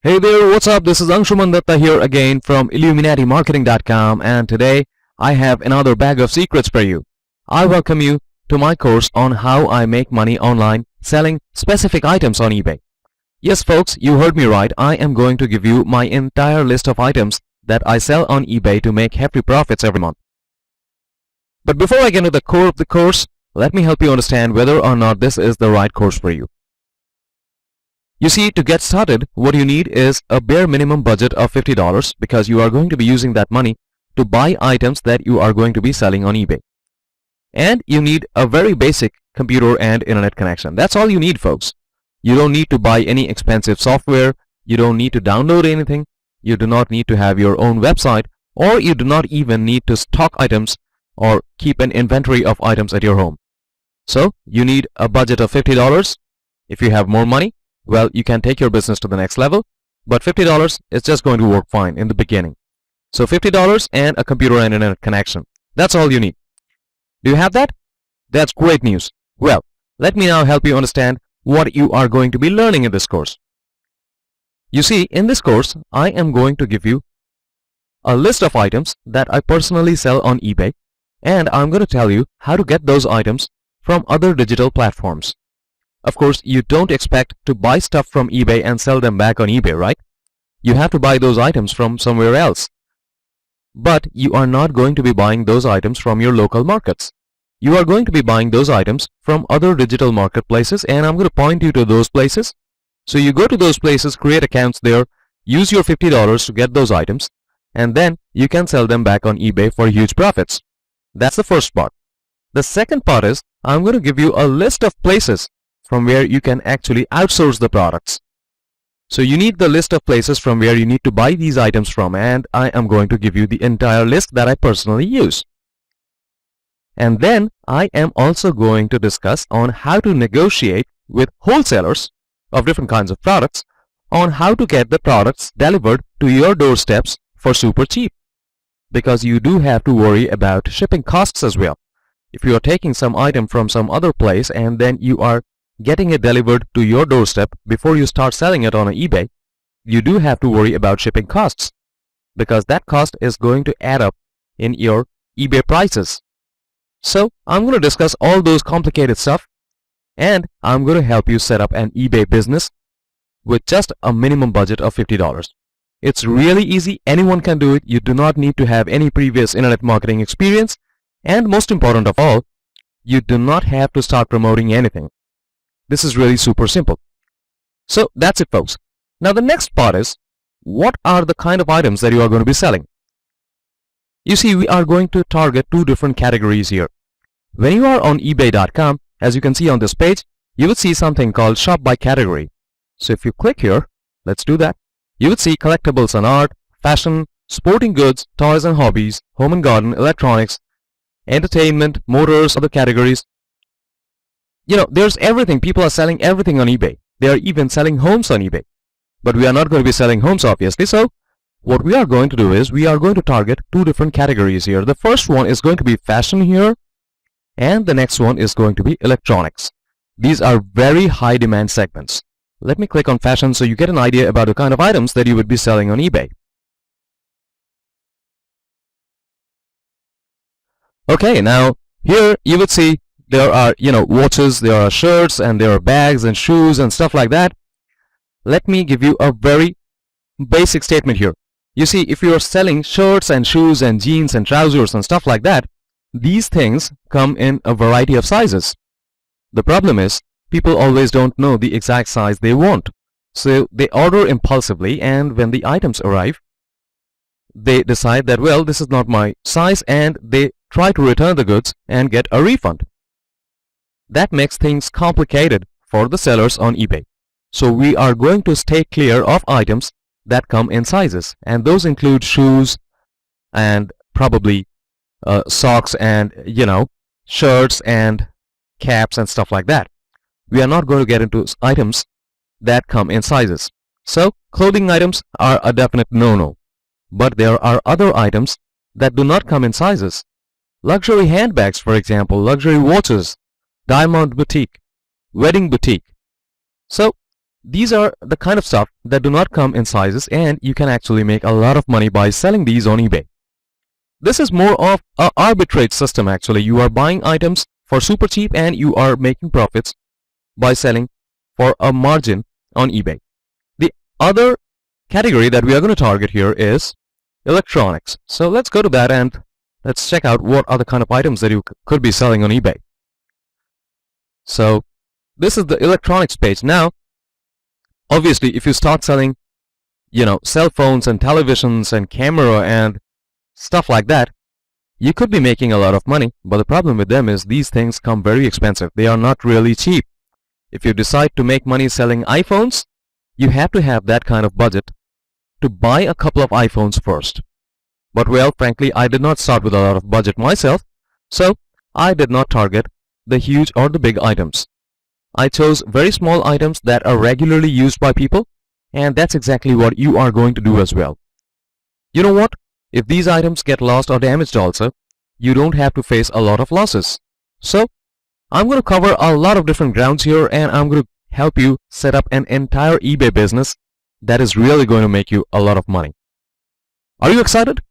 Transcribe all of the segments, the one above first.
Hey there, what's up? This is Anshuman Datta here again from IlluminatiMarketing.com, and today I have another bag of secrets for you. I welcome you to my course on how I make money online selling specific items on eBay. Yes folks, you heard me right. I am going to give you my entire list of items that I sell on eBay to make hefty profits every month. But before I get into the core of the course, let me help you understand whether or not this is the right course for you. You see, to get started, what you need is a bare minimum budget of $50 because you are going to be using that money to buy items that you are going to be selling on eBay. And you need a very basic computer and internet connection. That's all you need, folks. You don't need to buy any expensive software. You don't need to download anything. You do not need to have your own website, or you do not even need to stock items or keep an inventory of items at your home. So you need a budget of $50. If you have more money, well, you can take your business to the next level, but $50 is just going to work fine in the beginning. So $50 and a computer and internet connection. That's all you need. Do you have that? That's great news. Well, let me now help you understand what you are going to be learning in this course. You see, in this course, I am going to give you a list of items that I personally sell on eBay, and I'm going to tell you how to get those items from other digital platforms. Of course, you don't expect to buy stuff from eBay and sell them back on eBay, right? You have to buy those items from somewhere else. But you are not going to be buying those items from your local markets. You are going to be buying those items from other digital marketplaces, and I'm going to point you to those places. So you go to those places, create accounts there, use your $50 to get those items, and then you can sell them back on eBay for huge profits. That's the first part. The second part is I'm going to give you a list of places from where you can actually outsource the products. So you need the list of places from where you need to buy these items from, and I am going to give you the entire list that I personally use. And then I am also going to discuss on how to negotiate with wholesalers of different kinds of products on how to get the products delivered to your doorsteps for super cheap. Because you do have to worry about shipping costs as well. If you are taking some item from some other place and then you are getting it delivered to your doorstep before you start selling it on eBay, you do have to worry about shipping costs, because that cost is going to add up in your eBay prices. So I'm going to discuss all those complicated stuff, and I'm going to help you set up an eBay business with just a minimum budget of $50. It's really easy. Anyone can do it. You do not need to have any previous internet marketing experience, and most important of all, you do not have to start promoting anything. This is really super simple. So that's it, folks. Now the next part is, what are the kind of items that you are going to be selling? You see, we are going to target two different categories here. When you are on eBay.com, as you can see on this page, you would see something called Shop by Category. So if you click here, let's do that. You would see collectibles and art, fashion, sporting goods, toys and hobbies, home and garden, electronics, entertainment, motors, other categories. You know, there's everything. People are selling everything on eBay. They are even selling homes on eBay. But we are not going to be selling homes, obviously. So what we are going to do is we are going to target two different categories here. The first one is going to be fashion here, and the next one is going to be electronics. These are very high demand segments. Let me click on fashion so you get an idea about the kind of items that you would be selling on eBay. Okay, now here you would see there are, watches, there are shirts, and there are bags and shoes and stuff like that. Let me give you a very basic statement here. You see, if you are selling shirts and shoes and jeans and trousers and stuff like that, these things come in a variety of sizes. The problem is, people always don't know the exact size they want. So they order impulsively, and when the items arrive, they decide that, well, this is not my size, and they try to return the goods and get a refund. That makes things complicated for the sellers on eBay. So we are going to stay clear of items that come in sizes, and those include shoes and probably socks and shirts and caps and stuff like that. We are not going to get into items that come in sizes. So clothing items are a definite no-no. But there are other items that do not come in sizes. Luxury handbags, for example, luxury watches, diamond boutique, wedding boutique. So these are the kind of stuff that do not come in sizes, and you can actually make a lot of money by selling these on eBay. This is more of an arbitrage system actually. You are buying items for super cheap and you are making profits by selling for a margin on eBay. The other category that we are going to target here is electronics. So let's go to that and let's check out what are the kind of items that you could be selling on eBay. So this is the electronics page. Now, obviously, if you start selling, cell phones and televisions and camera and stuff like that, you could be making a lot of money. But the problem with them is these things come very expensive. They are not really cheap. If you decide to make money selling iPhones, you have to have that kind of budget to buy a couple of iPhones first. But well, frankly, I did not start with a lot of budget myself, so I did not target the huge or the big items. I chose very small items that are regularly used by people, and that's exactly what you are going to do as well. You know what? If these items get lost or damaged also, you don't have to face a lot of losses. So, I'm going to cover a lot of different grounds here, and I'm going to help you set up an entire eBay business that is really going to make you a lot of money. Are you excited?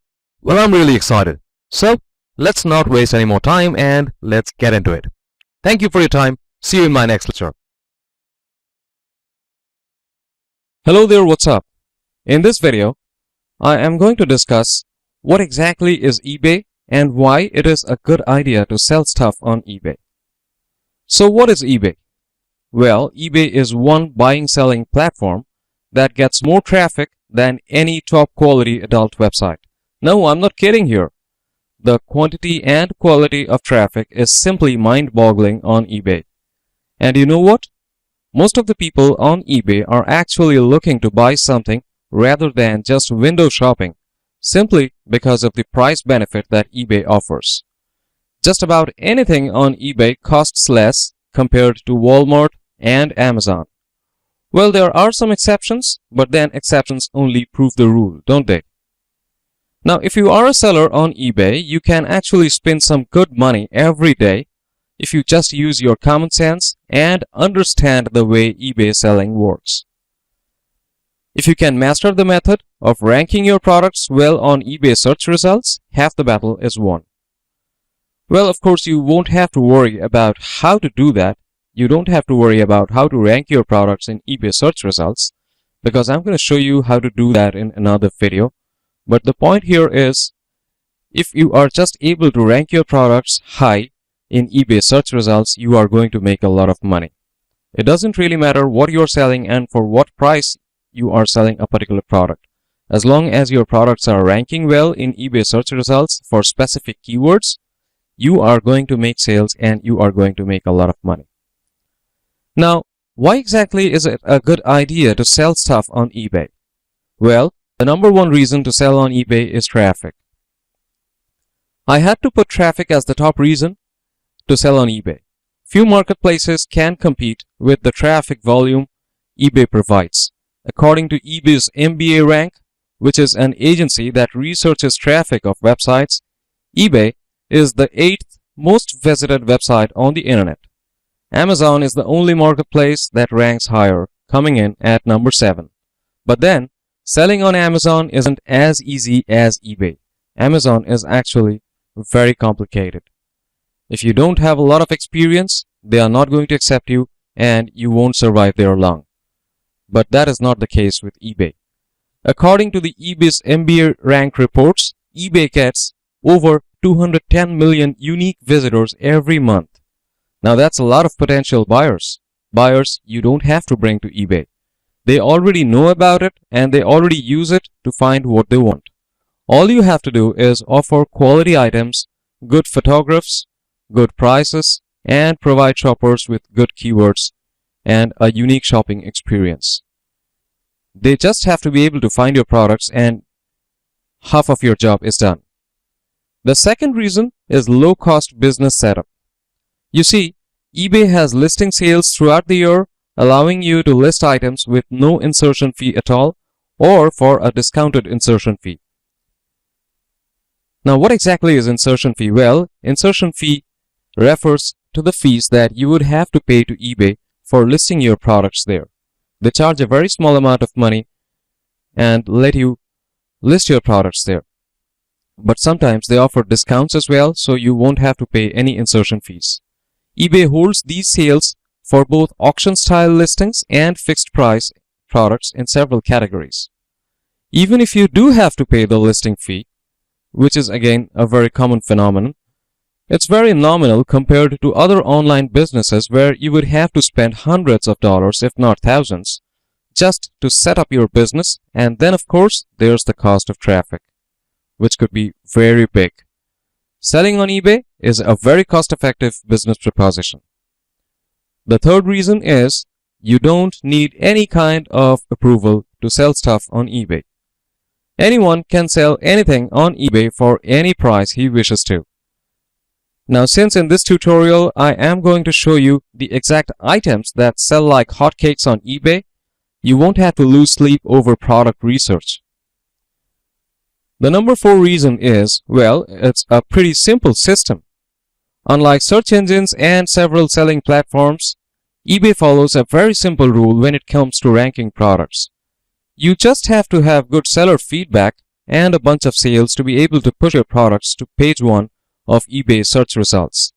Well, I'm really excited. So, let's not waste any more time and let's get into it. Thank you for your time. See you in my next lecture. Hello there, what's up? In this video, I am going to discuss what exactly is eBay and why it is a good idea to sell stuff on eBay. So what is eBay? Well, eBay is one buying-selling platform that gets more traffic than any top-quality adult website. No, I'm not kidding here. The quantity and quality of traffic is simply mind-boggling on eBay. And you know what? Most of the people on eBay are actually looking to buy something rather than just window shopping, simply because of the price benefit that eBay offers. Just about anything on eBay costs less compared to Walmart and Amazon. Well, there are some exceptions, but then exceptions only prove the rule, don't they? Now, if you are a seller on eBay, you can actually spend some good money every day if you just use your common sense and understand the way eBay selling works. If you can master the method of ranking your products well on eBay search results, half the battle is won. Well, of course, you won't have to worry about how to do that. You don't have to worry about how to rank your products in eBay search results, because I'm going to show you how to do that in another video. But the point here is, if you are just able to rank your products high in eBay search results, you are going to make a lot of money. It doesn't really matter what you're selling and for what price you are selling a particular product. As long as your products are ranking well in eBay search results for specific keywords, you are going to make sales and you are going to make a lot of money. Now, why exactly is it a good idea to sell stuff on eBay? Well, the number one reason to sell on eBay is traffic. I had to put traffic as the top reason to sell on eBay. Few marketplaces can compete with the traffic volume eBay provides. According to eBay's MBA rank, which is an agency that researches traffic of websites, eBay is the 8th most visited website on the internet. Amazon is the only marketplace that ranks higher, coming in at number 7. But then, selling on Amazon isn't as easy as eBay. Amazon is actually very complicated. If you don't have a lot of experience, they are not going to accept you and you won't survive there long. But that is not the case with eBay. According to the eBay's MBA rank reports, eBay gets over 210 million unique visitors every month. Now that's a lot of potential buyers. Buyers you don't have to bring to eBay. They already know about it and they already use it to find what they want. All you have to do is offer quality items, good photographs, good prices, and provide shoppers with good keywords and a unique shopping experience. They just have to be able to find your products and half of your job is done. The second reason is low-cost business setup. You see, eBay has listing sales throughout the year, allowing you to list items with no insertion fee at all or for a discounted insertion fee. Now, what exactly is insertion fee? Well, insertion fee refers to the fees that you would have to pay to eBay for listing your products there. They charge a very small amount of money and let you list your products there. But sometimes they offer discounts as well, so you won't have to pay any insertion fees. eBay holds these sales for both auction-style listings and fixed-price products in several categories. Even if you do have to pay the listing fee, which is again a very common phenomenon, it's very nominal compared to other online businesses where you would have to spend hundreds of dollars, if not thousands, just to set up your business, and then of course there's the cost of traffic, which could be very big. Selling on eBay is a very cost-effective business proposition. The third reason is you don't need any kind of approval to sell stuff on eBay. Anyone can sell anything on eBay for any price he wishes to. Now, since in this tutorial I am going to show you the exact items that sell like hotcakes on eBay, you won't have to lose sleep over product research. The number 4 reason is, well, it's a pretty simple system. Unlike search engines and several selling platforms, eBay follows a very simple rule when it comes to ranking products. You just have to have good seller feedback and a bunch of sales to be able to push your products to page 1 of eBay search results.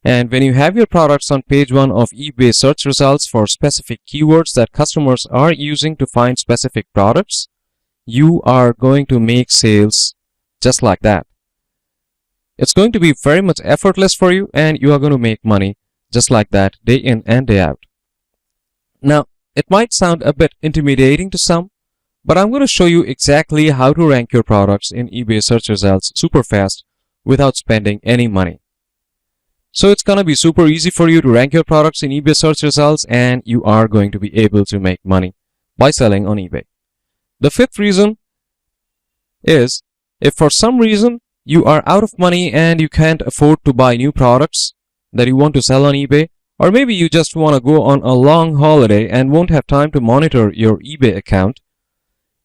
And when you have your products on page 1 of eBay search results for specific keywords that customers are using to find specific products, you are going to make sales just like that. It's going to be very much effortless for you, and you are going to make money just like that day in and day out. Now, it might sound a bit intimidating to some, but I'm going to show you exactly how to rank your products in eBay search results super fast without spending any money. So it's going to be super easy for you to rank your products in eBay search results, and you are going to be able to make money by selling on eBay. The 5th reason is, if for some reason you are out of money and you can't afford to buy new products that you want to sell on eBay, or maybe you just want to go on a long holiday and won't have time to monitor your eBay account,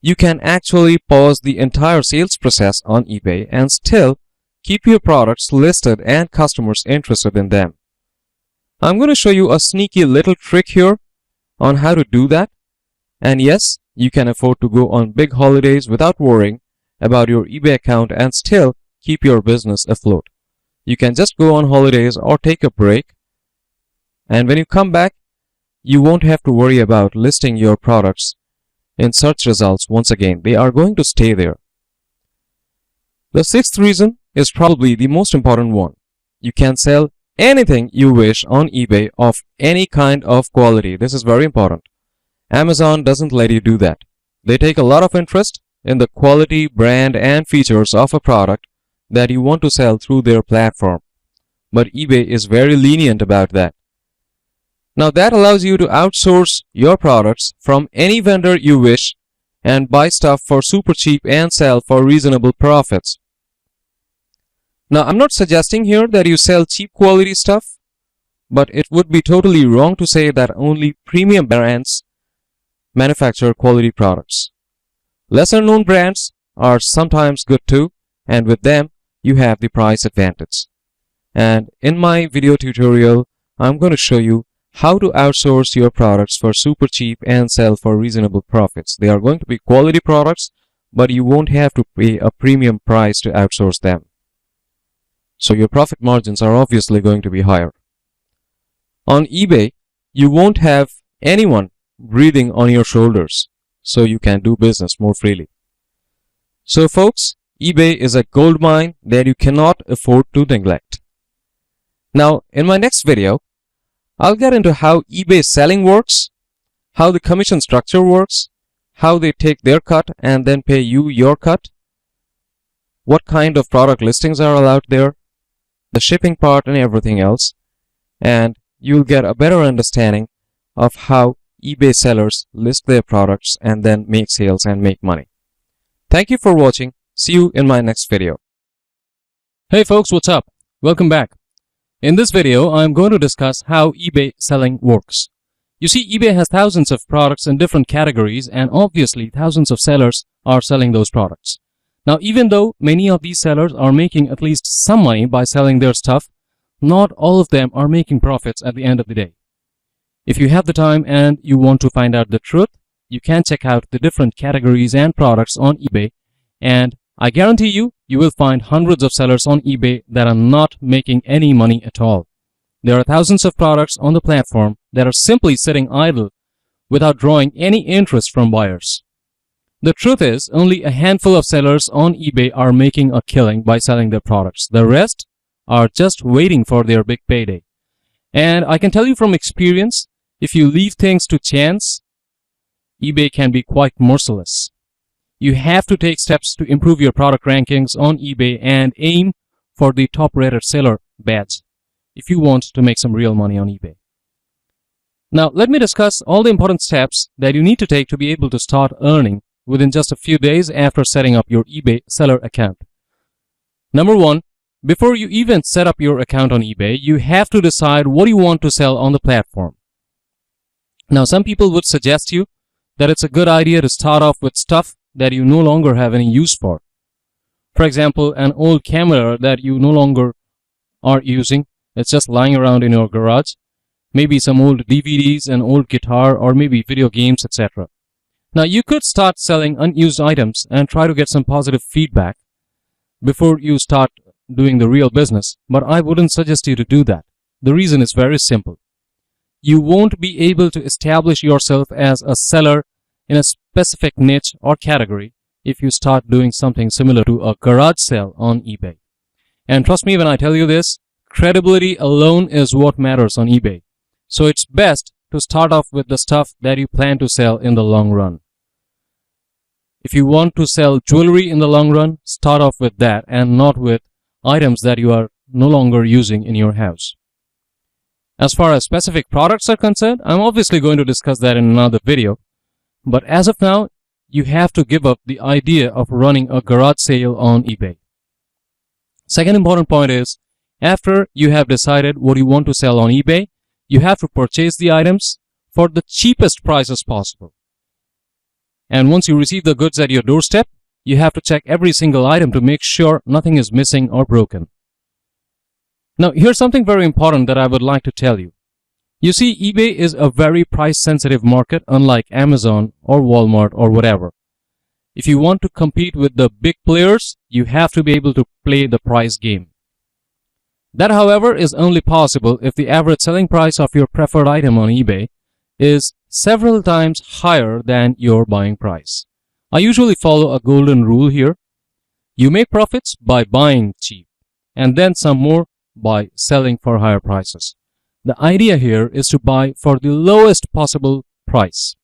you can actually pause the entire sales process on eBay and still keep your products listed and customers interested in them. I'm going to show you a sneaky little trick here on how to do that. And yes, you can afford to go on big holidays without worrying about your eBay account and still keep your business afloat. You can just go on holidays or take a break, and when you come back, you won't have to worry about listing your products in search results once again. They are going to stay there. The 6th reason is probably the most important one. You can sell anything you wish on eBay of any kind of quality. This is very important. Amazon doesn't let you do that. They take a lot of interest in the quality, brand, and features of a product that you want to sell through their platform. But eBay is very lenient about that. Now that allows you to outsource your products from any vendor you wish and buy stuff for super cheap and sell for reasonable profits. Now, I'm not suggesting here that you sell cheap quality stuff, but it would be totally wrong to say that only premium brands manufacture quality products. Lesser known brands are sometimes good too, and with them, you have the price advantage. And in my video tutorial, I'm going to show you how to outsource your products for super cheap and sell for reasonable profits. They are going to be quality products, but you won't have to pay a premium price to outsource them. So your profit margins are obviously going to be higher. On eBay, you won't have anyone breathing on your shoulders, so you can do business more freely. So folks, eBay is a goldmine that you cannot afford to neglect. Now, in my next video, I'll get into how eBay selling works, how the commission structure works, how they take their cut and then pay you your cut, what kind of product listings are allowed there, the shipping part and everything else, and you'll get a better understanding of how eBay sellers list their products and then make sales and make money. Thank you for watching. See you in my next video. Hey folks, what's up? Welcome back. In this video, I'm going to discuss how eBay selling works. You see, eBay has thousands of products in different categories, and obviously thousands of sellers are selling those products. Now, even though many of these sellers are making at least some money by selling their stuff, not all of them are making profits at the end of the day. If you have the time and you want to find out the truth, you can check out the different categories and products on eBay, and I guarantee you, you will find hundreds of sellers on eBay that are not making any money at all. There are thousands of products on the platform that are simply sitting idle without drawing any interest from buyers. The truth is, only a handful of sellers on eBay are making a killing by selling their products. The rest are just waiting for their big payday. And I can tell you from experience, if you leave things to chance, eBay can be quite merciless. You have to take steps to improve your product rankings on eBay and aim for the top-rated seller badge if you want to make some real money on eBay. Now, let me discuss all the important steps that you need to take to be able to start earning within just a few days after setting up your eBay seller account. Number one, before you even set up your account on eBay, you have to decide what you want to sell on the platform. Now, some people would suggest you that it's a good idea to start off with stuff that you no longer have any use for. For example, an old camera that you no longer are using, it's just lying around in your garage. Maybe some old DVDs, an old guitar, or maybe video games, etc. Now, you could start selling unused items and try to get some positive feedback before you start doing the real business, but I wouldn't suggest you to do that. The reason is very simple. You won't be able to establish yourself as a seller in a specific niche or category if you start doing something similar to a garage sale on eBay. And trust me when I tell you this, credibility alone is what matters on eBay. So it's best to start off with the stuff that you plan to sell in the long run. If you want to sell jewelry in the long run, start off with that and not with items that you are no longer using in your house. As far as specific products are concerned, I'm obviously going to discuss that in another video. But as of now, you have to give up the idea of running a garage sale on eBay. Second important point is, after you have decided what you want to sell on eBay, you have to purchase the items for the cheapest prices possible. And once you receive the goods at your doorstep, you have to check every single item to make sure nothing is missing or broken. Now, here's something very important that I would like to tell you. You see, eBay is a very price-sensitive market, unlike Amazon or Walmart or whatever. If you want to compete with the big players, you have to be able to play the price game. That, however, is only possible if the average selling price of your preferred item on eBay is several times higher than your buying price. I usually follow a golden rule here. You make profits by buying cheap, and then some more by selling for higher prices. The idea here is to buy for the lowest possible price.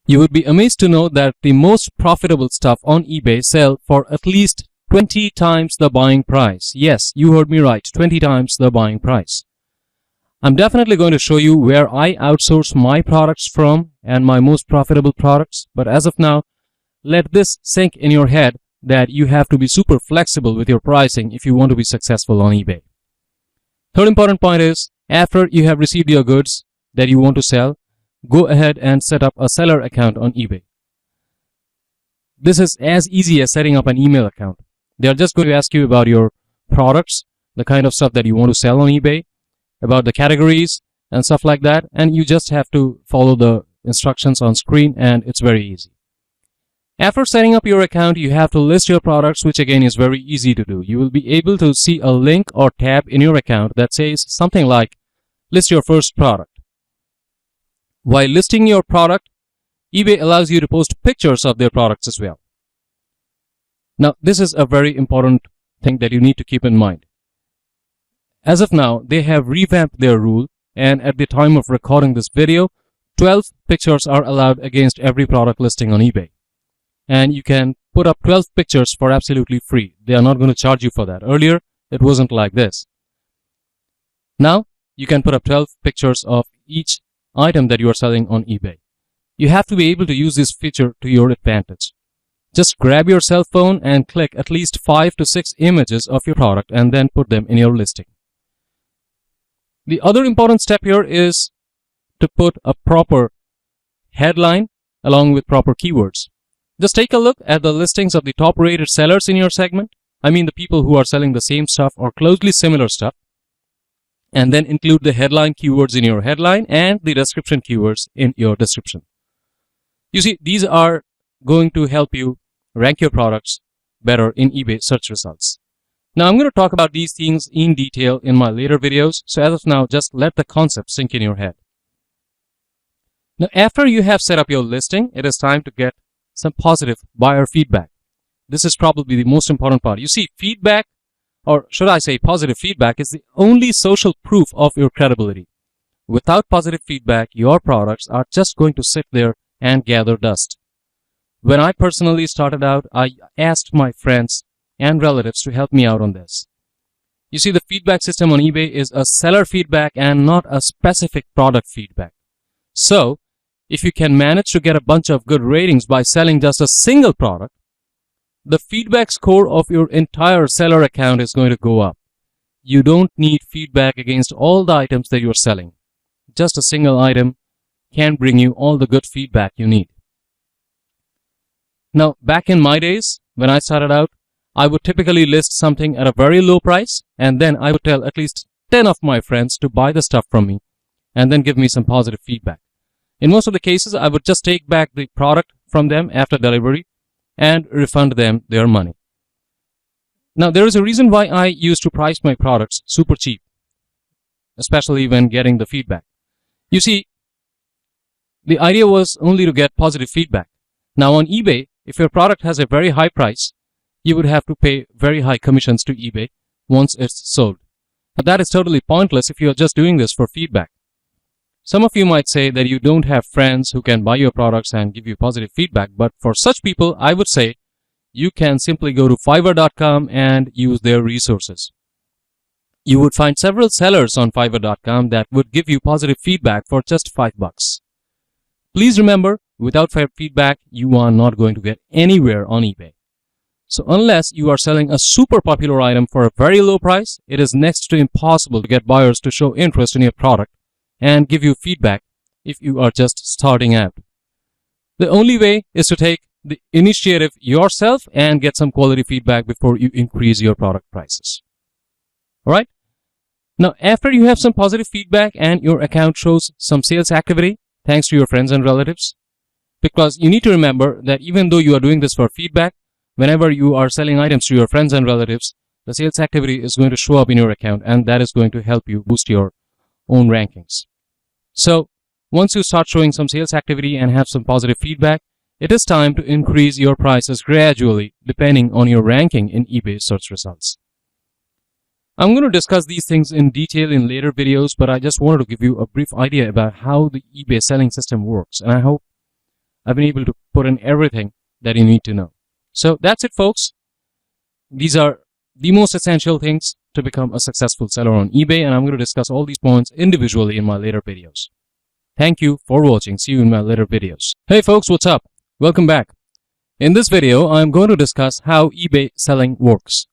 You would be amazed to know that the most profitable stuff on eBay sell for at least 20 times the buying price. Yes, you heard me right, 20 times the buying price. I'm definitely going to show you where I outsource my products from and my most profitable products. But as of now, let this sink in your head that you have to be super flexible with your pricing if you want to be successful on eBay. Third important point is, after you have received your goods that you want to sell, go ahead and set up a seller account on eBay. This is as easy as setting up an email account. They are just going to ask you about your products, the kind of stuff that you want to sell on eBay, about the categories and stuff like that, and you just have to follow the instructions on screen, and it's very easy. After setting up your account, you have to list your products, which again is very easy to do. You will be able to see a link or tab in your account that says something like, list your first product. While listing your product, eBay allows you to post pictures of their products as well. Now, this is a very important thing that you need to keep in mind. As of now, they have revamped their rule, and at the time of recording this video, 12 pictures are allowed against every product listing on eBay. And you can put up 12 pictures for absolutely free. They are not going to charge you for that. Earlier, it wasn't like this. Now, you can put up 12 pictures of each item that you are selling on eBay. You have to be able to use this feature to your advantage. Just grab your cell phone and click at least 5 to 6 images of your product and then put them in your listing. The other important step here is to put a proper headline along with proper keywords. Just take a look at the listings of the top rated sellers in your segment. I mean the people who are selling the same stuff or closely similar stuff. and then include the headline keywords in your headline and the description keywords in your description. You see, these are going to help you rank your products better in eBay search results. Now, I'm going to talk about these things in detail in my later videos. So as of now, just let the concept sink in your head. Now, after you have set up your listing, it is time to get some positive buyer feedback. This is probably the most important part. You see, feedback, or should I say positive feedback, is the only social proof of your credibility. Without positive feedback, your products are just going to sit there and gather dust. When I personally started out, I asked my friends and relatives to help me out on this. You see, the feedback system on eBay is a seller feedback and not a specific product feedback. So, if you can manage to get a bunch of good ratings by selling just a single product, the feedback score of your entire seller account is going to go up. You don't need feedback against all the items that you're selling. Just a single item can bring you all the good feedback you need. Now, back in my days, when I started out, I would typically list something at a very low price, and then I would tell at least 10 of my friends to buy the stuff from me and then give me some positive feedback. In most of the cases, I would just take back the product from them after delivery and refund them their money. Now, there is a reason why I used to price my products super cheap, especially when getting the feedback. You see, the idea was only to get positive feedback. Now, on eBay, if your product has a very high price, you would have to pay very high commissions to eBay once it's sold. But that is totally pointless if you are just doing this for feedback. Some of you might say that you don't have friends who can buy your products and give you positive feedback, but for such people, I would say you can simply go to Fiverr.com and use their resources. You would find several sellers on Fiverr.com that would give you positive feedback for just $5. Please remember, without feedback, you are not going to get anywhere on eBay. So unless you are selling a super popular item for a very low price, it is next to impossible to get buyers to show interest in your product and give you feedback if you are just starting out. The only way is to take the initiative yourself and get some quality feedback before you increase your product prices. Alright? Now, after you have some positive feedback and your account shows some sales activity, thanks to your friends and relatives, because you need to remember that even though you are doing this for feedback, whenever you are selling items to your friends and relatives, the sales activity is going to show up in your account, and that is going to help you boost your own rankings. So, once you start showing some sales activity and have some positive feedback, it is time to increase your prices gradually depending on your ranking in eBay search results. I'm going to discuss these things in detail in later videos, but I just wanted to give you a brief idea about how the eBay selling system works, and I hope I've been able to put in everything that you need to know. So that's it, folks. These are the most essential things to become a successful seller on eBay, and I'm going to discuss all these points individually in my later videos. Thank you for watching. See you in my later videos. Hey folks, what's up? Welcome back. In this video, I'm going to discuss how eBay selling works.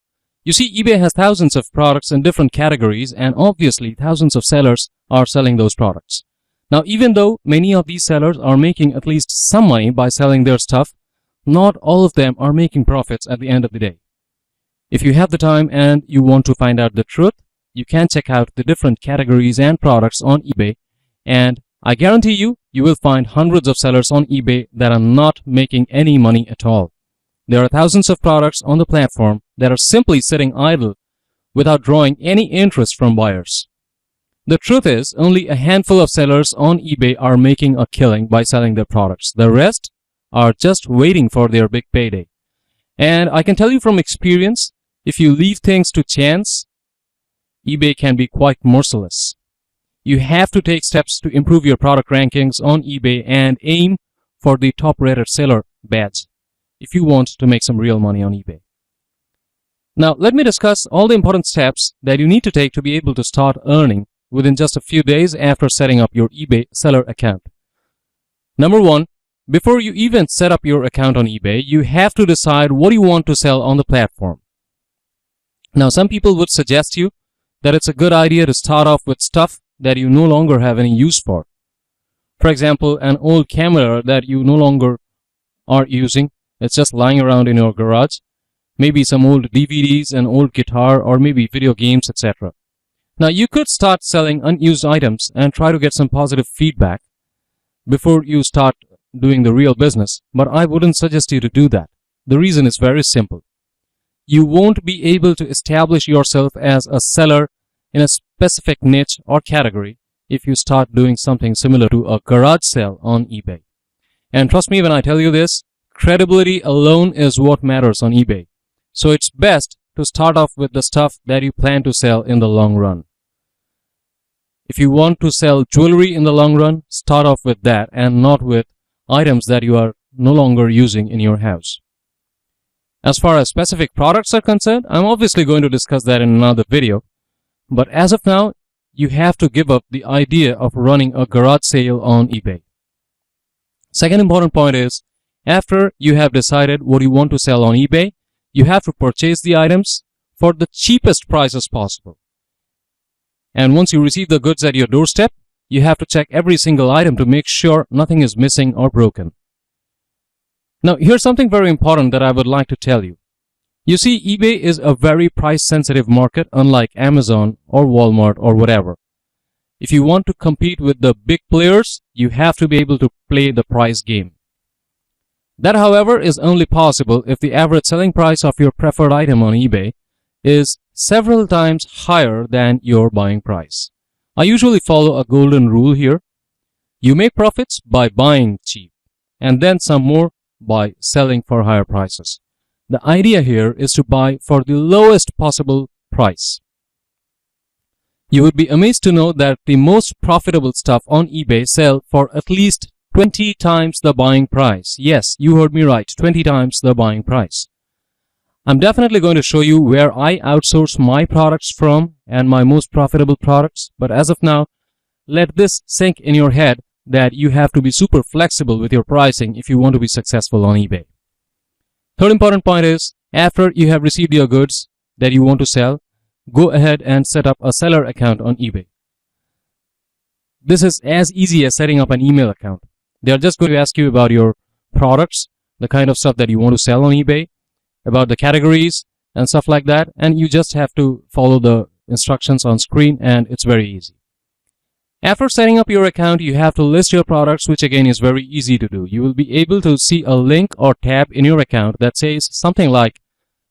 You see, eBay has thousands of products in different categories, and obviously thousands of sellers are selling those products. Now, even though many of these sellers are making at least some money by selling their stuff, not all of them are making profits at the end of the day. If you have the time and you want to find out the truth, you can check out the different categories and products on eBay, and I guarantee you, you will find hundreds of sellers on eBay that are not making any money at all. There are thousands of products on the platform that are simply sitting idle without drawing any interest from buyers. The truth is, only a handful of sellers on eBay are making a killing by selling their products. The rest are just waiting for their big payday. And I can tell you from experience, if you leave things to chance, eBay can be quite merciless. You have to take steps to improve your product rankings on eBay and aim for the top-rated seller badge if you want to make some real money on eBay. Now, let me discuss all the important steps that you need to take to be able to start earning within just a few days after setting up your eBay seller account. Number one, before you even set up your account on eBay, you have to decide what you want to sell on the platform. Now, some people would suggest you that it's a good idea to start off with stuff that you no longer have any use for. For example, an old camera that you no longer are using, it's just lying around in your garage. Maybe some old DVDs, an old guitar, or maybe video games, etc. Now, you could start selling unused items and try to get some positive feedback before you start doing the real business, but I wouldn't suggest you to do that. The reason is very simple. You won't be able to establish yourself as a seller in a specific niche or category if you start doing something similar to a garage sale on eBay. And trust me when I tell you this, credibility alone is what matters on eBay. So it's best to start off with the stuff that you plan to sell in the long run. If you want to sell jewelry in the long run, start off with that and not with items that you are no longer using in your house. As far as specific products are concerned, I'm obviously going to discuss that in another video. But as of now, you have to give up the idea of running a garage sale on eBay. Second important point is, after you have decided what you want to sell on eBay, you have to purchase the items for the cheapest prices possible. And once you receive the goods at your doorstep, you have to check every single item to make sure nothing is missing or broken. Now, here's something very important that I would like to tell you. You see, eBay is a very price-sensitive market, unlike Amazon or Walmart or whatever. If you want to compete with the big players, you have to be able to play the price game. That, however, is only possible if the average selling price of your preferred item on eBay is several times higher than your buying price. I usually follow a golden rule here. You make profits by buying cheap, and then some more by selling for higher prices. The idea here is to buy for the lowest possible price. You would be amazed to know that the most profitable stuff on eBay sell for at least 20 times the buying price. Yes, you heard me right, 20 times the buying price. I'm definitely going to show you where I outsource my products from and my most profitable products. But as of now, let this sink in your head that you have to be super flexible with your pricing if you want to be successful on eBay. Third important point is, after you have received your goods that you want to sell, go ahead and set up a seller account on eBay. This is as easy as setting up an email account. They are just going to ask you about your products, the kind of stuff that you want to sell on eBay, about the categories and stuff like that, and you just have to follow the instructions on screen, and it's very easy. After setting up your account, you have to list your products, which again is very easy to do. You will be able to see a link or tab in your account that says something like,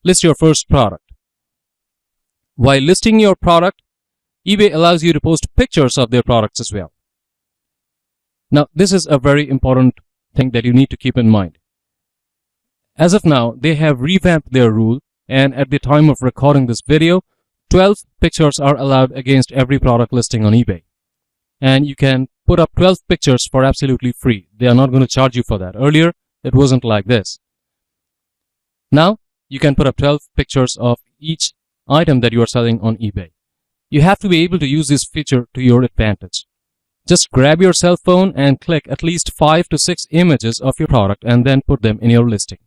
list your first product. While listing your product, eBay allows you to post pictures of their products as well. Now, this is a very important thing that you need to keep in mind. As of now, they have revamped their rule, and at the time of recording this video, 12 pictures are allowed against every product listing on eBay. And you can put up 12 pictures for absolutely free. They are not going to charge you for that. Earlier, it wasn't like this. Now, you can put up 12 pictures of each item that you are selling on eBay. You have to be able to use this feature to your advantage. Just grab your cell phone and click at least 5 to 6 images of your product and then put them in your listing.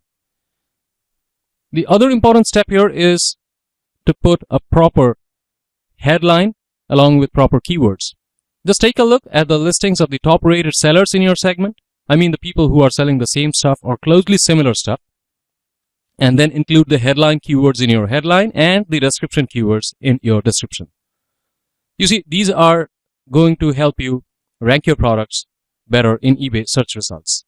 The other important step here is to put a proper headline along with proper keywords. Just take a look at the listings of the top rated sellers in your segment. I mean the people who are selling the same stuff or closely similar stuff. And then include the headline keywords in your headline and the description keywords in your description. You see, these are going to help you rank your products better in eBay search results.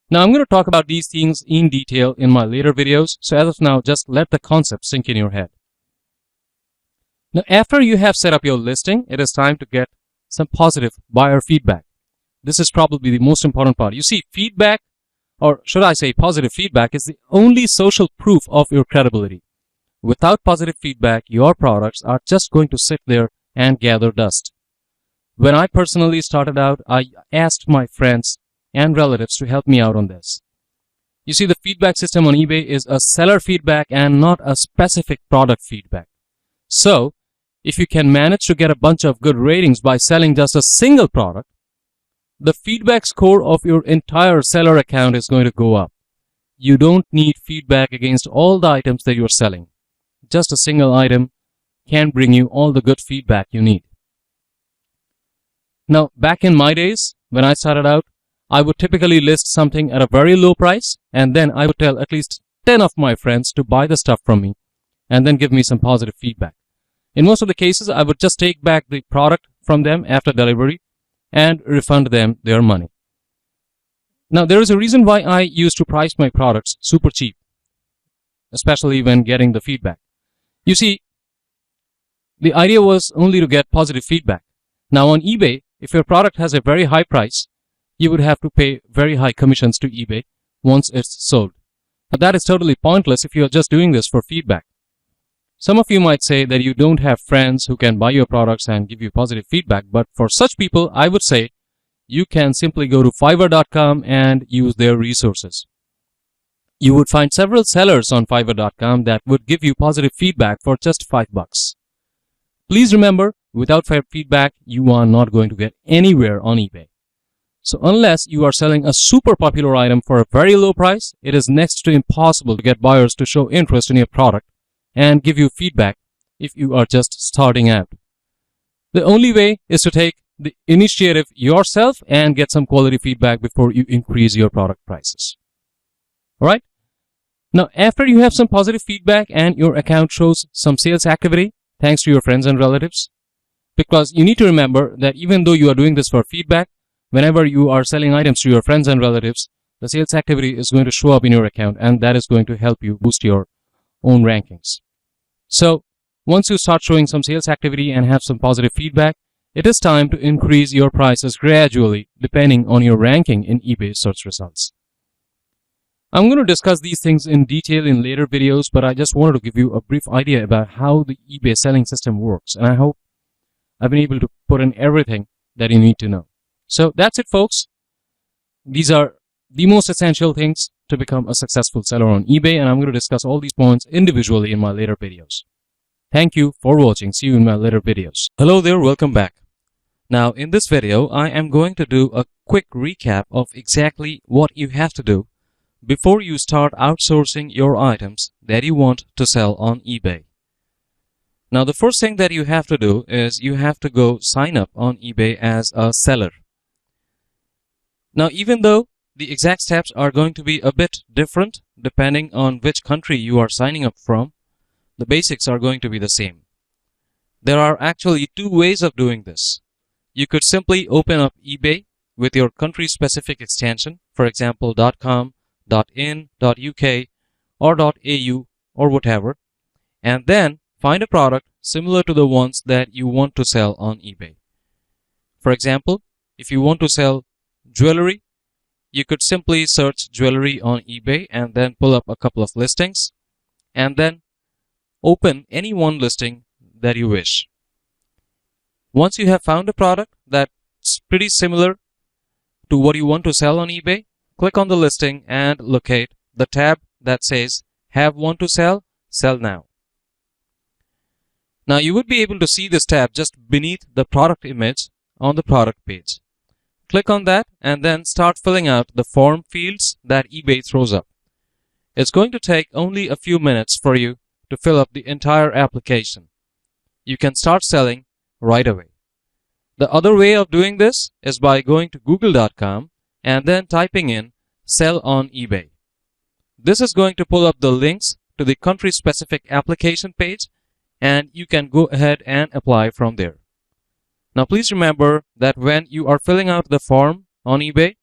Now, I'm going to talk about these things in detail in my later videos. So as of now, just let the concept sink in your head. Now, after you have set up your listing, it is time to get some positive buyer feedback. This is probably the most important part. You see, feedback, or should I say positive feedback, is the only social proof of your credibility. Without positive feedback, your products are just going to sit there and gather dust. When I personally started out, I asked my friends and relatives to help me out on this. You see, the feedback system on eBay is a seller feedback and not a specific product feedback. So, if you can manage to get a bunch of good ratings by selling just a single product, the feedback score of your entire seller account is going to go up. You don't need feedback against all the items that you're selling. Just a single item can bring you all the good feedback you need. Now, back in my days, when I started out, I would typically list something at a very low price, and then I would tell at least 10 of my friends to buy the stuff from me and then give me some positive feedback. In most of the cases, I would just take back the product from them after delivery and refund them their money. Now, there is a reason why I used to price my products super cheap, especially when getting the feedback. You see, the idea was only to get positive feedback. Now on eBay, if your product has a very high price, you would have to pay very high commissions to eBay once it's sold. But that is totally pointless if you are just doing this for feedback. Some of you might say that you don't have friends who can buy your products and give you positive feedback, but for such people, I would say you can simply go to Fiverr.com and use their resources. You would find several sellers on Fiverr.com that would give you positive feedback for just $5. Please remember, without feedback, you are not going to get anywhere on eBay. So unless you are selling a super popular item for a very low price, it is next to impossible to get buyers to show interest in your product and give you feedback if you are just starting out. The only way is to take the initiative yourself and get some quality feedback before you increase your product prices. Alright? Now, after you have some positive feedback and your account shows some sales activity, thanks to your friends and relatives, because you need to remember that even though you are doing this for feedback, whenever you are selling items to your friends and relatives, the sales activity is going to show up in your account, and that is going to help you boost your own rankings. So, once you start showing some sales activity and have some positive feedback, it is time to increase your prices gradually depending on your ranking in eBay search results. I'm going to discuss these things in detail in later videos, but I just wanted to give you a brief idea about how the eBay selling system works, and I hope I've been able to put in everything that you need to know. So that's it, folks. These are the most essential things to become a successful seller on eBay, and I'm going to discuss all these points individually in my later videos. Thank you for watching. See you in my later videos. Hello there, welcome back. Now in this video, I am going to do a quick recap of exactly what you have to do before you start outsourcing your items that you want to sell on eBay. Now the first thing that you have to do is you have to go sign up on eBay as a seller. Now even though the exact steps are going to be a bit different depending on which country you are signing up from, the basics are going to be the same. There are actually two ways of doing this. You could simply open up eBay with your country-specific extension, for example .com, .in, .uk, or .au, or whatever, and then find a product similar to the ones that you want to sell on eBay. For example, if you want to sell jewelry, you could simply search jewelry on eBay and then pull up a couple of listings and then open any one listing that you wish. Once you have found a product that's pretty similar to what you want to sell on eBay, click on the listing and locate the tab that says Have One to Sell, Sell Now. Now you would be able to see this tab just beneath the product image on the product page. Click on that and then start filling out the form fields that eBay throws up. It's going to take only a few minutes for you to fill up the entire application. You can start selling right away. The other way of doing this is by going to google.com and then typing in Sell on eBay. This is going to pull up the links to the country-specific application page, and you can go ahead and apply from there. Now please remember that when you are filling out the form on eBay,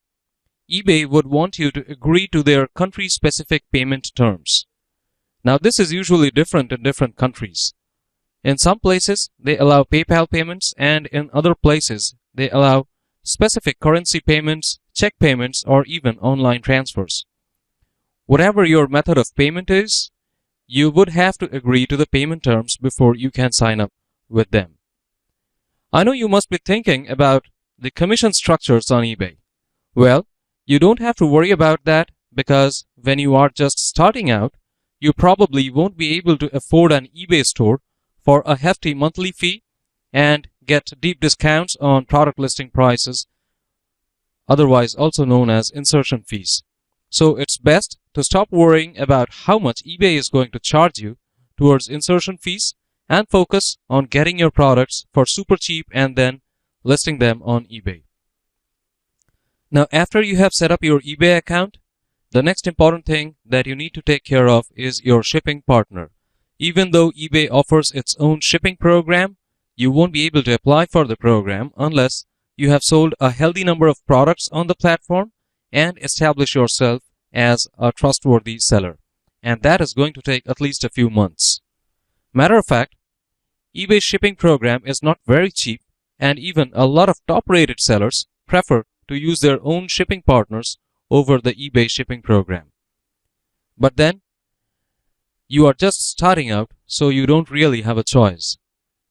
eBay would want you to agree to their country-specific payment terms. Now this is usually different in different countries. In some places, they allow PayPal payments, and in other places, they allow specific currency payments, check payments, or even online transfers. Whatever your method of payment is, you would have to agree to the payment terms before you can sign up with them. I know you must be thinking about the commission structures on eBay. Well, you don't have to worry about that because when you are just starting out, you probably won't be able to afford an eBay store for a hefty monthly fee and get deep discounts on product listing prices, otherwise also known as insertion fees. So it's best to stop worrying about how much eBay is going to charge you towards insertion fees and focus on getting your products for super cheap and then listing them on eBay. Now, after you have set up your eBay account, the next important thing that you need to take care of is your shipping partner. Even though eBay offers its own shipping program, you won't be able to apply for the program unless you have sold a healthy number of products on the platform and establish yourself as a trustworthy seller. And that is going to take at least a few months. Matter of fact, eBay's shipping program is not very cheap, and even a lot of top-rated sellers prefer to use their own shipping partners over the eBay shipping program. But then, you are just starting out, so you don't really have a choice.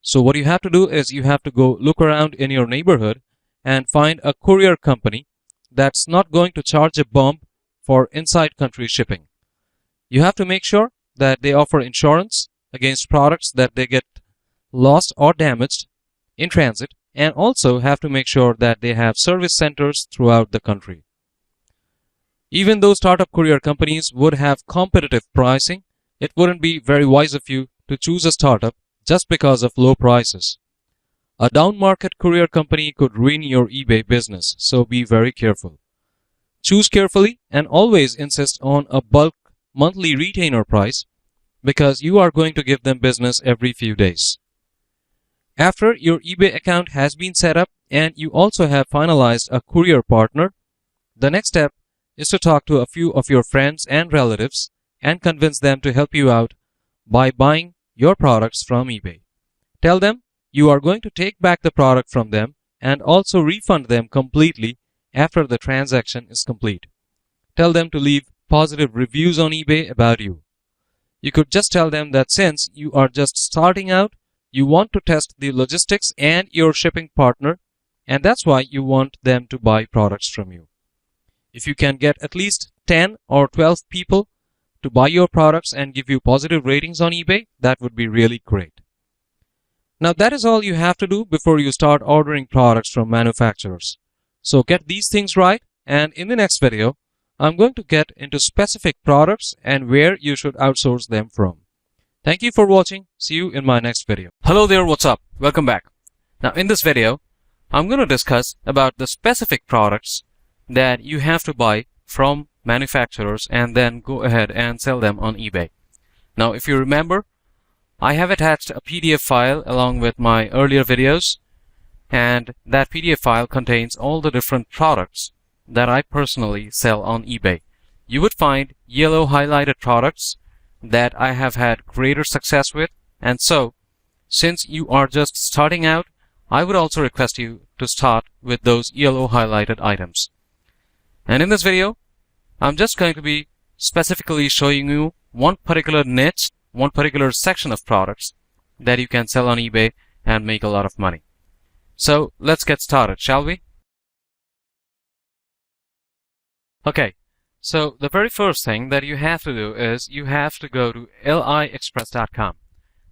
So what you have to do is you have to go look around in your neighborhood and find a courier company that's not going to charge a bump for inside country shipping. You have to make sure that they offer insurance against products that they get lost or damaged in transit, and also have to make sure that they have service centers throughout the country. Even though startup courier companies would have competitive pricing, it wouldn't be very wise of you to choose a startup just because of low prices. A down market courier company could ruin your eBay business, so be very careful. Choose carefully and always insist on a bulk monthly retainer price because you are going to give them business every few days. After your eBay account has been set up and you also have finalized a courier partner, the next step is to talk to a few of your friends and relatives and convince them to help you out by buying your products from eBay. Tell them you are going to take back the product from them and also refund them completely after the transaction is complete. Tell them to leave positive reviews on eBay about you. You could just tell them that since you are just starting out, you want to test the logistics and your shipping partner, and that's why you want them to buy products from you. If you can get at least 10 or 12 people to buy your products and give you positive ratings on eBay, that would be really great. Now that is all you have to do before you start ordering products from manufacturers. So get these things right, and in the next video, I'm going to get into specific products and where you should outsource them from. Thank you for watching. See you in my next video. Hello there, what's up? Welcome back. Now in this video, I'm going to discuss about the specific products that you have to buy from manufacturers and then go ahead and sell them on eBay. Now if you remember, I have attached a PDF file along with my earlier videos, and that PDF file contains all the different products that I personally sell on eBay. You would find yellow highlighted products that I have had greater success with, and so since you are just starting out, I would also request you to start with those yellow highlighted items. And in this video, I'm just going to be specifically showing you one particular niche, one particular section of products that you can sell on eBay and make a lot of money. So let's get started, shall we? Okay, so the very first thing that you have to do is you have to go to liexpress.com.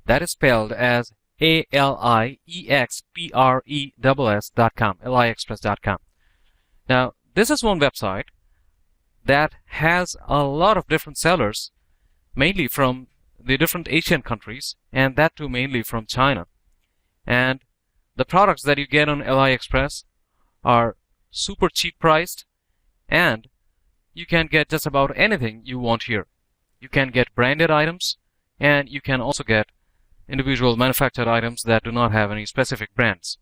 That is spelled as ALIEXPRESS.com, liexpress.com. Now, this is one website that has a lot of different sellers, mainly from the different Asian countries, and that too mainly from China. And the products that you get on AliExpress are super cheap priced, and you can get just about anything you want here. You can get branded items, and you can also get individual manufactured items that do not have any specific brands.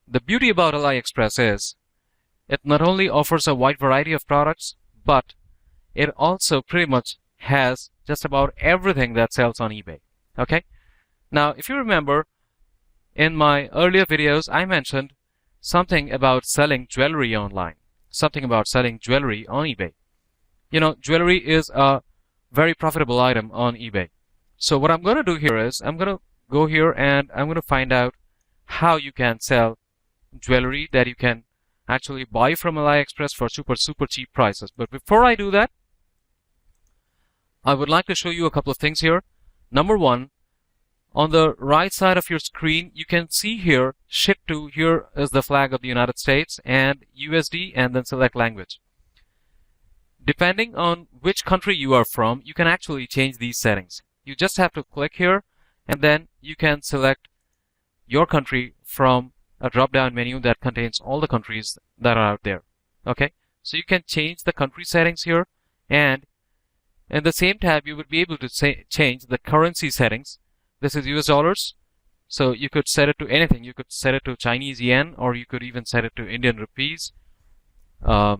The beauty about AliExpress is it not only offers a wide variety of products, but it also pretty much has just about everything that sells on eBay. Okay? Now, if you remember, in my earlier videos, I mentioned something about selling jewelry online, something about selling jewelry on eBay. You know, jewelry is a very profitable item on eBay. So what I'm going to do here is I'm going to go here and I'm going to find out how you can sell jewelry that you can actually buy from AliExpress for super cheap prices. But before I do that, I would like to show you a couple of things here. Number one, on the right side of your screen, you can see here, ship to, here is the flag of the United States and USD, and then select language. Depending on which country you are from, you can actually change these settings. You just have to click here, and then you can select your country from a drop-down menu that contains all the countries that are out there. Okay, so you can change the country settings here, and in the same tab you would be able to change the currency settings. This is US dollars, so you could set it to anything. You could set it to Chinese yen, or you could even set it to Indian rupees, UK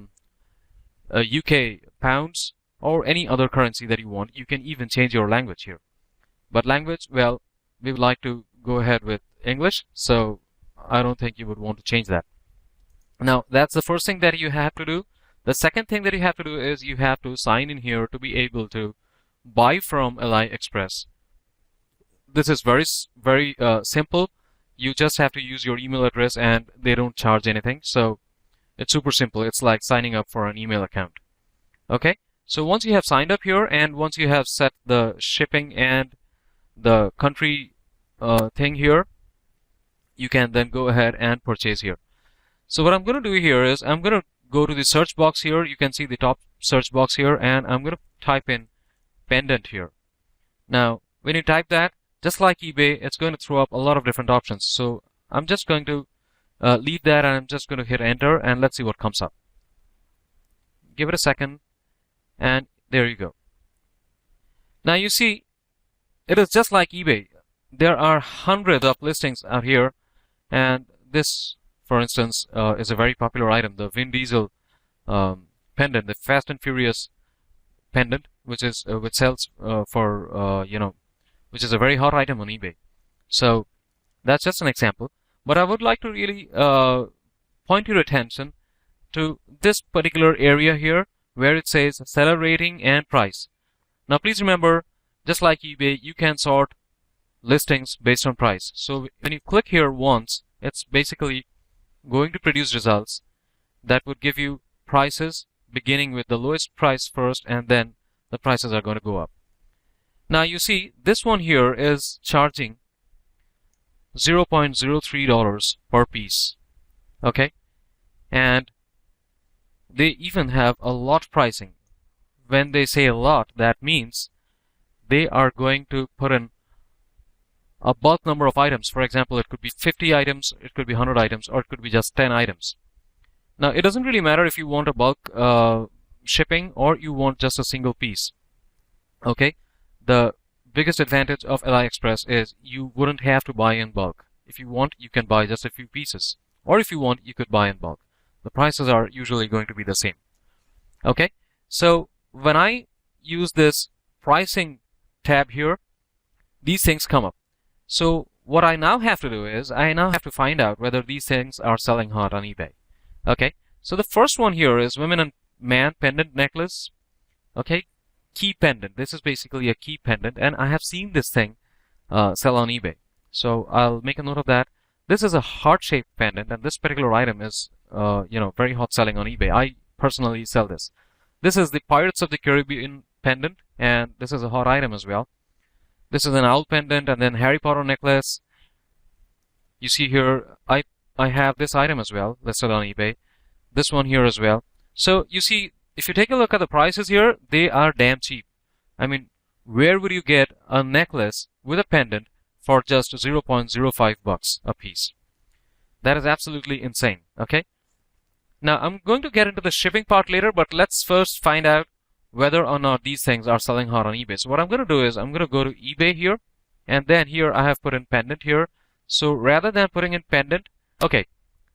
pounds, or any other currency that you want. You can even change your language here. But language, well, we would like to go ahead with English, so I don't think you would want to change that. Now, that's the first thing that you have to do. The second thing that you have to do is you have to sign in here to be able to buy from AliExpress. This is very simple. You just have to use your email address and they don't charge anything. So it's super simple. It's like signing up for an email account. Okay, so once you have signed up here and once you have set the shipping and the country thing here, you can then go ahead and purchase here. So what I'm going to do here is I'm going to go to the search box here. You can see the top search box here, and I'm going to type in pendant here. Now, when you type that, just like eBay, it's going to throw up a lot of different options. So I'm just going to leave that, and I'm just going to hit enter, and let's see what comes up. Give it a second, and there you go. Now you see, it is just like eBay. There are hundreds of listings out here, and this, for instance, is a very popular item, the Vin Diesel pendant, the Fast and Furious pendant, which sells for which is a very hot item on eBay. So that's just an example. But I would like to really point your attention to this particular area here where it says seller rating and price. Now please remember, just like eBay, you can sort listings based on price. So when you click here once, it's basically going to produce results that would give you prices beginning with the lowest price first, and then the prices are going to go up. Now you see this one here is charging $0.03 per piece. Okay, and they even have a lot pricing. When they say a lot, that means they are going to put in a bulk number of items. For example, it could be 50 items, it could be 100 items, or it could be just 10 items. Now, it doesn't really matter if you want a bulk shipping or you want just a single piece. Okay, the biggest advantage of AliExpress is you wouldn't have to buy in bulk. If you want, you can buy just a few pieces, or if you want, you could buy in bulk. The prices are usually going to be the same. Okay, so when I use this pricing tab here, these things come up. So what I now have to do is I now have to find out whether these things are selling hot on eBay. Okay, so the first one here is women and man pendant necklace. Okay, key pendant. This is basically a key pendant, and I have seen this thing sell on eBay. So I'll make a note of that. This is a heart-shaped pendant, and this particular item is very hot selling on eBay. I personally sell this. This is the Pirates of the Caribbean pendant, and this is a hot item as well. This is an owl pendant, and then Harry Potter necklace. You see here, I have this item as well listed on eBay. This one here as well. So you see, if you take a look at the prices here, they are damn cheap. I mean, where would you get a necklace with a pendant for just 0.05 bucks a piece? That is absolutely insane. Okay. Now I'm going to get into the shipping part later, but let's first find out whether or not these things are selling hot on eBay. So what I'm going to do is I'm going to go to eBay here, and then here I have put in pendant here. So rather than putting in pendant, okay,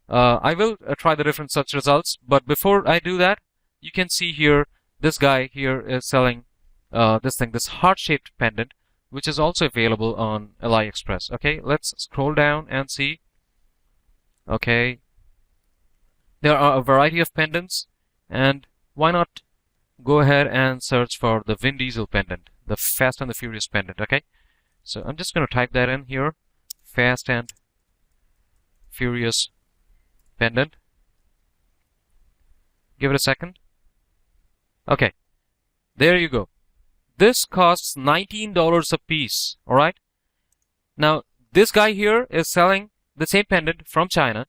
I will try the different search results. But before I do that, you can see here this guy here is selling this heart-shaped pendant, which is also available on AliExpress. Okay, let's scroll down and see. Okay, there are a variety of pendants, and why not go ahead and search for the Vin Diesel pendant, the Fast and the Furious pendant. Okay, so I'm just going to type that in here, Fast and Furious pendant. Give it a second. Okay, there you go. This costs $19 a piece. All right. Now this guy here is selling the same pendant from China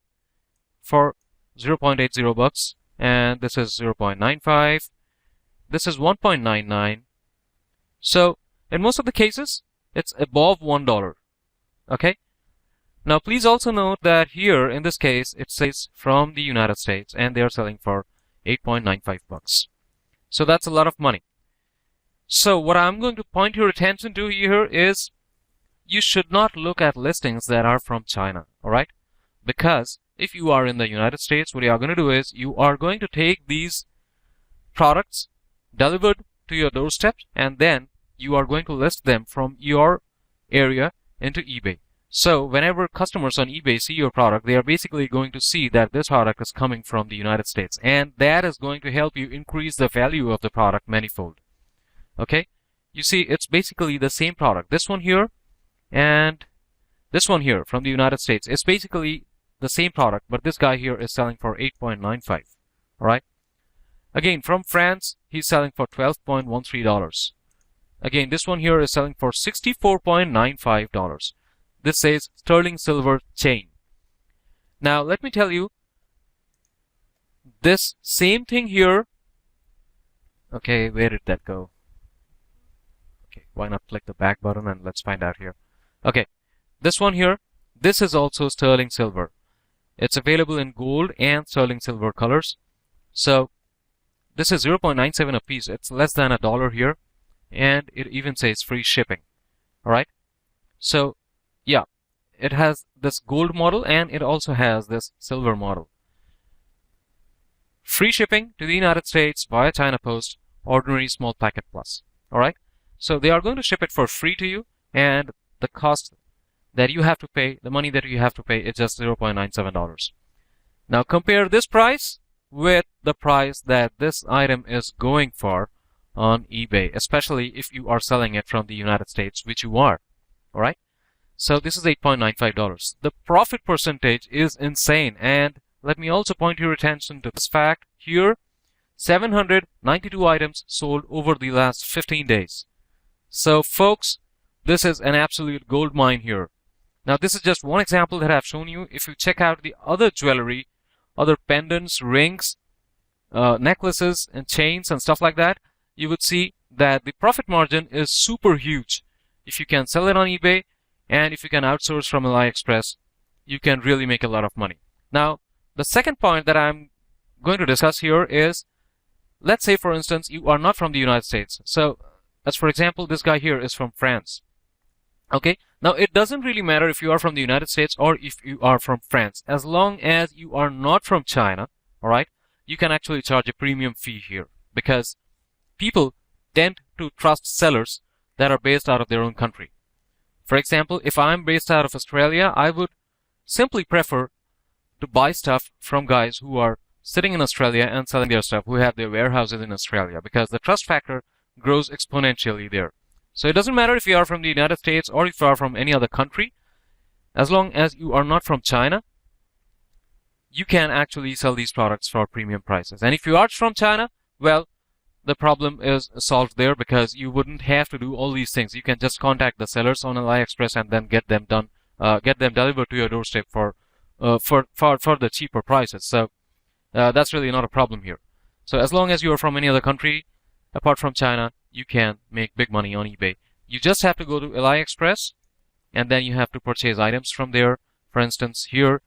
for 0.80 bucks, and this is 0.95. This is 1.99. So in most of the cases, it's above $1. Okay. Now please also note that here in this case it says from the United States, and they are selling for 8.95 bucks. So that's a lot of money. So what I'm going to point your attention to here is you should not look at listings that are from China, alright? Because if you are in the United States, what you are going to do is you are going to take these products delivered to your doorstep and then you are going to list them from your area into eBay. So whenever customers on eBay see your product, they are basically going to see that this product is coming from the United States, and that is going to help you increase the value of the product manifold. Okay, you see, it's basically the same product. This one here and this one here from the United States. It's basically the same product, but this guy here is selling for $8.95. Alright. Again, from France, he's selling for $12.13. Again, this one here is selling for $64.95. This says sterling silver chain. Now, let me tell you, this same thing here. Okay, where did that go? Okay, why not click the back button and let's find out here. Okay, this one here, this is also sterling silver. It's available in gold and sterling silver colors. So, this is 0.97 a piece. It's less than $1 here. And it even says free shipping. Alright. So, yeah. It has this gold model and it also has this silver model. Free shipping to the United States via China Post, ordinary small packet plus. Alright. So, they are going to ship it for free to you, and the cost that you have to pay, the money that you have to pay, is just $0.97. Now, compare this price with the price that this item is going for on eBay, especially if you are selling it from the United States, which you are. Alright? So this is $8.95. The profit percentage is insane, and let me also point your attention to this fact here. 792 items sold over the last 15 days. So folks, this is an absolute gold mine here. Now this is just one example that I've shown you. If you check out the other jewelry, other pendants, rings, necklaces and chains and stuff like that, you would see that the profit margin is super huge. If you can sell it on eBay and if you can outsource from AliExpress, you can really make a lot of money. Now, the second point that I'm going to discuss here is, let's say for instance you are not from the United States. So, as for example, this guy here is from France. Okay, now it doesn't really matter if you are from the United States or if you are from France. As long as you are not from China, alright, you can actually charge a premium fee here, because people tend to trust sellers that are based out of their own country. For example, if I'm based out of Australia, I would simply prefer to buy stuff from guys who are sitting in Australia and selling their stuff, who have their warehouses in Australia, because the trust factor grows exponentially there. So it doesn't matter if you are from the United States or if you are from any other country. As long as you are not from China, you can actually sell these products for premium prices. And if you are from China, well, the problem is solved there, because you wouldn't have to do all these things. You can just contact the sellers on AliExpress and then get them done, get them delivered to your doorstep for the cheaper prices. So that's really not a problem here. So as long as you are from any other country apart from China, you can make big money on eBay. You just have to go to AliExpress and then you have to purchase items from there. For instance, here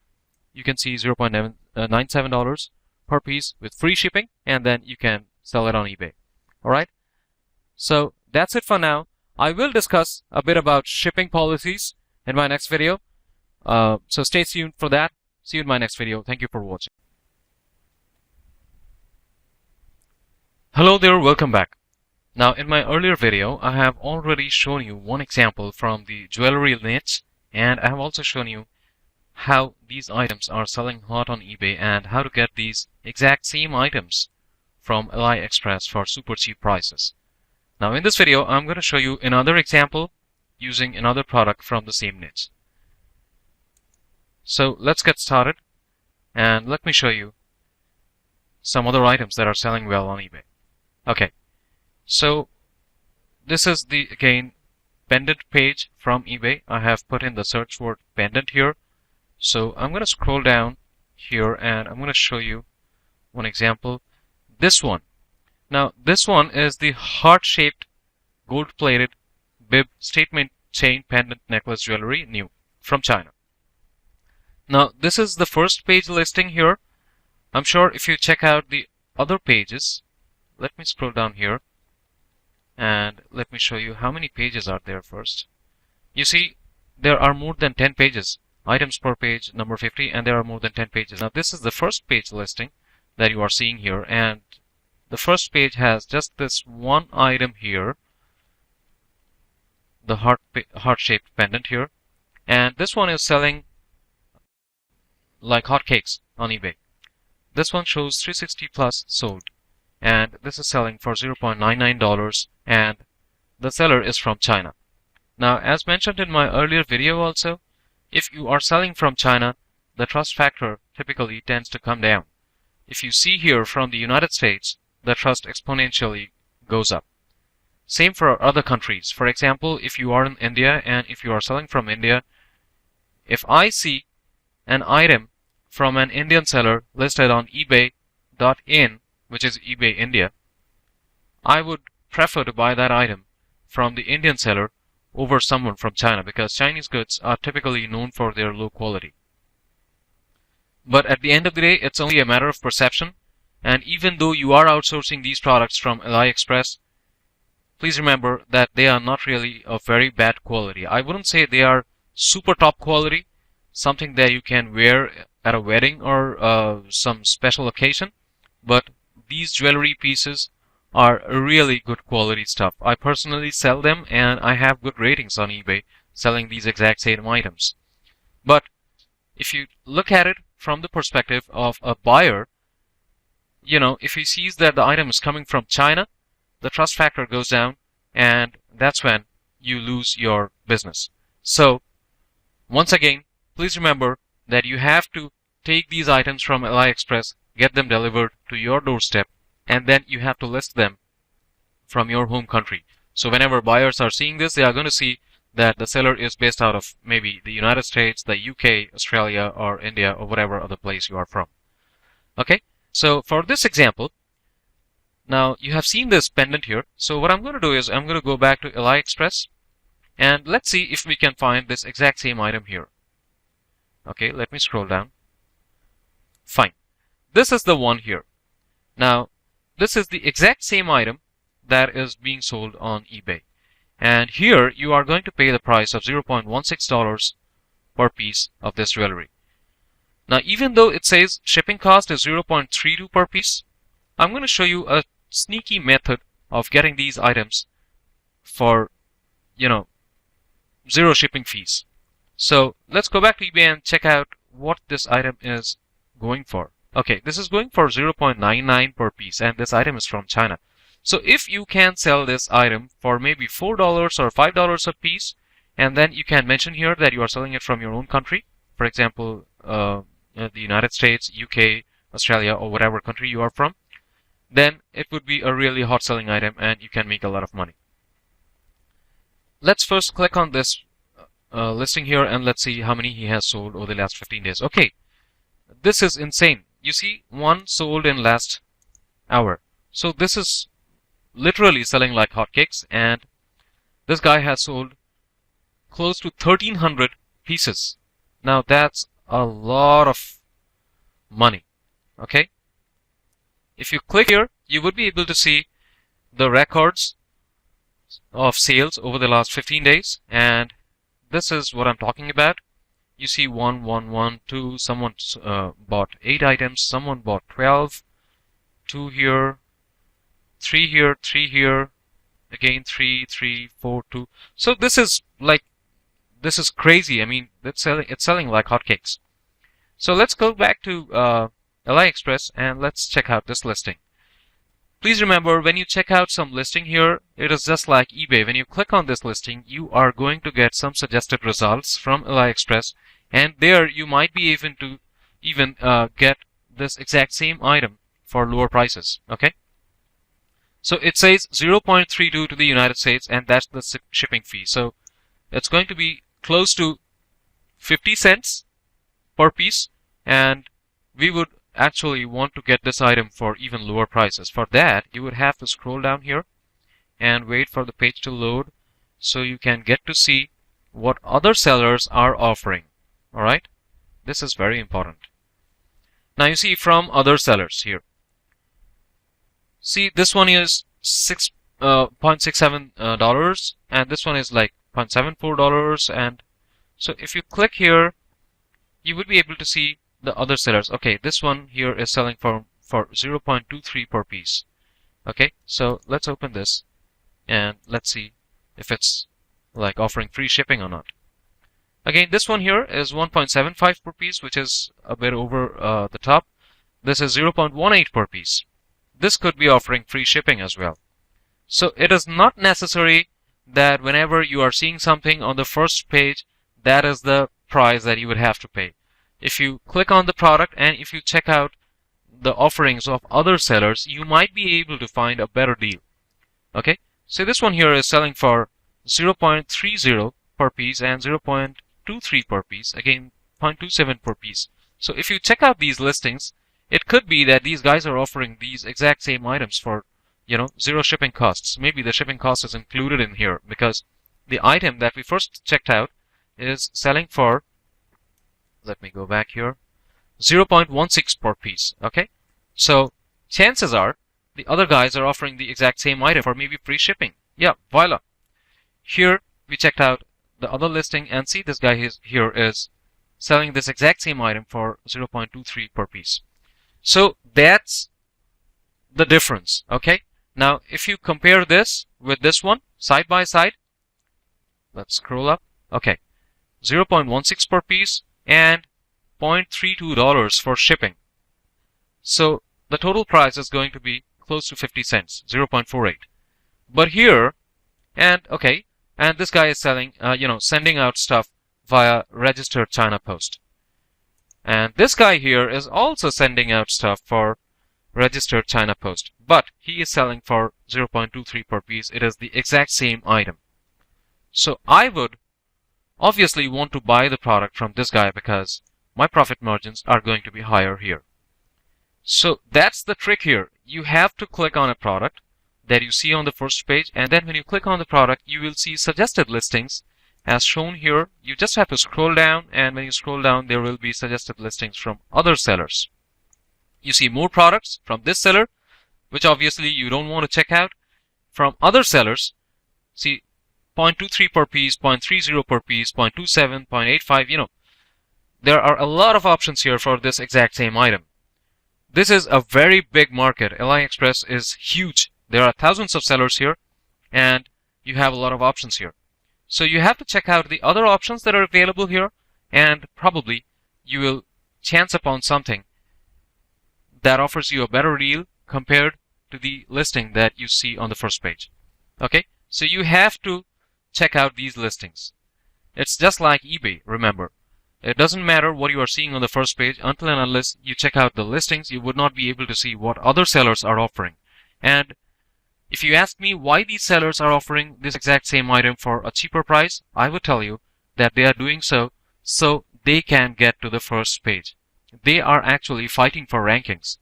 you can see $0.97 per piece with free shipping, and then you can sell it on eBay. Alright, so that's it for now. I will discuss a bit about shipping policies in my next video. So stay tuned for that. See you in my next video. Thank you for watching. Hello there, welcome back. Now, in my earlier video, I have already shown you one example from the jewelry niche, and I have also shown you how these items are selling hot on eBay and how to get these exact same items from AliExpress for super cheap prices. Now, in this video, I'm going to show you another example using another product from the same niche. So let's get started, and let me show you some other items that are selling well on eBay. Okay, so this is the, again, pendant page from eBay. I have put in the search word pendant here. So I'm going to scroll down here and I'm going to show you one example. This one. Now this one is the heart-shaped gold-plated bib statement chain pendant necklace jewelry, new from China. Now this is the first page listing here. I'm sure if you check out the other pages, let me scroll down here and let me show you how many pages are there first. You see, there are more than 10 pages, items per page, number 50, and there are more than 10 pages. Now this is the first page listing that you are seeing here, and the first page has just this one item here, the heart-shaped pendant here, and this one is selling like hotcakes on eBay. This one shows 360 plus sold, and this is selling for $0.99, and the seller is from China. Now, as mentioned in my earlier video also, if you are selling from China, the trust factor typically tends to come down. If you see here from the United States, the trust exponentially goes up. Same for other countries. For example, if you are in India and if you are selling from India, if I see an item from an Indian seller listed on ebay.in, which is eBay India, I would prefer to buy that item from the Indian seller over someone from China, because Chinese goods are typically known for their low quality. But at the end of the day, it's only a matter of perception, and even though you are outsourcing these products from AliExpress, please remember that they are not really of very bad quality. I wouldn't say they are super top quality, something that you can wear at a wedding or some special occasion, but these jewelry pieces are really good quality stuff. I personally sell them, and I have good ratings on eBay selling these exact same items. But if you look at it from the perspective of a buyer, you know, if he sees that the item is coming from China, the trust factor goes down, and that's when you lose your business. So, once again, please remember that you have to take these items from AliExpress, get them delivered to your doorstep, and then you have to list them from your home country. So whenever buyers are seeing this, they are going to see that the seller is based out of maybe the United States, the UK, Australia, or India, or whatever other place you are from. Okay, so for this example, now you have seen this pendant here. So what I'm going to do is I'm going to go back to AliExpress, and let's see if we can find this exact same item here. Okay, let me scroll down. Fine. This is the one here. Now, this is the exact same item that is being sold on eBay. And here you are going to pay the price of $0.16 per piece of this jewelry. Now, even though it says shipping cost is $0.32 per piece, I'm going to show you a sneaky method of getting these items for, zero shipping fees. So let's go back to eBay and check out what this item is going for. Okay, this is going for $0.99 per piece, and this item is from China. So if you can sell this item for maybe $4 or $5 a piece, and then you can mention here that you are selling it from your own country, for example, the United States, UK, Australia, or whatever country you are from, then it would be a really hot selling item and you can make a lot of money. Let's first click on this listing here, and let's see how many he has sold over the last 15 days. Okay, this is insane. You see, one sold in last hour. So this is literally selling like hotcakes, and this guy has sold close to 1,300 pieces. Now that's a lot of money. Okay, if you click here, you would be able to see the records of sales over the last 15 days, and this is what I'm talking about. You see 1, 1, 1, 2, someone bought 8 items, someone bought 12, 2 here, 3 here, 3 here, again 3, 3, 4, 2. So this is crazy. I mean, it's selling like hotcakes. So let's go back to AliExpress and let's check out this listing. Please remember, when you check out some listing here, it is just like eBay. When you click on this listing, you are going to get some suggested results from AliExpress, and there you might be even get this exact same item for lower prices. Okay, so it says 0.32 to the United States, and that's the shipping fee. So it's going to be close to 50 cents per piece, and we would actually want to get this item for even lower prices. For that, you would have to scroll down here and wait for the page to load so you can get to see what other sellers are offering. Alright, this is very important. Now you see from other sellers here. See, this one is $0.67 dollars, and this one is like $0.74. And so if you click here, you would be able to see the other sellers. Okay, this one here is selling for 0.23 per piece. Okay, so let's open this and let's see if it's like offering free shipping or not. Again, this one here is 1.75 per piece, which is a bit over the top. This is 0.18 per piece. This could be offering free shipping as well. So it is not necessary that whenever you are seeing something on the first page, that is the price that you would have to pay. If you click on the product and if you check out the offerings of other sellers, you might be able to find a better deal. Okay, so this one here is selling for 0.30 per piece and 0.23 per piece, again 0.27 per piece. So if you check out these listings, it could be that these guys are offering these exact same items for, you know, zero shipping costs. Maybe the shipping cost is included in here because the item that we first checked out is selling for, let me go back here, 0.16 per piece. Okay, so chances are the other guys are offering the exact same item for maybe free shipping. Yeah, voila. Here we checked out the other listing and see this guy here is selling this exact same item for 0.23 per piece. So that's the difference. Okay, now if you compare this with this one side by side, let's scroll up. Okay, 0.16 per piece and $0.32 for shipping. So the total price is going to be close to 50 cents, 0.48. But here, and okay, and this guy is selling, sending out stuff via registered China post. And this guy here is also sending out stuff for registered China post, but he is selling for 0.23 per piece. It is the exact same item. So I would obviously want to buy the product from this guy because my profit margins are going to be higher here. So that's the trick here. You have to click on a product that you see on the first page, and then when you click on the product, you will see suggested listings as shown here. You just have to scroll down, and when you scroll down, there will be suggested listings from other sellers. You see more products from this seller, which obviously you don't want to check out. From other sellers, see 0.23 per piece, 0.30 per piece, 0.27, 0.85, there are a lot of options here for this exact same item. This is a very big market. AliExpress is huge. There are thousands of sellers here, and you have a lot of options here. So you have to check out the other options that are available here, and probably you will chance upon something that offers you a better deal compared to the listing that you see on the first page. Okay, so you have to check out these listings. It's just like eBay, remember. It doesn't matter what you are seeing on the first page until and unless you check out the listings. You would not be able to see what other sellers are offering. And if you ask me why these sellers are offering this exact same item for a cheaper price, I would tell you that they are doing so they can get to the first page. They are actually fighting for rankings.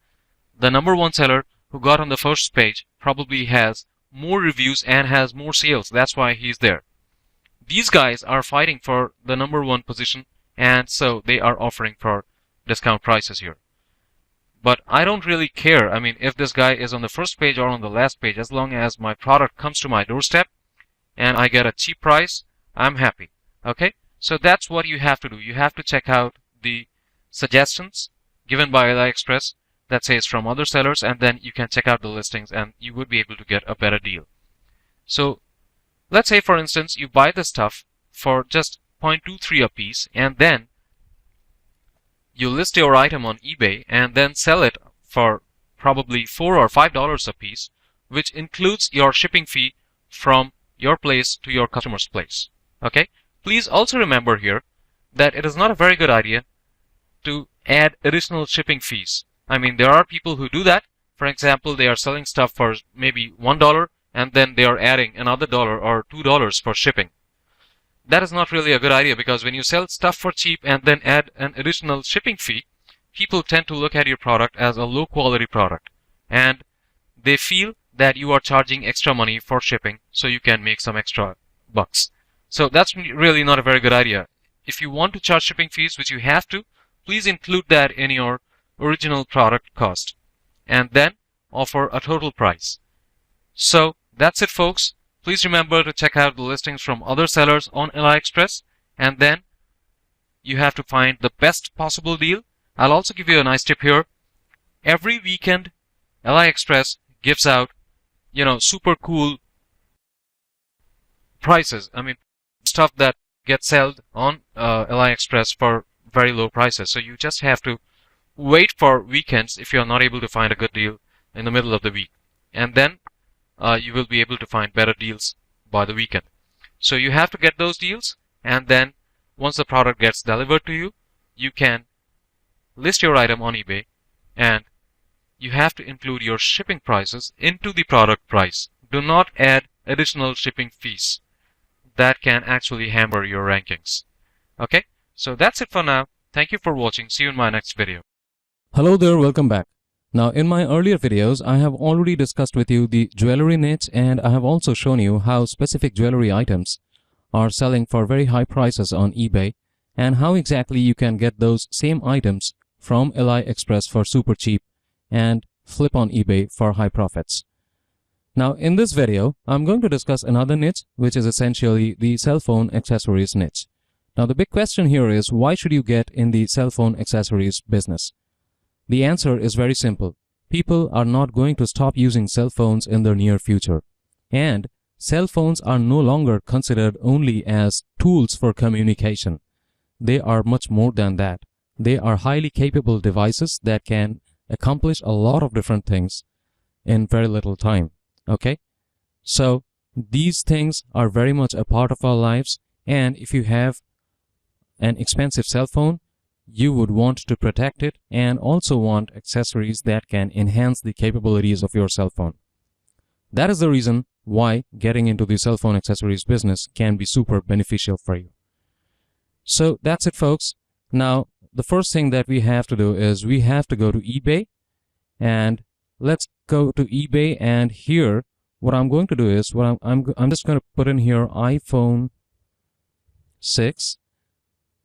The number one seller who got on the first page probably has more reviews and has more sales. That's why he's there. These guys are fighting for the number one position, and so they are offering for discount prices here. But I don't really care. I mean, if this guy is on the first page or on the last page, as long as my product comes to my doorstep and I get a cheap price, I'm happy. Okay? So that's what you have to do. You have to check out the suggestions given by AliExpress that says from other sellers, and then you can check out the listings and you would be able to get a better deal. So let's say, for instance, you buy the stuff for just 0.23 a piece, and then you list your item on eBay and then sell it for probably $4 or $5 a piece, which includes your shipping fee from your place to your customer's place. Okay? Please also remember here that it is not a very good idea to add additional shipping fees. I mean, there are people who do that. For example, they are selling stuff for maybe $1 and then they are adding another $1 or $2 for shipping. That is not really a good idea, because when you sell stuff for cheap and then add an additional shipping fee, people tend to look at your product as a low quality product, and they feel that you are charging extra money for shipping so you can make some extra bucks. So that's really not a very good idea. If you want to charge shipping fees, which you have to, please include that in your original product cost and then offer a total price. So That's it, folks. Please remember to check out the listings from other sellers on AliExpress, and then you have to find the best possible deal. I'll also give you a nice tip here. Every weekend, AliExpress gives out, super cool prices. I mean, stuff that gets sold on AliExpress for very low prices. So you just have to wait for weekends if you're not able to find a good deal in the middle of the week. And then you will be able to find better deals by the weekend. So you have to get those deals, and then once the product gets delivered to you, you can list your item on eBay, and you have to include your shipping prices into the product price. Do not add additional shipping fees. That can actually hamper your rankings. Okay, so that's it for now. Thank you for watching. See you in my next video. Hello there, welcome back. Now, in my earlier videos, I have already discussed with you the jewelry niche, and I have also shown you how specific jewelry items are selling for very high prices on eBay, and how exactly you can get those same items from AliExpress for super cheap and flip on eBay for high profits. Now, in this video, I'm going to discuss another niche, which is essentially the cell phone accessories niche. Now, the big question here is, why should you get in the cell phone accessories business? The answer is very simple. People are not going to stop using cell phones in the near future. And cell phones are no longer considered only as tools for communication. They are much more than that. They are highly capable devices that can accomplish a lot of different things in very little time. Okay? So these things are very much a part of our lives, and if you have an expensive cell phone, you would want to protect it and also want accessories that can enhance the capabilities of your cell phone. That is the reason why getting into the cell phone accessories business can be super beneficial for you. So that's it, folks. Now, the first thing that we have to do is we have to go to eBay, and let's go to eBay, and here what I'm going to do is I'm just going to put in here iPhone 6.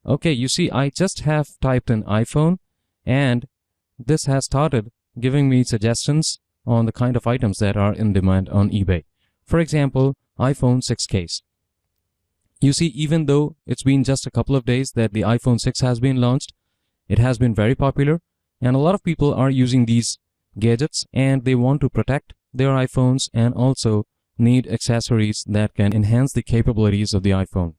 Okay, you see, I just have typed in iPhone, and this has started giving me suggestions on the kind of items that are in demand on eBay. For example, iPhone 6 case. You see, even though it's been just a couple of days that the iPhone 6 has been launched, it has been very popular, and a lot of people are using these gadgets, and they want to protect their iPhones and also need accessories that can enhance the capabilities of the iPhone.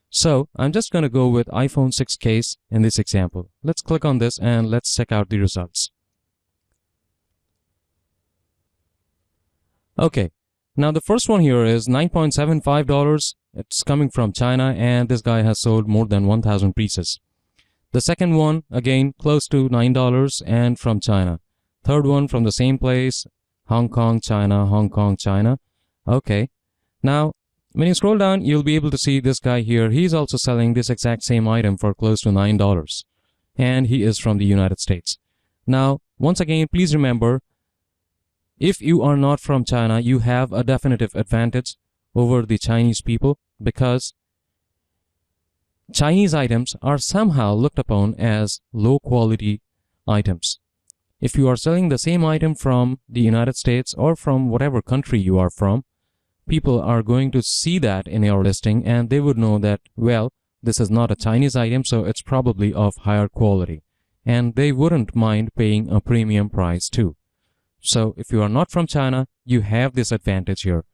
So I'm just going to go with iPhone 6 case in this example. Let's click on this and let's check out the results. Okay, now the first one here is $9.75. It's coming from China, and this guy has sold more than 1,000 pieces. The second one, again, close to $9 and from China. Third one from the same place, Hong Kong, China, Hong Kong, China. Okay, now when you scroll down, you'll be able to see this guy here. He's also selling this exact same item for close to $9. And he is from the United States. Now, once again, please remember, if you are not from China, you have a definitive advantage over the Chinese people, because Chinese items are somehow looked upon as low quality items. If you are selling the same item from the United States or from whatever country you are from, people are going to see that in your listing, and they would know that, well, this is not a Chinese item, so it's probably of higher quality. And they wouldn't mind paying a premium price too. So if you are not from China, you have this advantage here.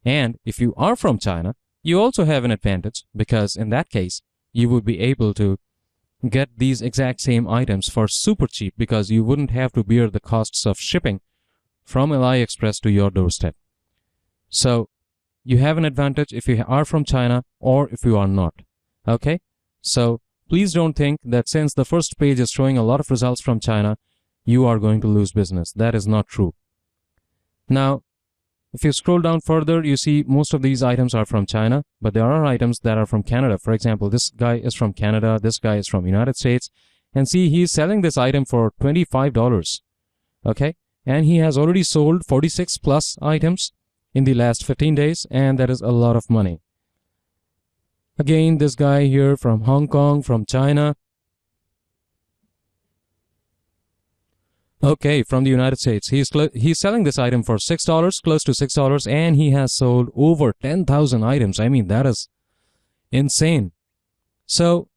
And if you are from China, you also have an advantage, because in that case, you would be able to get these exact same items for super cheap, because you wouldn't have to bear the costs of shipping from AliExpress to your doorstep. So you have an advantage if you are from China or if you are not. Okay? So please don't think that since the first page is showing a lot of results from China, you are going to lose business. That is not true. Now, if you scroll down further, you see most of these items are from China, but there are items that are from Canada. For example, this guy is from Canada, this guy is from United States, and see, he's selling this item for $25. Okay? And he has already sold 46 plus items in the last 15 days, and that is a lot of money. Again, this guy here from Hong Kong, from China. Okay, from the United States. He's selling this item for $6, close to $6, and he has sold over 10,000 items. I mean, that is insane. So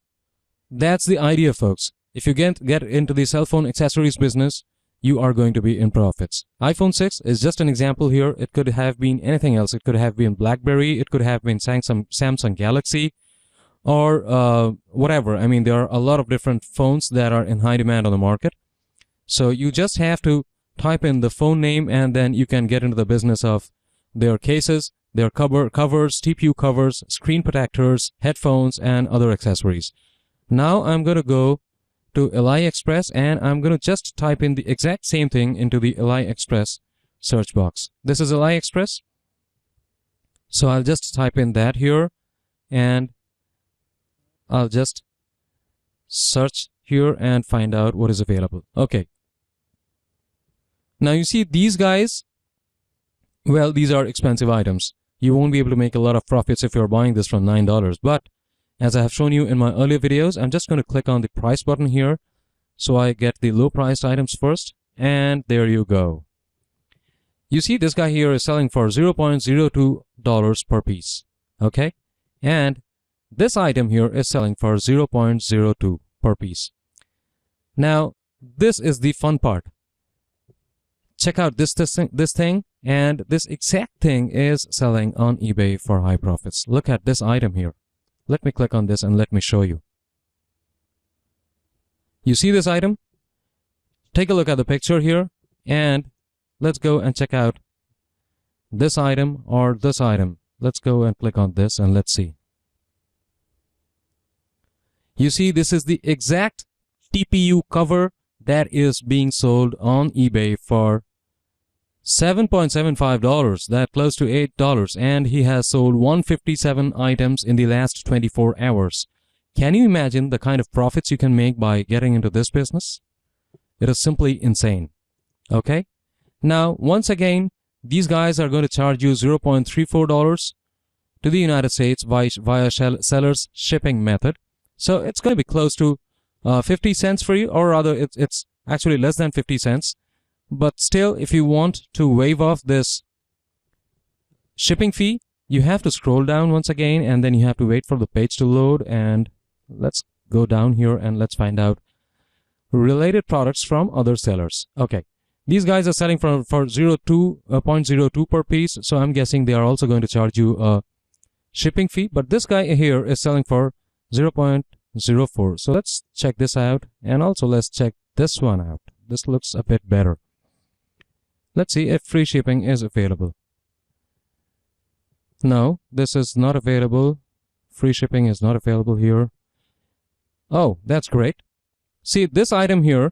that's the idea, folks. If you get into the cell phone accessories business, you are going to be in profits. iPhone 6 is just an example here. It could have been anything else. It could have been BlackBerry. It could have been Samsung Galaxy, or whatever. I mean, there are a lot of different phones that are in high demand on the market. So you just have to type in the phone name, and then you can get into the business of their cases, their covers, TPU covers, screen protectors, headphones, and other accessories. Now I'm going to go to AliExpress, and I'm going to just type in the exact same thing into the AliExpress search box. This is AliExpress. So I'll just type in that here, and I'll just search here and find out what is available. Okay. Now you see these guys, well, these are expensive items. You won't be able to make a lot of profits if you're buying this from $9. But as I have shown you in my earlier videos, I'm just going to click on the price button here, so I get the low priced items first, and there you go. You see this guy here is selling for $0.02 per piece. Okay. And this item here is selling for $0.02 per piece. Now, this is the fun part. Check out this thing, and this exact thing is selling on eBay for high profits. Look at this item here. Let me click on this and let me show you. You see this item? Take a look at the picture here, and let's go and check out this item or this item. Let's go and click on this and let's see. You see, this is the exact TPU cover that is being sold on eBay for $7.75, that close to $8, and he has sold 157 items in the last 24 hours. Can you imagine the kind of profits you can make by getting into this business? It is simply insane. Okay? Now, once again, these guys are going to charge you $0.34 to the United States via seller's shipping method. So it's going to be close to 50 cents for you, or rather it's actually less than 50 cents. But still, if you want to waive off this shipping fee, you have to scroll down once again, and then you have to wait for the page to load. And let's go down here and let's find out related products from other sellers. Okay, these guys are selling for $0.02 per piece, so I'm guessing they are also going to charge you a shipping fee. But this guy here is selling for $0.04. So let's check this out, and also let's check this one out. This looks a bit better. Let's see if free shipping is available. No, this is not available. Free shipping is not available here. Oh, that's great. See, this item here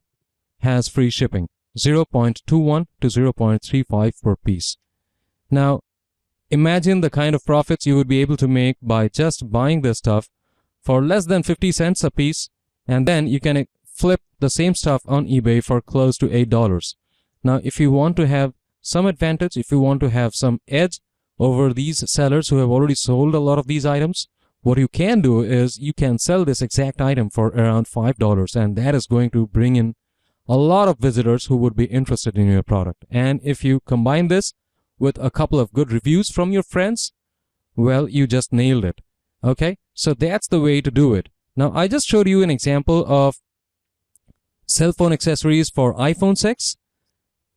has free shipping, 0.21 to 0.35 per piece. Now, imagine the kind of profits you would be able to make by just buying this stuff for less than 50 cents a piece, and then you can flip the same stuff on eBay for close to $8. Now, if you want to have some advantage, if you want to have some edge over these sellers who have already sold a lot of these items, what you can do is you can sell this exact item for around $5, and that is going to bring in a lot of visitors who would be interested in your product. And if you combine this with a couple of good reviews from your friends, well, you just nailed it. Okay, so that's the way to do it. Now, I just showed you an example of cell phone accessories for iPhone 6.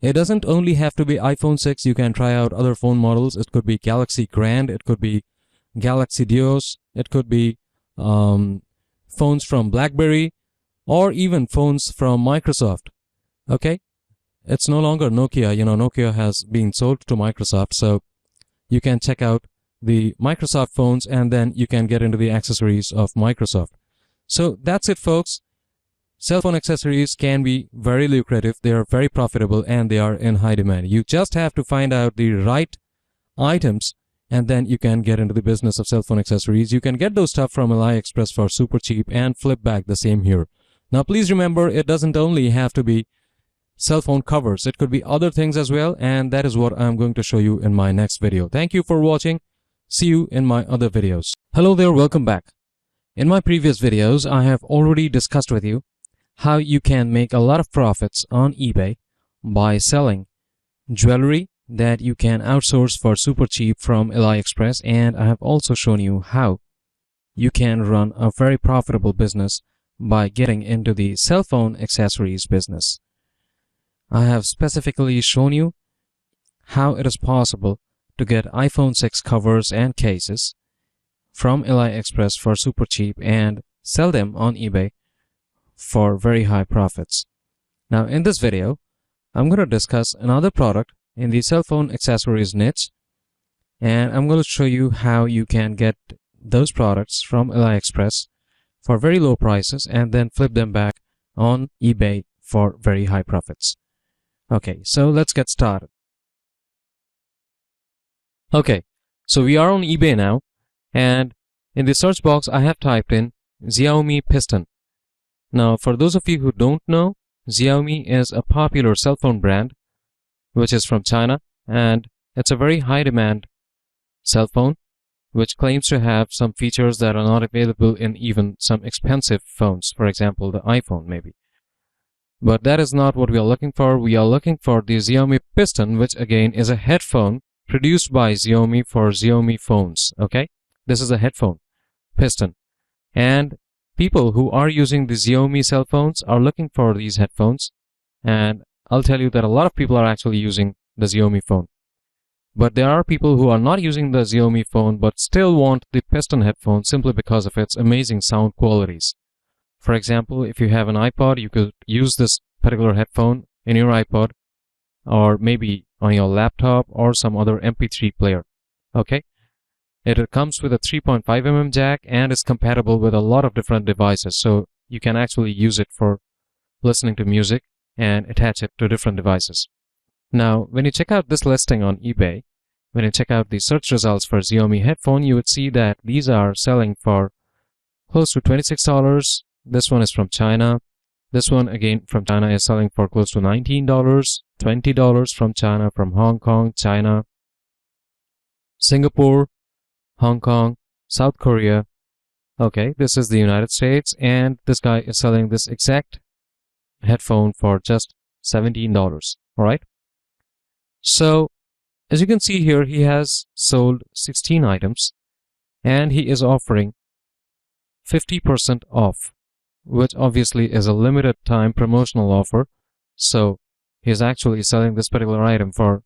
It doesn't only have to be iPhone 6. You can try out other phone models. It could be Galaxy Grand. It could be Galaxy Duos. It could be phones from BlackBerry, or even phones from Microsoft. Okay, it's no longer Nokia. You know, Nokia has been sold to Microsoft. So you can check out the Microsoft phones, and then you can get into the accessories of Microsoft. So that's it, folks. Cell phone accessories can be very lucrative. They are very profitable, and they are in high demand. You just have to find out the right items, and then you can get into the business of cell phone accessories. You can get those stuff from AliExpress for super cheap and flip back the same here. Now, please remember, it doesn't only have to be cell phone covers. It could be other things as well, and that is what I'm going to show you in my next video. Thank you for watching. See you in my other videos. Hello there, welcome back. In my previous videos, I have already discussed with you how you can make a lot of profits on eBay by selling jewelry that you can outsource for super cheap from AliExpress, and I have also shown you how you can run a very profitable business by getting into the cell phone accessories business. I have specifically shown you how it is possible to get iPhone 6 covers and cases from AliExpress for super cheap and sell them on eBay for very high profits. Now in this video, I'm going to discuss another product in the cell phone accessories niche, and I'm going to show you how you can get those products from AliExpress for very low prices and then flip them back on eBay for very high profits. Okay, so let's get started. Okay, so we are on eBay now, and in the search box I have typed in Xiaomi Piston. Now for those of you who don't know, Xiaomi is a popular cell phone brand which is from China, and it's a very high demand cell phone which claims to have some features that are not available in even some expensive phones, for example the iPhone maybe. But that is not what we are looking for. We are looking for the Xiaomi Piston, which again is a headphone produced by Xiaomi for Xiaomi phones. Okay, this is a headphone Piston, and people who are using the Xiaomi cell phones are looking for these headphones, and I'll tell you that a lot of people are actually using the Xiaomi phone. But there are people who are not using the Xiaomi phone but still want the Piston headphone simply because of its amazing sound qualities. For example, if you have an iPod, you could use this particular headphone in your iPod, or maybe on your laptop or some other MP3 player. Okay? It comes with a 3.5mm jack and is compatible with a lot of different devices, so you can actually use it for listening to music and attach it to different devices. Now, when you check out this listing on eBay, when you check out the search results for Xiaomi headphone, you would see that these are selling for close to $26. This one is from China. This one again from China is selling for close to $19, $20 from China, from Hong Kong, China, Singapore, Hong Kong, South Korea. Okay, this is the United States, and this guy is selling this exact headphone for just $17. Alright, so as you can see here, he has sold 16 items and he is offering 50% off, which obviously is a limited time promotional offer. So he's actually selling this particular item for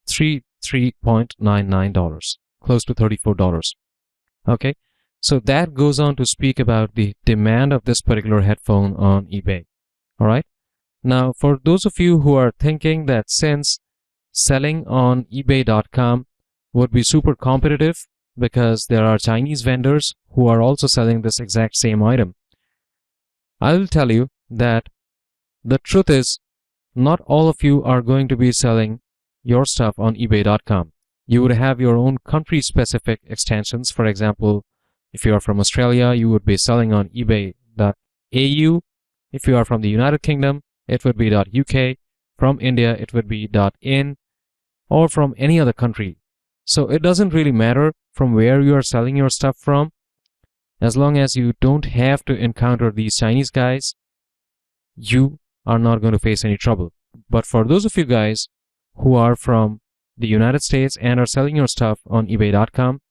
$33.99, close to $34. Okay, so that goes on to speak about the demand of this particular headphone on eBay. Alright, now for those of you who are thinking that since selling on ebay.com would be super competitive because there are Chinese vendors who are also selling this exact same item, I will tell you that the truth is not all of you are going to be selling your stuff on ebay.com. You would have your own country specific extensions. For example, if you are from Australia, you would be selling on ebay.au. If you are from the United Kingdom, it would be .uk. From India, it would be .in, or from any other country. So it doesn't really matter from where you are selling your stuff from, as long as you don't have to encounter these Chinese guys, you are not going to face any trouble. But for those of you guys who are from the United States and are selling your stuff on ebay.com,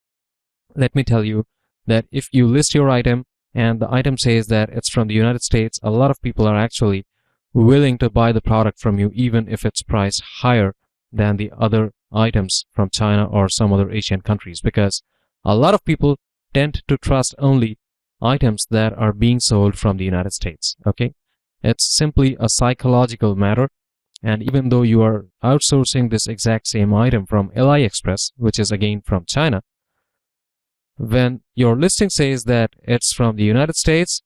let me tell you that if you list your item and the item says that it's from the United States, a lot of people are actually willing to buy the product from you even if it's priced higher than the other items from China or some other Asian countries, because a lot of people tend to trust only items that are being sold from the United States. Okay, it's simply a psychological matter, and even though you are outsourcing this exact same item from AliExpress, which is again from China, when your listing says that it's from the United States,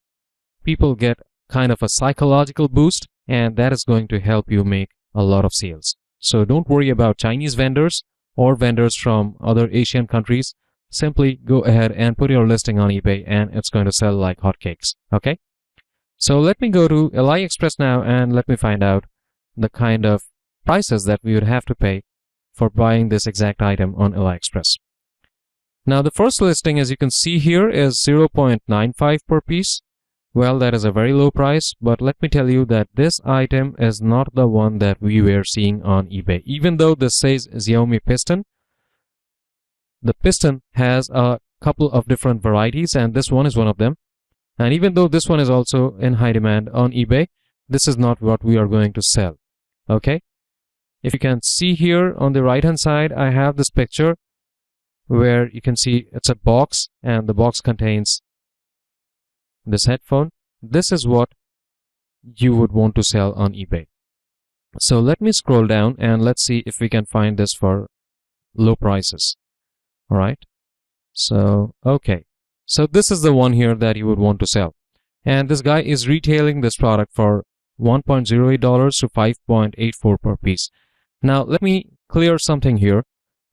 people get kind of a psychological boost, and that is going to help you make a lot of sales. So don't worry about Chinese vendors or vendors from other Asian countries. Simply go ahead and put your listing on eBay and it's going to sell like hotcakes. Okay, so let me go to AliExpress now and let me find out the kind of prices that we would have to pay for buying this exact item on AliExpress. Now the first listing, as you can see here, is 0.95 per piece. Well, that is a very low price, but let me tell you that this item is not the one that we were seeing on eBay. Even though this says Xiaomi piston, the piston has a couple of different varieties and this one is one of them. And even though this one is also in high demand on eBay, this is not what we are going to sell. Okay? If you can see here on the right hand side, I have this picture where you can see it's a box and the box contains this headphone. This is what you would want to sell on eBay. So let me scroll down and let's see if we can find this for low prices. All right. So, okay. So this is the one here that you would want to sell. And this guy is retailing this product for $1.08 to $5.84 per piece. Now, let me clear something here.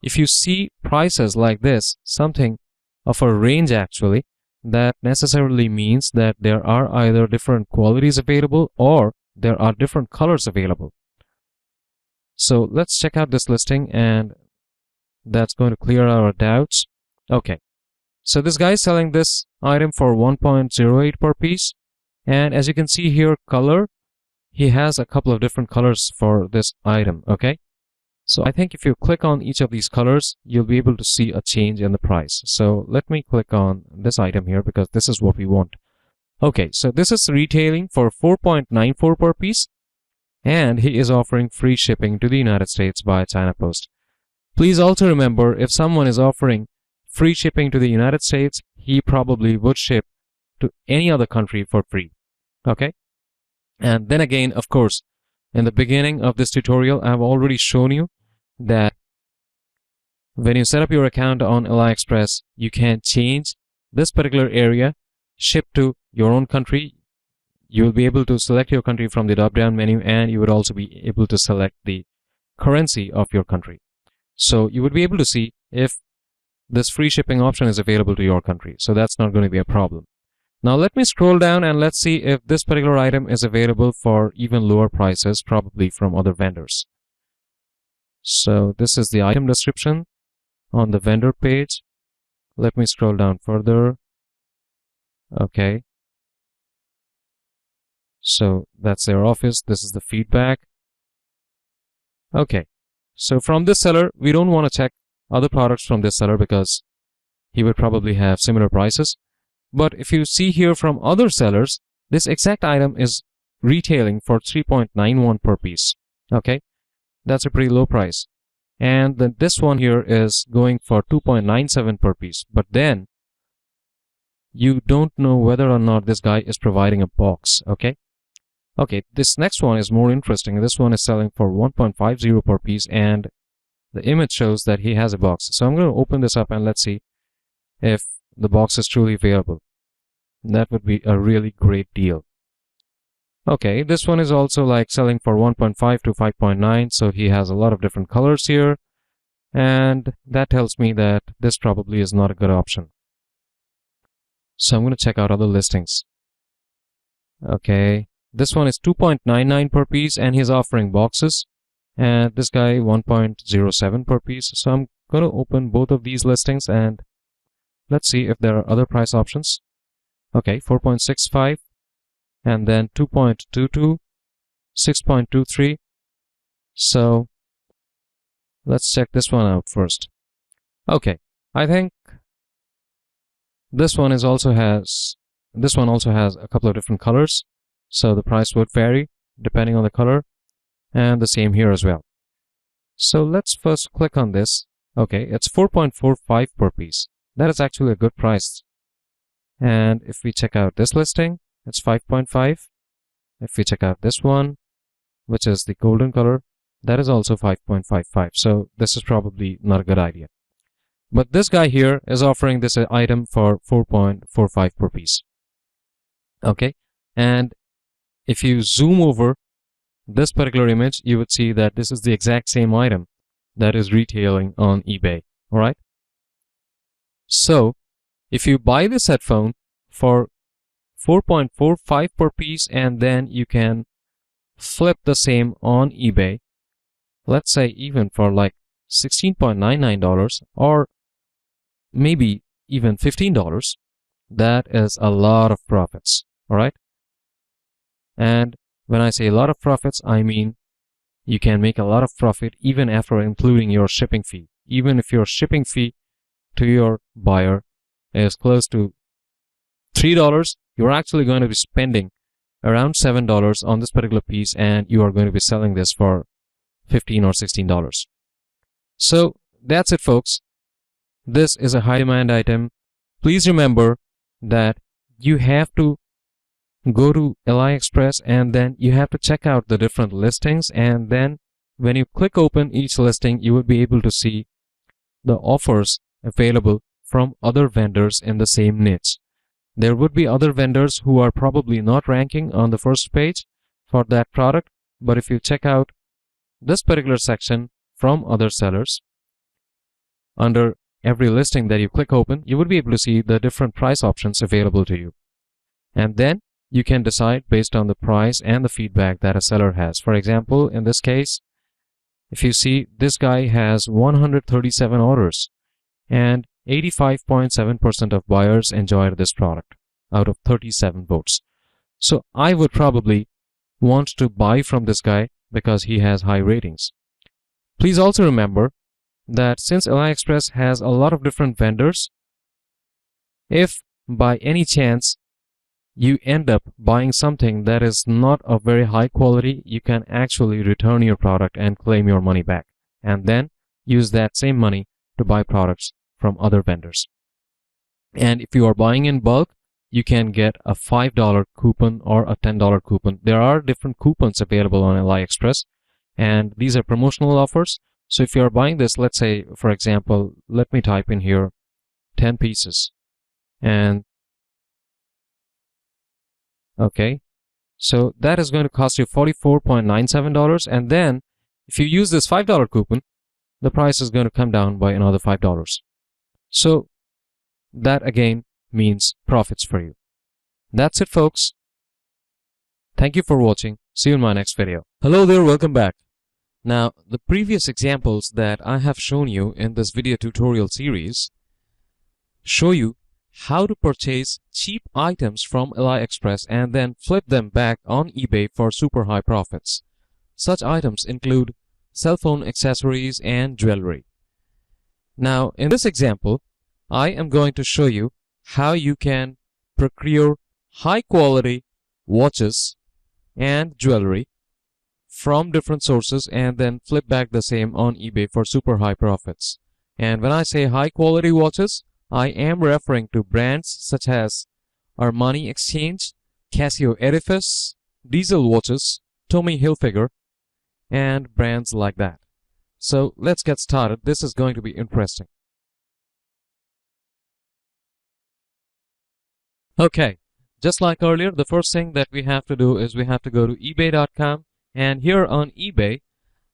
If you see prices like this, something of a range actually, that necessarily means that there are either different qualities available or there are different colors available. So let's check out this listing and that's going to clear our doubts. Okay. So this guy is selling this item for $1.08 per piece. And as you can see here, color, he has a couple of different colors for this item. Okay. So I think if you click on each of these colors, you'll be able to see a change in the price. So let me click on this item here because this is what we want. Okay, so this is retailing for $4.94 per piece. And he is offering free shipping to the United States by China Post. Please also remember, if someone is offering free shipping to the United States, he probably would ship to any other country for free. Okay. And then again, of course, in the beginning of this tutorial, I've already shown you that when you set up your account on AliExpress, you can change this particular area, ship to your own country. You will be able to select your country from the drop-down menu, and you would also be able to select the currency of your country. So you would be able to see if this free shipping option is available to your country. So that's not going to be a problem. Now let me scroll down and let's see if this particular item is available for even lower prices, probably from other vendors. So this is the item description on the vendor page. Let me scroll down further. Okay. So that's their office. This is the feedback. Okay. So from this seller, we don't want to check other products from this seller because he would probably have similar prices. But if you see here from other sellers, this exact item is retailing for $3.91 per piece. Okay, that's a pretty low price. And then this one here is going for $2.97 per piece. But then you don't know whether or not this guy is providing a box. Okay. Okay, this next one is more interesting. This one is selling for $1.50 per piece, and the image shows that he has a box. So I'm going to open this up and let's see if the box is truly available. That would be a really great deal. Okay, this one is also like selling for 1.5 to 5.9, so he has a lot of different colors here, and that tells me that this probably is not a good option. So I'm going to check out other listings. Okay, this one is 2.99 per piece and he's offering boxes, and this guy 1.07 per piece. So I'm going to open both of these listings and let's see if there are other price options. Okay, 4.65 and then 2.22, 6.23. So let's check this one out first. Okay, I think this one also has a couple of different colors, so the price would vary depending on the color, and the same here as well. So let's first click on this. Okay, it's 4.45 per piece. That is actually a good price. And if we check out this listing, it's 5.5. If we check out this one, which is the golden color, that is also 5.55. So this is probably not a good idea. But this guy here is offering this item for 4.45 per piece. Okay. And if you zoom over this particular image, you would see that this is the exact same item that is retailing on eBay. All right. So if you buy this headphone for 4.45 per piece and then you can flip the same on eBay, let's say even for like $16.99 or maybe even $15, that is a lot of profits. Alright? And when I say a lot of profits, I mean you can make a lot of profit even after including your shipping fee. Even if your shipping fee to your buyer is close to $3, you're actually going to be spending around $7 on this particular piece, and you are going to be selling this for $15 or $16. So that's it, folks. This is a high demand item. Please remember that you have to go to AliExpress and then you have to check out the different listings, and then when you click open each listing, you will be able to see the offers available from other vendors in the same niche. There would be other vendors who are probably not ranking on the first page for that product, but if you check out this particular section from other sellers, under every listing that you click open, you would be able to see the different price options available to you. And then you can decide based on the price and the feedback that a seller has. For example, in this case, if you see, this guy has 137 orders and 85.7% of buyers enjoyed this product out of 37 votes. So I would probably want to buy from this guy because he has high ratings. Please also remember that since AliExpress has a lot of different vendors, if by any chance you end up buying something that is not of very high quality, you can actually return your product and claim your money back, and then use that same money to buy products from other vendors. And if you are buying in bulk, you can get a $5 coupon or a $10 coupon. There are different coupons available on AliExpress, and these are promotional offers. So if you are buying this, let's say, for example, let me type in here 10 pieces. And okay, so that is going to cost you $44.97. And then if you use this $5 coupon, the price is going to come down by another $5. So that again means profits for you. That's it, folks. Thank you for watching. See you in my next video. Hello there, welcome back. Now, the previous examples that I have shown you in this video tutorial series show you how to purchase cheap items from AliExpress and then flip them back on eBay for super high profits. Such items include cell phone accessories and jewelry. Now, in this example, I am going to show you how you can procure high quality watches and jewelry from different sources and then flip back the same on eBay for super high profits. And when I say high quality watches, I am referring to brands such as Armani Exchange, Casio Edifice, Diesel watches, Tommy Hilfiger, and brands like that. So let's get started. This is going to be interesting. Okay, just like earlier, the first thing that we have to do is we have to go to ebay.com, and here on eBay,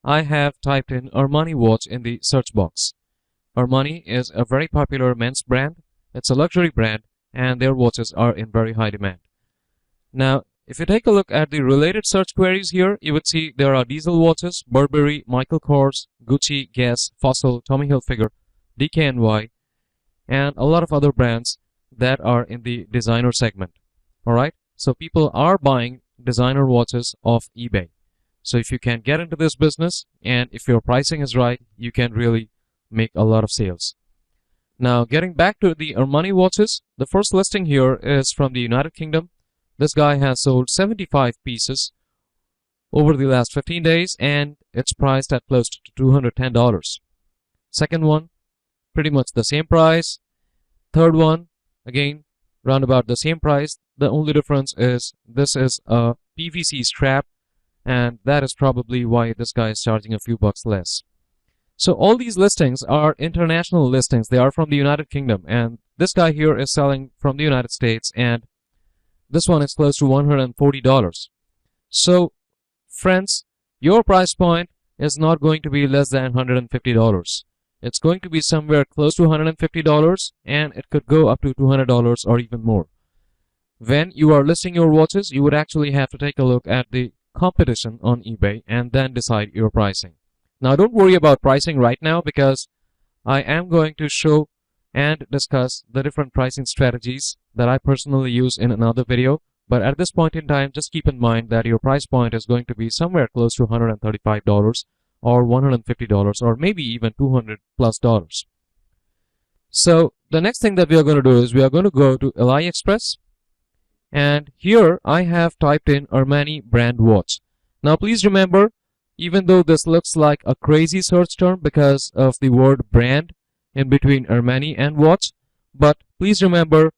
I have typed in Armani watch in the search box. Armani is a very popular men's brand. It's a luxury brand, and their watches are in very high demand. Now, if you take a look at the related search queries here, you would see there are Diesel watches, Burberry, Michael Kors, Gucci, Guess, Fossil, Tommy Hilfiger, DKNY, and a lot of other brands that are in the designer segment. Alright, so people are buying designer watches off eBay. So if you can get into this business and if your pricing is right, you can really make a lot of sales. Now, getting back to the Armani watches, the first listing here is from the United Kingdom. This guy has sold 75 pieces over the last 15 days and it's priced at close to $210. Second one, pretty much the same price. Third one, again, round about the same price. The only difference is this is a PVC strap, and that is probably why this guy is charging a few bucks less. So all these listings are international listings. They are from the United Kingdom, and this guy here is selling from the United States, and this one is close to $140. So friends, your price point is not going to be less than $150. It's going to be somewhere close to $150, and it could go up to $200 or even more. When you are listing your watches, you would actually have to take a look at the competition on eBay and then decide your pricing. Now, don't worry about pricing right now because I am going to show and discuss the different pricing strategies that I personally use in another video But at this point in time, just keep in mind that your price point is going to be somewhere close to $135 or $150 or maybe even $200+. So the next thing that we are going to do is we are going to go to AliExpress, and here I have typed in Armani brand watch. Now please remember, even though this looks like a crazy search term because of the word brand in between Armani and watch, but please remember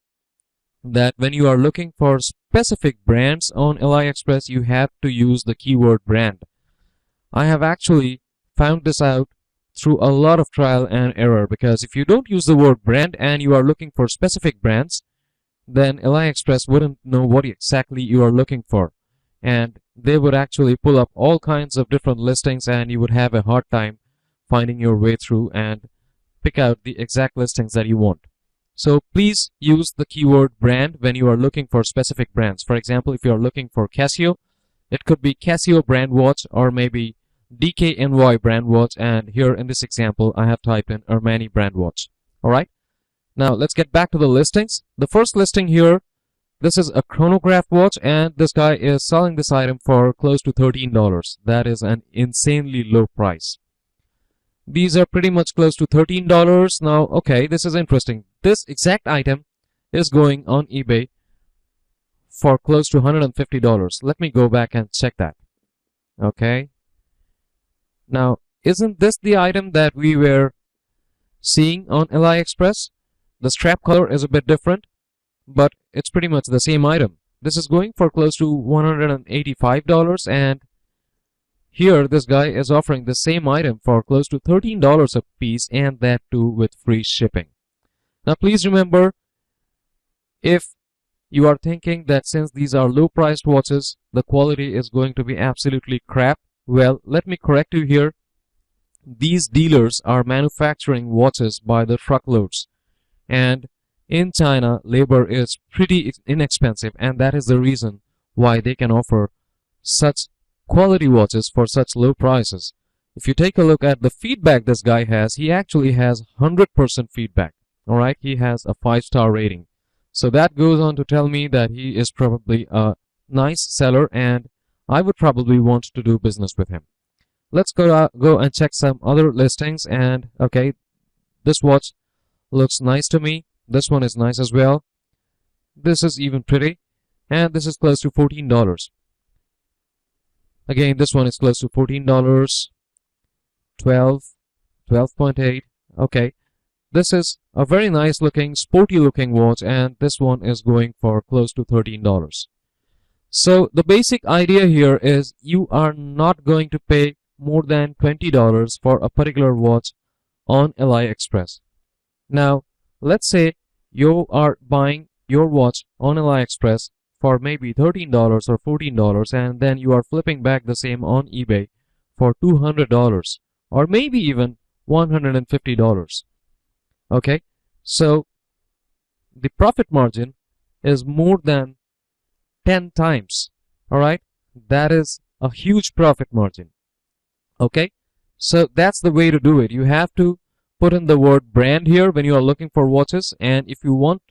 that when you are looking for specific brands on AliExpress, you have to use the keyword brand. I have actually found this out through a lot of trial and error, because if you don't use the word brand and you are looking for specific brands, then AliExpress wouldn't know what exactly you are looking for, and they would actually pull up all kinds of different listings, and you would have a hard time finding your way through and pick out the exact listings that you want. So please use the keyword brand when you are looking for specific brands. For example, if you are looking for Casio, it could be Casio brand watch or maybe DKNY brand watch, and here in this example I have typed in Armani brand watch. Alright, now let's get back to the listings. The first listing here, this is a chronograph watch, and this guy is selling this item for close to $13. That is an insanely low price. These are pretty much close to $13. Now, okay, this is interesting. This exact item is going on eBay for close to $150. Let me go back and check that. Okay. Now, isn't this the item that we were seeing on AliExpress? The strap color is a bit different, but it's pretty much the same item. This is going for close to $185, and here this guy is offering the same item for close to $13 a piece, and that too with free shipping. Now please remember, if you are thinking that since these are low priced watches, the quality is going to be absolutely crap, well, let me correct you here. These dealers are manufacturing watches by the truckloads, and in China labor is pretty inexpensive, and that is the reason why they can offer such quality watches for such low prices. If you take a look at the feedback this guy has, he actually has 100% feedback. Alright, he has a 5-star rating. So that goes on to tell me that he is probably a nice seller, and I would probably want to do business with him. Let's go and check some other listings. And okay, this watch looks nice to me. This one is nice as well. This is even pretty, and this is close to $14. Again, this one is close to $14. 12.8. Okay, this is a very nice looking, sporty looking watch, and this one is going for close to $13. So the basic idea here is you are not going to pay more than $20 for a particular watch on AliExpress. Now, let's say you are buying your watch on AliExpress for maybe $13 or $14, and then you are flipping back the same on eBay for $200 or maybe even $150. Okay, so the profit margin is more than 10 times. Alright, that is a huge profit margin. Okay, so that's the way to do it. You have to put in the word brand here when you are looking for watches, and if you want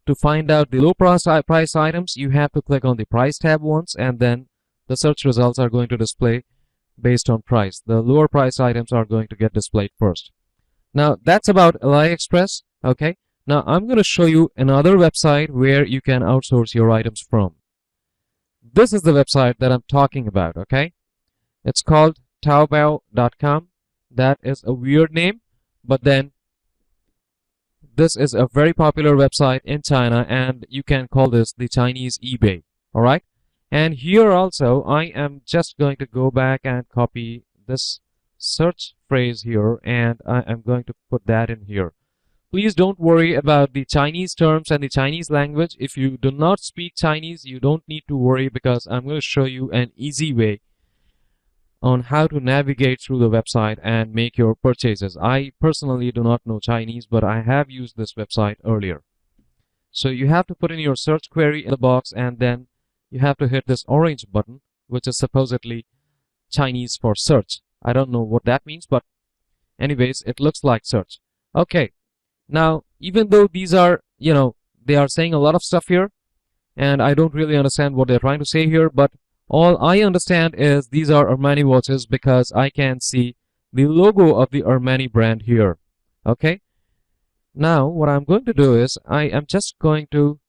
to find out the low price items, you have to click on the price tab once, and then the search results are going to display based on price. The lower price items are going to get displayed first. Now that's about AliExpress. Okay, now I'm going to show you another website where you can outsource your items from. This is the website that I'm talking about. Okay, it's called Taobao.com. That is a weird name, but then this is a very popular website in China, and you can call this the Chinese eBay. Alright, and here also I am just going to go back and copy this search phrase here, and I am going to put that in here. Please don't worry about the Chinese terms and the Chinese language. If you do not speak Chinese, you don't need to worry, because I'm going to show you an easy way on how to navigate through the website and make your purchases. I personally do not know Chinese, but I have used this website earlier. So you have to put in your search query in the box, and then you have to hit this orange button, which is supposedly Chinese for search. I don't know what that means, but anyways, it looks like search. Okay, now even though these are, they are saying a lot of stuff here, and I don't really understand what they're trying to say here, but all I understand is these are Armani watches because I can see the logo of the Armani brand here. Okay, now what I'm going to do is I am just going to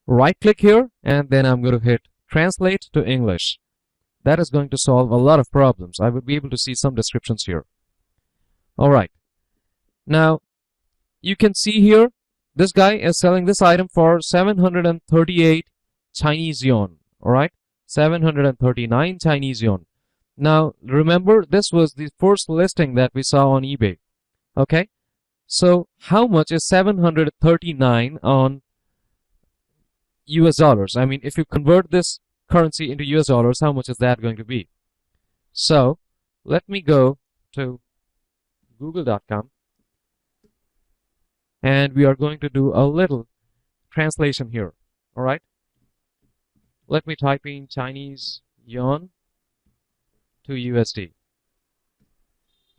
right click here and then I'm going to hit translate to English. That is going to solve a lot of problems. I would be able to see some descriptions here. Alright, now you can see here this guy is selling this item for 738 Chinese yuan. Alright, 739 Chinese yuan. Now remember, this was the first listing that we saw on eBay. Okay, so how much is 739 on US dollars? I mean, if you convert this currency into US dollars, how much is that going to be? So let me go to google.com and we are going to do a little translation here. All right, let me type in Chinese yuan to USD,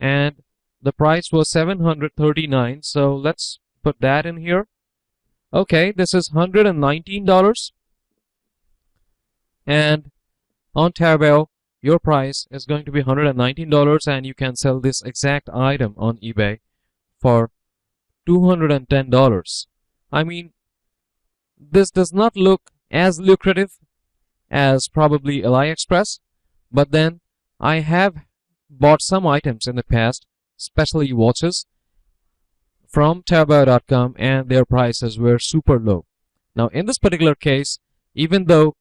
and the price was 739, so let's put that in here. Okay, this is $119, and on Taobao your price is going to be $119, and you can sell this exact item on eBay for $210. I mean, this does not look as lucrative as probably AliExpress, but then I have bought some items in the past, especially watches, from Taobao.com, and their prices were super low. Now in this particular case, even though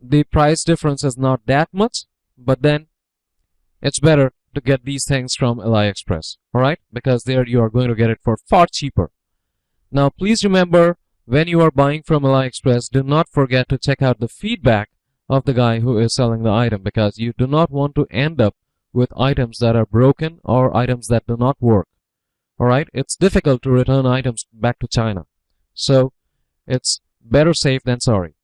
the price difference is not that much, but then it's better to get these things from AliExpress, alright, because there you are going to get it for far cheaper. Now please remember, when you are buying from AliExpress, do not forget to check out the feedback of the guy who is selling the item, because you do not want to end up with items that are broken or items that do not work. Alright, it's difficult to return items back to China, so it's better safe than sorry.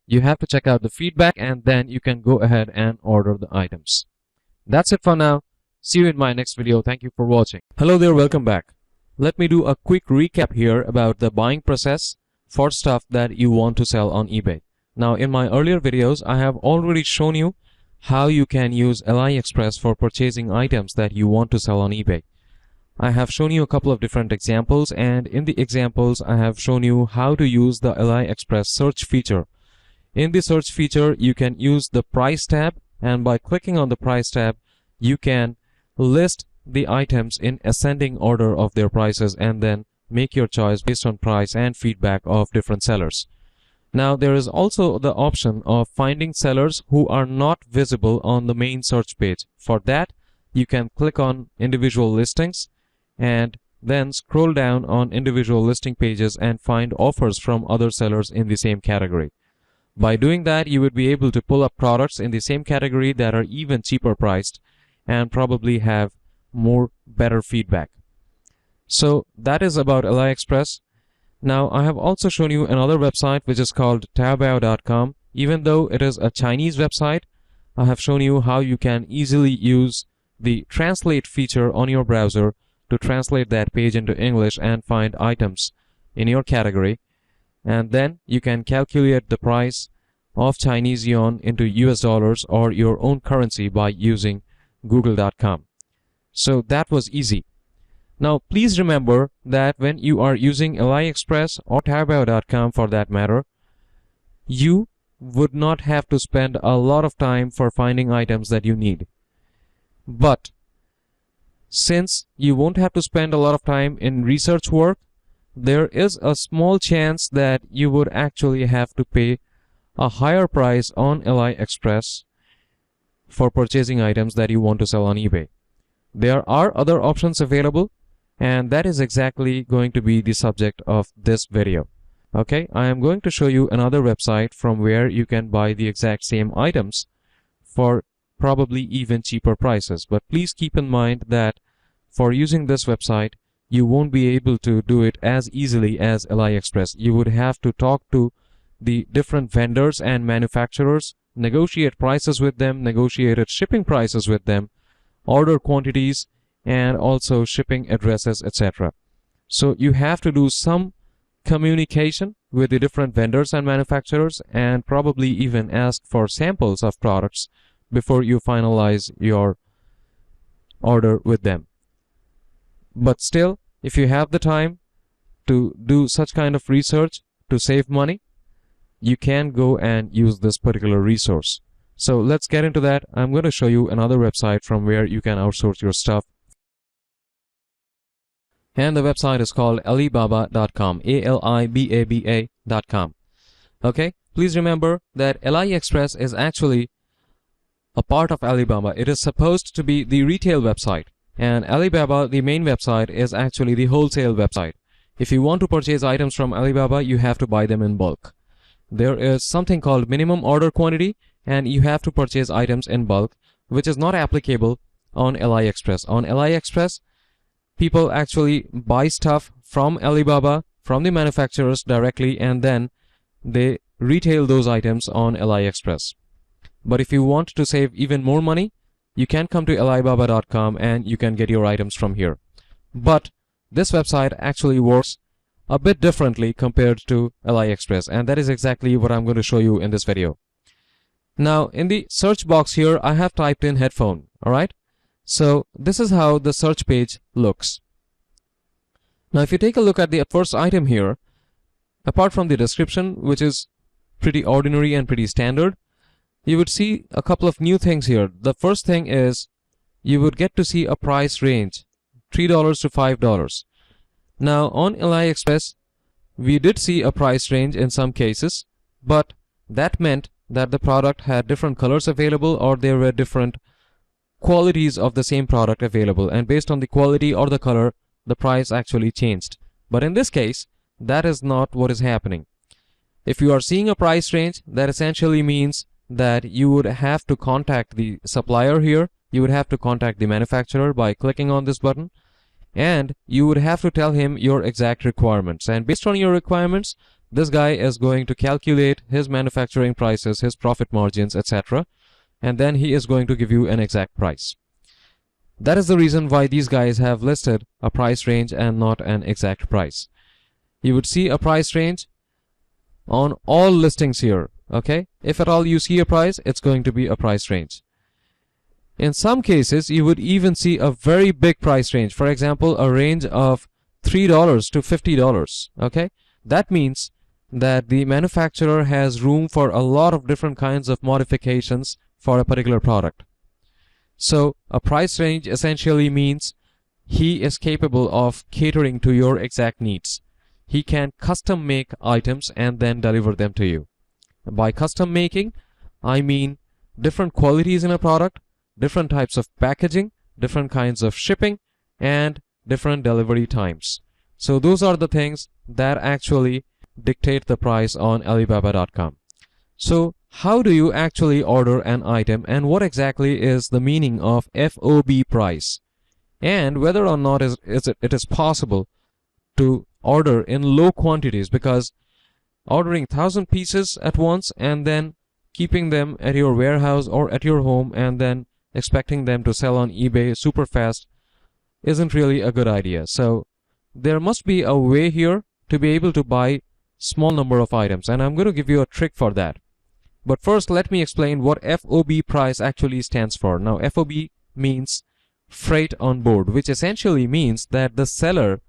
You have to check out the feedback and then you can go ahead and order the items. That's it for now. See you in my next video. Thank you for watching. Hello there, welcome back. Let me do a quick recap here about the buying process for stuff that you want to sell on eBay. Now in my earlier videos, I have already shown you how you can use AliExpress for purchasing items that you want to sell on eBay. I have shown you a couple of different examples, and in the examples I have shown you how to use the AliExpress search feature. In the search feature, you can use the price tab, and by clicking on the price tab, you can list the items in ascending order of their prices and then make your choice based on price and feedback of different sellers. Now there is also the option of finding sellers who are not visible on the main search page. For that, you can click on individual listings and then scroll down on individual listing pages and find offers from other sellers in the same category. By doing that, you would be able to pull up products in the same category that are even cheaper priced and probably have better feedback. So that is about AliExpress. Now I have also shown you another website which is called Taobao.com. Even though it is a Chinese website, I have shown you how you can easily use the translate feature on your browser to translate that page into English and find items in your category, and then you can calculate the price of Chinese yuan into US dollars or your own currency by using google.com. So that was easy. Now please remember that when you are using AliExpress or Taobao.com for that matter, you would not have to spend a lot of time for finding items that you need. But since you won't have to spend a lot of time in research work, there is a small chance that you would actually have to pay a higher price on AliExpress for purchasing items that you want to sell on eBay. There are other options available, and that is exactly going to be the subject of this video. Okay, I am going to show you another website from where you can buy the exact same items for probably even cheaper prices. But please keep in mind that for using this website, you won't be able to do it as easily as AliExpress. You would have to talk to the different vendors and manufacturers, negotiate prices with them, negotiate shipping prices with them, order quantities, and also shipping addresses, etc. So you have to do some communication with the different vendors and manufacturers, and probably even ask for samples of products before you finalize your order with them. But still, if you have the time to do such kind of research to save money, you can go and use this particular resource. So let's get into that. I'm going to show you another website from where you can outsource your stuff. And the website is called alibaba.com, alibaba.com. Okay, please remember that AliExpress is actually a part of Alibaba. It is supposed to be the retail website, and Alibaba, the main website, is actually the wholesale website. If you want to purchase items from Alibaba, you have to buy them in bulk. There is something called minimum order quantity, and you have to purchase items in bulk, which is not applicable on AliExpress. On AliExpress, people actually buy stuff from Alibaba, from the manufacturers directly, and then they retail those items on AliExpress. But if you want to save even more money, you can come to alibaba.com and you can get your items from here. But this website actually works a bit differently compared to AliExpress, and that is exactly what I'm going to show you in this video. Now, in the search box here, I have typed in headphone, alright? So this is how the search page looks. Now, if you take a look at the first item here, apart from the description, which is pretty ordinary and pretty standard, you would see a couple of new things here. The first thing is you would get to see a price range, $3 to $5. Now, on AliExpress, we did see a price range in some cases, but that meant that the product had different colors available, or there were different qualities of the same product available, and based on the quality or the color, the price actually changed. But in this case, that is not what is happening. If you are seeing a price range, that essentially means that you would have to contact the supplier here, you would have to contact the manufacturer by clicking on this button, and you would have to tell him your exact requirements, and based on your requirements, this guy is going to calculate his manufacturing prices, his profit margins, etc., and then he is going to give you an exact price. That is the reason why these guys have listed a price range and not an exact price. You would see a price range on all listings here, okay? If at all you see a price, it's going to be a price range. In some cases, you would even see a very big price range. For example, a range of $3 to $50, okay? That means that the manufacturer has room for a lot of different kinds of modifications for a particular product. So a price range essentially means he is capable of catering to your exact needs. He can custom make items and then deliver them to you. By custom making, I mean different qualities in a product, different types of packaging, different kinds of shipping, and different delivery times. So those are the things that actually dictate the price on alibaba.com. So how do you actually order an item, and what exactly is the meaning of FOB price, and whether or not it is possible to order in low quantities, because ordering 1,000 pieces at once and then keeping them at your warehouse or at your home and then expecting them to sell on eBay super fast isn't really a good idea. So there must be a way here to be able to buy small number of items, and I'm going to give you a trick for that. But first, let me explain what FOB price actually stands for. Now, FOB means freight on board, which essentially means that the seller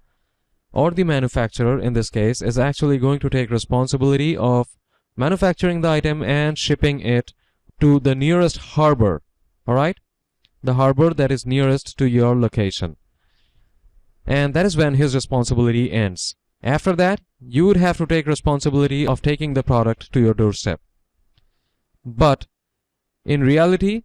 or the manufacturer in this case is actually going to take responsibility of manufacturing the item and shipping it to the nearest harbor, alright? The harbor that is nearest to your location. And that is when his responsibility ends. After that, you would have to take responsibility of taking the product to your doorstep. But in reality,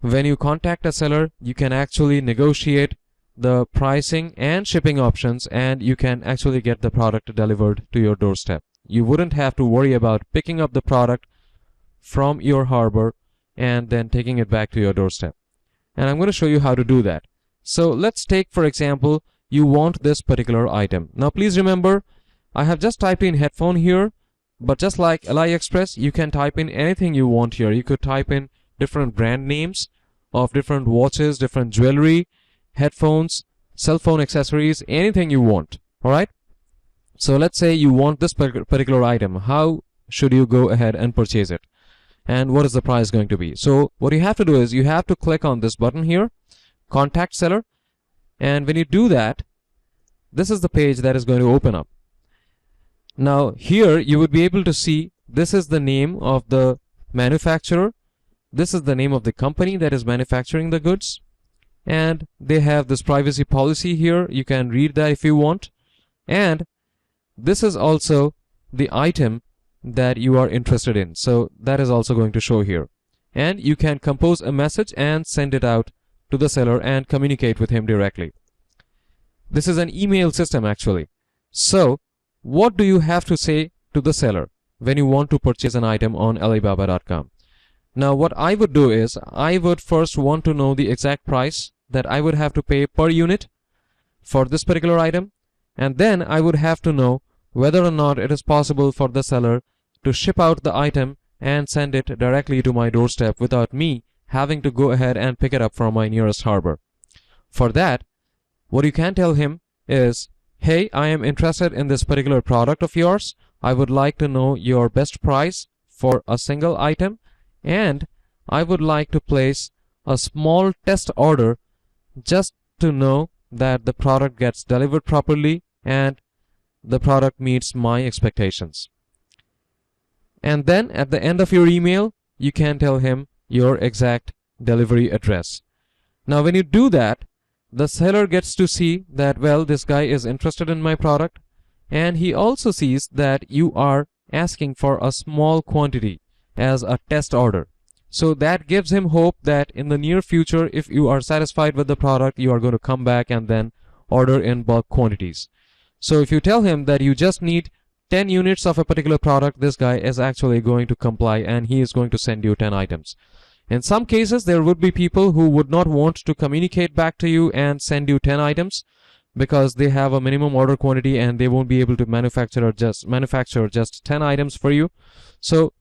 when you contact a seller, you can actually negotiate the pricing and shipping options, and you can actually get the product delivered to your doorstep. You wouldn't have to worry about picking up the product from your harbor and then taking it back to your doorstep. And I'm going to show you how to do that. So let's take, for example, you want this particular item. Now please remember, I have just typed in headphone here, but just like AliExpress, you can type in anything you want here. You could type in different brand names of different watches, different jewelry, headphones, cell phone accessories, anything you want. Alright? So let's say you want this particular item. How should you go ahead and purchase it? And what is the price going to be? So what you have to do is you have to click on this button here, Contact Seller. And when you do that, this is the page that is going to open up. Now here you would be able to see this is the name of the manufacturer. This is the name of the company that is manufacturing the goods. And they have this privacy policy here. You can read that if you want. And this is also the item that you are interested in. So that is also going to show here. And you can compose a message and send it out to the seller and communicate with him directly. This is an email system actually. So what do you have to say to the seller when you want to purchase an item on Alibaba.com? Now what I would do is I would first want to know the exact price that I would have to pay per unit for this particular item, and then I would have to know whether or not it is possible for the seller to ship out the item and send it directly to my doorstep without me having to go ahead and pick it up from my nearest harbor. For that, what you can tell him is, hey, I am interested in this particular product of yours. I would like to know your best price for a single item, and I would like to place a small test order just to know that the product gets delivered properly and the product meets my expectations. And then at the end of your email, you can tell him your exact delivery address. Now when you do that, the seller gets to see that, well, this guy is interested in my product, and he also sees that you are asking for a small quantity as a test order. So that gives him hope that in the near future, if you are satisfied with the product, you are going to come back and then order in bulk quantities. So if you tell him that you just need 10 units of a particular product, this guy is actually going to comply and he is going to send you 10 items. In some cases, there would be people who would not want to communicate back to you and send you 10 items because they have a minimum order quantity and they won't be able to manufacture just 10 items for you. So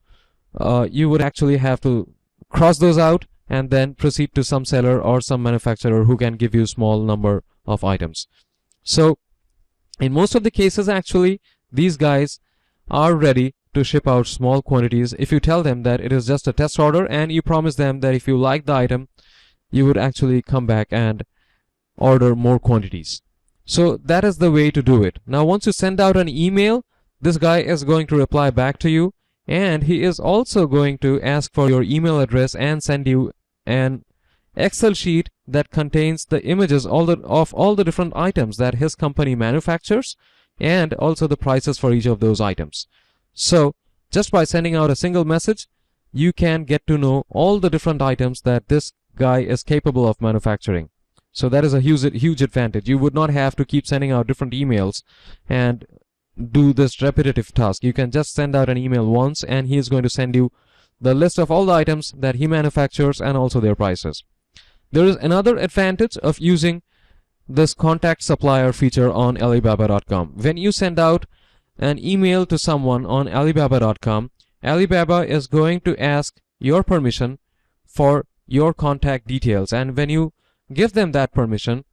you would actually have to cross those out and then proceed to some seller or some manufacturer who can give you a small number of items. So in most of the cases, actually, these guys are ready to ship out small quantities if you tell them that it is just a test order and you promise them that if you like the item, you would actually come back and order more quantities. So that is the way to do it. Now once you send out an email, this guy is going to reply back to you, and he is also going to ask for your email address and send you an Excel sheet that contains the images of all the different items that his company manufactures and also the prices for each of those items. So just by sending out a single message, you can get to know all the different items that this guy is capable of manufacturing. So that is a huge advantage. You would not have to keep sending out different emails and do this repetitive task. You can just send out an email once and he is going to send you the list of all the items that he manufactures and also their prices. There is another advantage of using this contact supplier feature on Alibaba.com. When you send out an email to someone on Alibaba.com, Alibaba is going to ask your permission for your contact details, and when you give them that permission,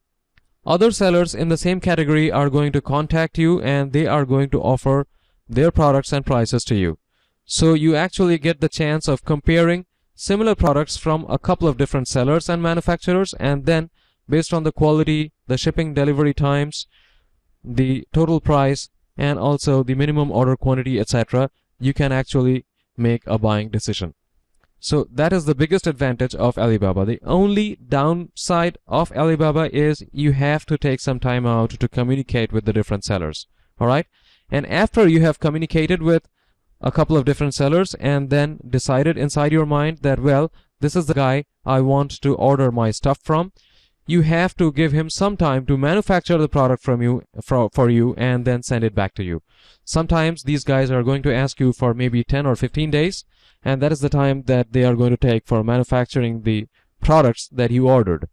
other sellers in the same category are going to contact you and they are going to offer their products and prices to you. So you actually get the chance of comparing similar products from a couple of different sellers and manufacturers, and then based on the quality, the shipping delivery times, the total price, and also the minimum order quantity, etc., you can actually make a buying decision. So that is the biggest advantage of Alibaba. The only downside of Alibaba is you have to take some time out to communicate with the different sellers. Alright? And after you have communicated with a couple of different sellers and then decided inside your mind that, well, this is the guy I want to order my stuff from, you have to give him some time to manufacture the product for you and then send it back to you. Sometimes these guys are going to ask you for maybe 10 or 15 days, and that is the time that they are going to take for manufacturing the products that you ordered.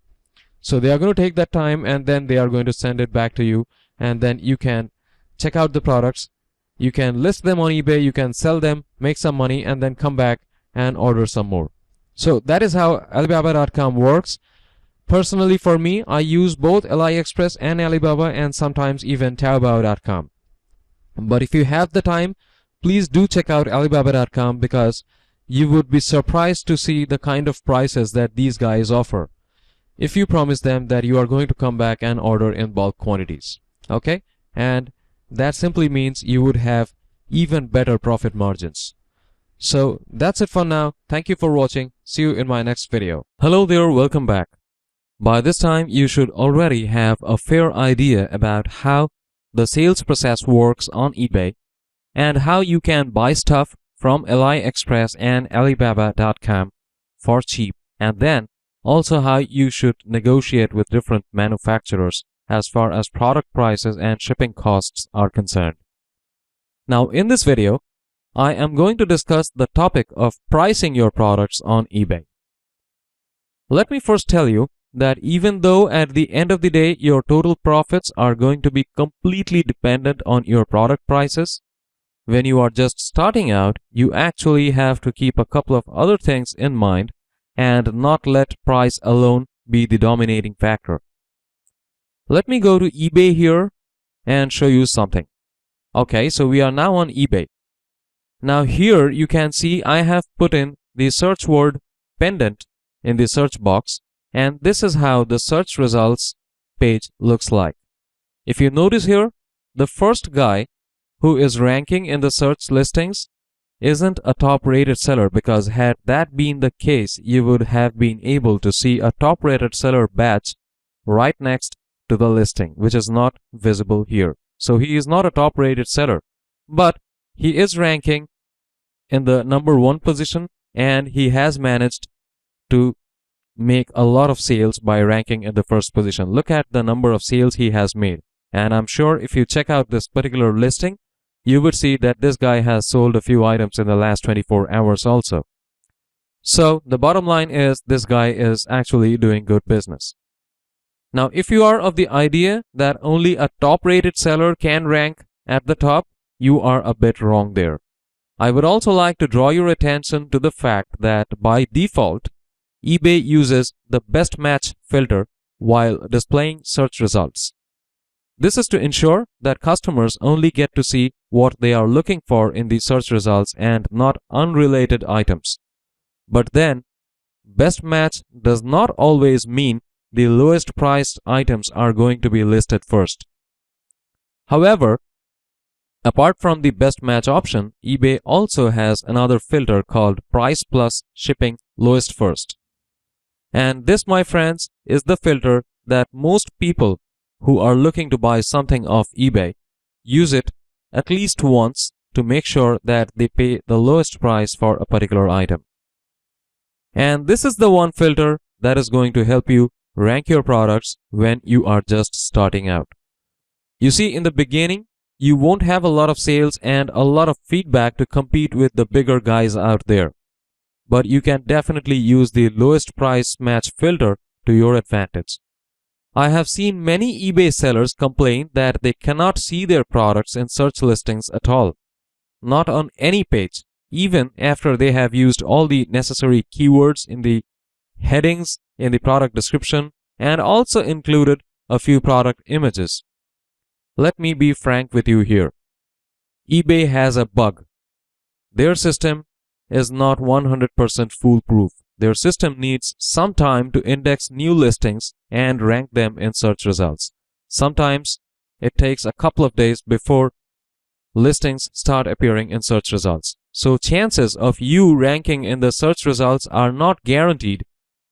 So they are going to take that time and then they are going to send it back to you, and then you can check out the products, you can list them on eBay, you can sell them, make some money, and then come back and order some more. So that is how Alibaba.com works. Personally, for me, I use both AliExpress and Alibaba, and sometimes even Taobao.com. But if you have the time, please do check out Alibaba.com, because you would be surprised to see the kind of prices that these guys offer if you promise them that you are going to come back and order in bulk quantities. Okay? And that simply means you would have even better profit margins. So that's it for now. Thank you for watching. See you in my next video. Hello there, welcome back. By this time, you should already have a fair idea about how the sales process works on eBay and how you can buy stuff from AliExpress and Alibaba.com for cheap, and then also how you should negotiate with different manufacturers as far as product prices and shipping costs are concerned. Now in this video, I am going to discuss the topic of pricing your products on eBay. Let me first tell you that even though at the end of the day your total profits are going to be completely dependent on your product prices, when you are just starting out, you actually have to keep a couple of other things in mind and not let price alone be the dominating factor. Let me go to eBay here and show you something. Okay, so we are now on eBay. Now here you can see I have put in the search word pendant in the search box, and this is how the search results page looks like. If you notice here, the first guy who is ranking in the search listings isn't a top rated seller, because had that been the case, you would have been able to see a top rated seller badge right next to the listing, which is not visible here. So he is not a top rated seller, but he is ranking in the number 1 position, and he has managed to make a lot of sales by ranking in the first position. Look at the number of sales he has made, and I'm sure if you check out this particular listing, you would see that this guy has sold a few items in the last 24 hours also. So the bottom line is this guy is actually doing good business. Now if you are of the idea that only a top rated seller can rank at the top, you are a bit wrong there. I would also like to draw your attention to the fact that by default, eBay uses the best match filter while displaying search results. This is to ensure that customers only get to see what they are looking for in the search results and not unrelated items. But then, best match does not always mean the lowest priced items are going to be listed first. However, apart from the best match option, eBay also has another filter called price plus shipping lowest first. And this, my friends, is the filter that most people who are looking to buy something off eBay use it at least once to make sure that they pay the lowest price for a particular item. And this is the one filter that is going to help you rank your products when you are just starting out. You see, in the beginning, you won't have a lot of sales and a lot of feedback to compete with the bigger guys out there. But you can definitely use the lowest price match filter to your advantage. I have seen many eBay sellers complain that they cannot see their products in search listings at all. Not on any page, even after they have used all the necessary keywords in the headings in the product description and also included a few product images. Let me be frank with you here. eBay has a bug. Their system is not 100% foolproof. Their system needs some time to index new listings and rank them in search results. Sometimes it takes a couple of days before listings start appearing in search results. So chances of you ranking in the search results are not guaranteed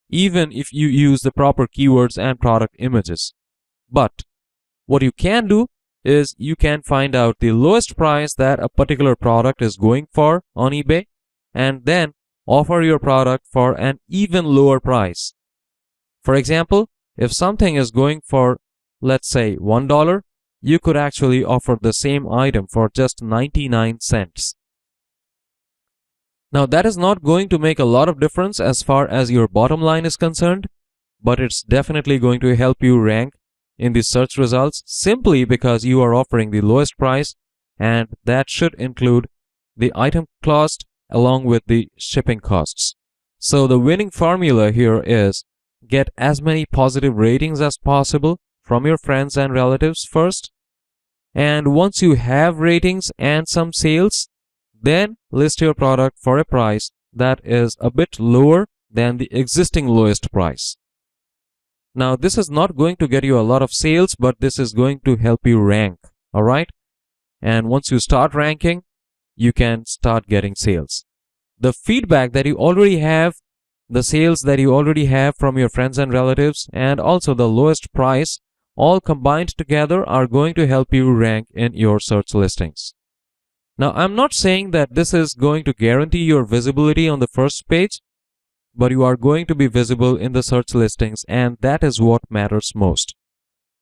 even if you use the proper keywords and product images. But what you can do is you can find out the lowest price that a particular product is going for on eBay and then offer your product for an even lower price. For example, if something is going for, let's say, $1, you could actually offer the same item for just 99 cents. Now that is not going to make a lot of difference as far as your bottom line is concerned, but it's definitely going to help you rank in the search results simply because you are offering the lowest price, and that should include the item cost along with the shipping costs. So the winning formula here is get as many positive ratings as possible from your friends and relatives first, And once you have ratings and some sales, then list your product for a price that is a bit lower than the existing lowest price. Now, this is not going to get you a lot of sales, but this is going to help you rank. Alright? And once you start ranking, you can start getting sales. The feedback that you already have, the sales that you already have from your friends and relatives, and also the lowest price, all combined together are going to help you rank in your search listings. Now, I'm not saying that this is going to guarantee your visibility on the first page, but you are going to be visible in the search listings, and that is what matters most.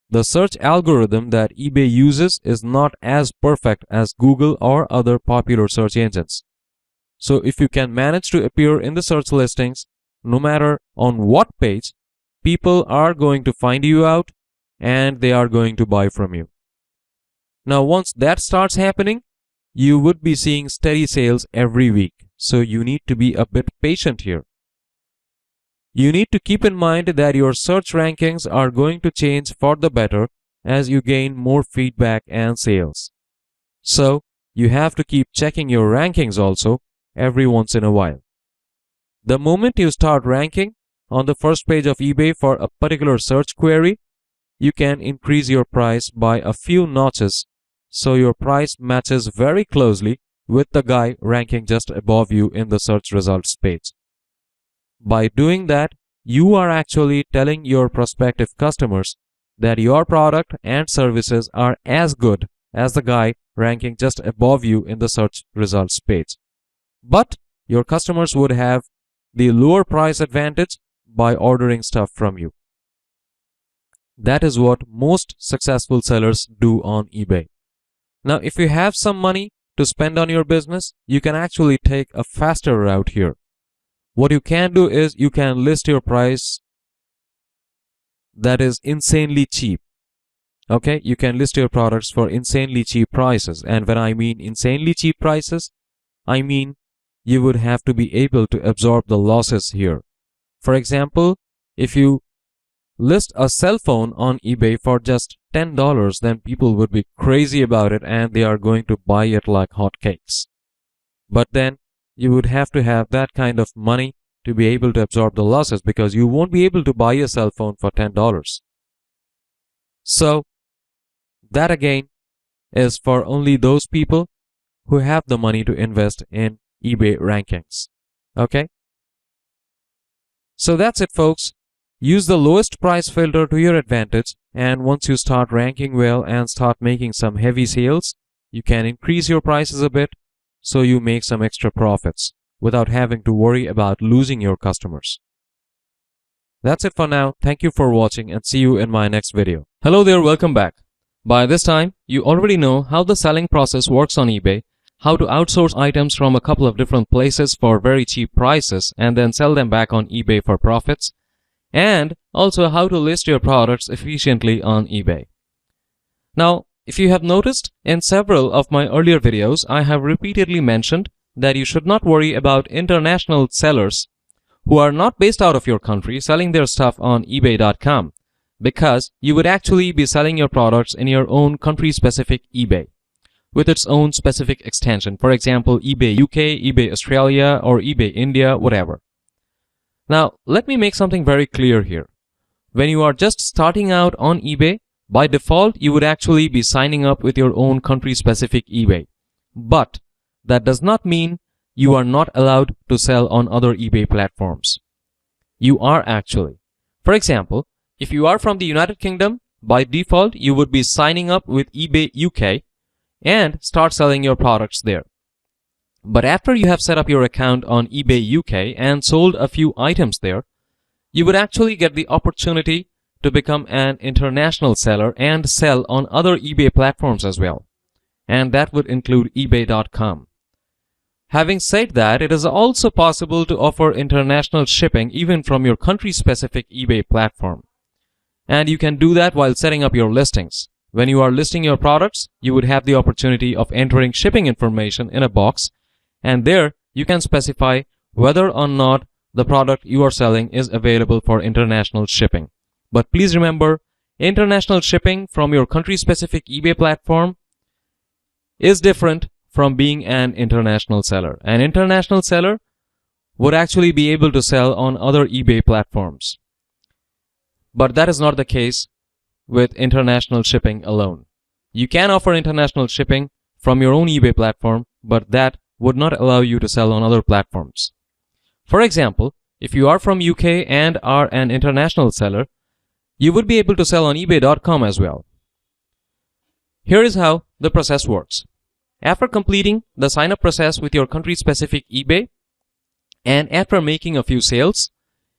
The search algorithm that eBay uses is not as perfect as Google or other popular search engines. So if you can manage to appear in the search listings, no matter on what page, people are going to find you out and they are going to buy from you. Now, once that starts happening, you would be seeing steady sales every week. So you need to be a bit patient here. You need to keep in mind that your search rankings are going to change for the better as you gain more feedback and sales. So you have to keep checking your rankings also every once in a while. The moment you start ranking on the first page of eBay for a particular search query, you can increase your price by a few notches so your price matches very closely with the guy ranking just above you in the search results page. By doing that, you are actually telling your prospective customers that your product and services are as good as the guy ranking just above you in the search results page. But your customers would have the lower price advantage by ordering stuff from you. That is what most successful sellers do on eBay. Now, if you have some money to spend on your business, you can actually take a faster route here. What you can do is you can list your price that is insanely cheap. Okay, you can list your products for insanely cheap prices. And when I mean insanely cheap prices, I mean you would have to be able to absorb the losses here. For example, if you list a cell phone on eBay for just $10, then people would be crazy about it and they are going to buy it like hotcakes. But then you would have to have that kind of money to be able to absorb the losses because you won't be able to buy a cell phone for $10. So that again is for only those people who have the money to invest in eBay rankings. Okay? So that's it, folks. Use the lowest price filter to your advantage, and once you start ranking well and start making some heavy sales, you can increase your prices a bit so you make some extra profits without having to worry about losing your customers. That's it for now. Thank you for watching and see you in my next video. Hello there, welcome back. By this time, you already know how the selling process works on eBay, how to outsource items from a couple of different places for very cheap prices and then sell them back on eBay for profits, and also how to list your products efficiently on eBay. Now, if you have noticed, in several of my earlier videos, I have repeatedly mentioned that you should not worry about international sellers who are not based out of your country selling their stuff on eBay.com, because you would actually be selling your products in your own country-specific eBay with its own specific extension. For example, eBay UK, eBay Australia, or eBay India, whatever. Now, let me make something very clear here. When you are just starting out on eBay, by default, you would actually be signing up with your own country-specific eBay. But that does not mean you are not allowed to sell on other eBay platforms. You are actually. For example, if you are from the United Kingdom, by default, you would be signing up with eBay UK and start selling your products there. But after you have set up your account on eBay UK and sold a few items there, you would actually get the opportunity to become an international seller and sell on other eBay platforms as well. And that would include eBay.com. Having said that, it is also possible to offer international shipping even from your country-specific eBay platform. And you can do that while setting up your listings. When you are listing your products, you would have the opportunity of entering shipping information in a box, and there you can specify whether or not the product you are selling is available for international shipping. But please remember, international shipping from your country-specific eBay platform is different from being an international seller. An international seller would actually be able to sell on other eBay platforms. But that is not the case with international shipping alone. You can offer international shipping from your own eBay platform, but that would not allow you to sell on other platforms. For example, if you are from UK and are an international seller, you would be able to sell on eBay.com as well. Here is how the process works. After completing the sign-up process with your country-specific eBay, and after making a few sales,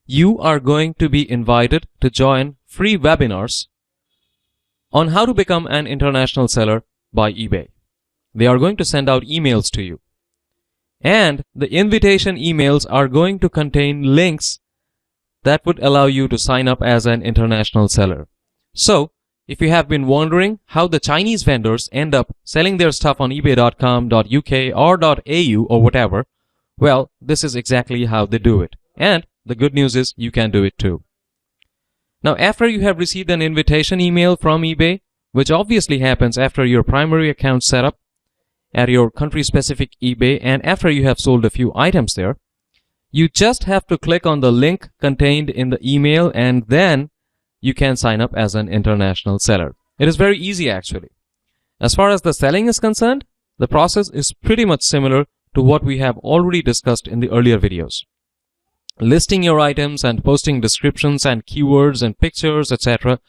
you are going to be invited to join free webinars on how to become an international seller by eBay. They are going to send out emails to you. And the invitation emails are going to contain links that would allow you to sign up as an international seller. So, if you have been wondering how the Chinese vendors end up selling their stuff on ebay.com.uk or .au or whatever, well, this is exactly how they do it. And the good news is you can do it too. Now, after you have received an invitation email from eBay, which obviously happens after your primary account setup at your country-specific eBay and after you have sold a few items there, you just have to click on the link contained in the email and then you can sign up as an international seller. It is very easy actually. As far as the selling is concerned, the process is pretty much similar to what we have already discussed in the earlier videos. Listing your items and posting descriptions and keywords and pictures, etc.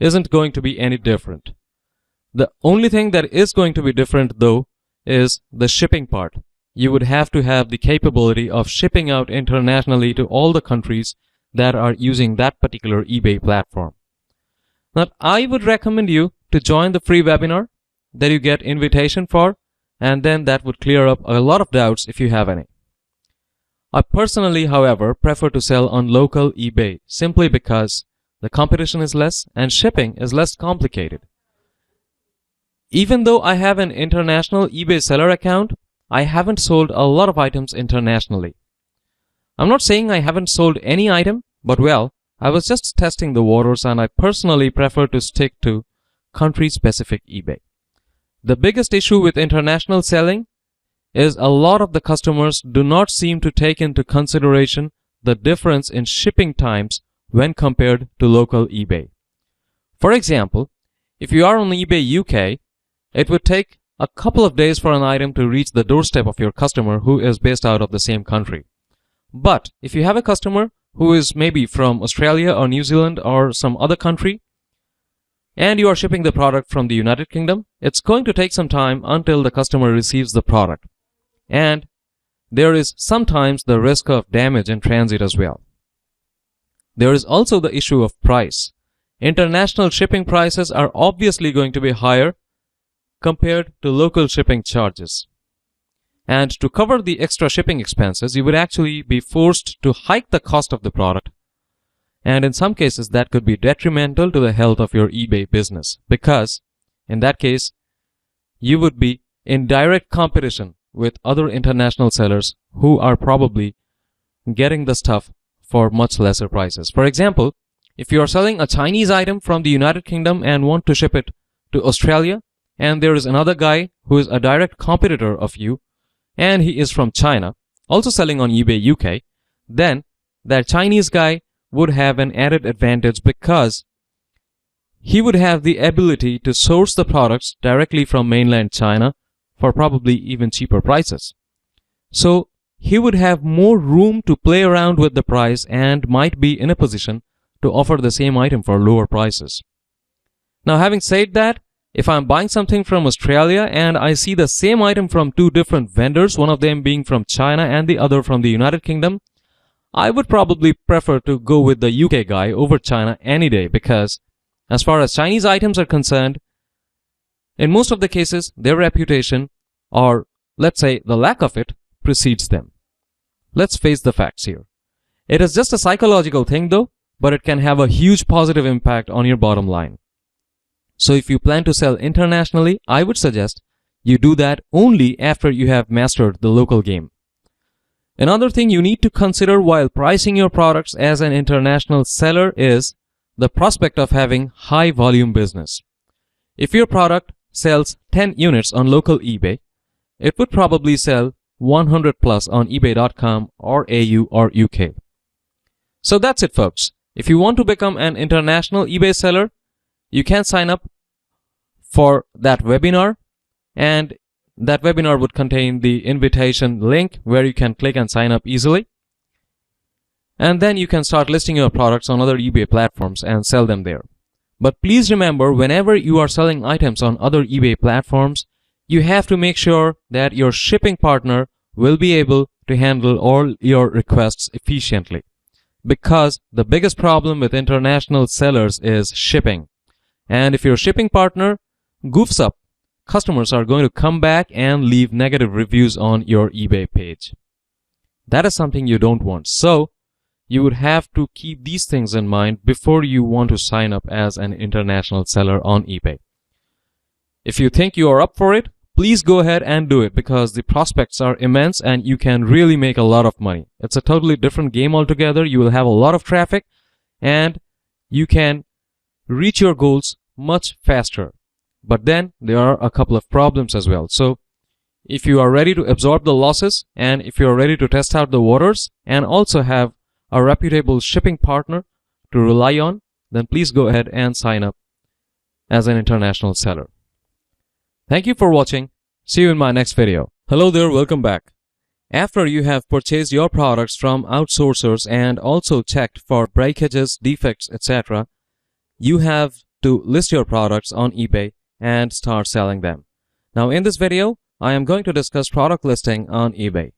isn't going to be any different. The only thing that is going to be different though is the shipping part. You would have to have the capability of shipping out internationally to all the countries that are using that particular eBay platform. Now, I would recommend you to join the free webinar that you get invitation for, and then that would clear up a lot of doubts if you have any. I personally, however, prefer to sell on local eBay simply because the competition is less and shipping is less complicated. Even though I have an international eBay seller account, I haven't sold a lot of items internationally. I'm not saying I haven't sold any item, but well, I was just testing the waters and I personally prefer to stick to country-specific eBay. The biggest issue with international selling is a lot of the customers do not seem to take into consideration the difference in shipping times when compared to local eBay. For example, if you are on eBay UK, it would take a couple of days for an item to reach the doorstep of your customer who is based out of the same country. But if you have a customer who is maybe from Australia or New Zealand or some other country, and you are shipping the product from the United Kingdom, it's going to take some time until the customer receives the product. And there is sometimes the risk of damage in transit as well. There is also the issue of price. International shipping prices are obviously going to be higher compared to local shipping charges. And to cover the extra shipping expenses, you would actually be forced to hike the cost of the product. And in some cases, that could be detrimental to the health of your eBay business because, in that case, you would be in direct competition with other international sellers who are probably getting the stuff for much lesser prices. For example, if you are selling a Chinese item from the United Kingdom and want to ship it to Australia, and there is another guy who is a direct competitor of you, and he is from China, also selling on eBay UK, then that Chinese guy would have an added advantage because he would have the ability to source the products directly from mainland China for probably even cheaper prices. So he would have more room to play around with the price and might be in a position to offer the same item for lower prices. Now, having said that, if I'm buying something from Australia and I see the same item from two different vendors, one of them being from China and the other from the United Kingdom, I would probably prefer to go with the UK guy over China any day because as far as Chinese items are concerned, in most of the cases, their reputation, or let's say the lack of it, precedes them. Let's face the facts here. It is just a psychological thing though, but it can have a huge positive impact on your bottom line. So if you plan to sell internationally, I would suggest you do that only after you have mastered the local game. Another thing you need to consider while pricing your products as an international seller is the prospect of having high volume business. If your product sells 10 units on local eBay, it would probably sell 100 plus on ebay.com or AU or UK. So that's it, folks. If you want to become an international eBay seller, you can sign up for that webinar, and that webinar would contain the invitation link where you can click and sign up easily. And then you can start listing your products on other eBay platforms and sell them there. But please remember, whenever you are selling items on other eBay platforms, you have to make sure that your shipping partner will be able to handle all your requests efficiently. Because the biggest problem with international sellers is shipping. And if your shipping partner goofs up, customers are going to come back and leave negative reviews on your eBay page. That is something you don't want. So you would have to keep these things in mind before you want to sign up as an international seller on eBay. If you think you are up for it, please go ahead and do it, because the prospects are immense and you can really make a lot of money. It's a totally different game altogether. You will have a lot of traffic and you can reach your goals much faster. But then there are a couple of problems as well. So if you are ready to absorb the losses, and if you are ready to test out the waters and also have a reputable shipping partner to rely on, then please go ahead and sign up as an international seller. Thank you for watching. See you in my next video. Hello there, welcome back. After you have purchased your products from outsourcers and also checked for breakages, defects, etc., you have to list your products on eBay and start selling them. Now in this video, I am going to discuss product listing on eBay.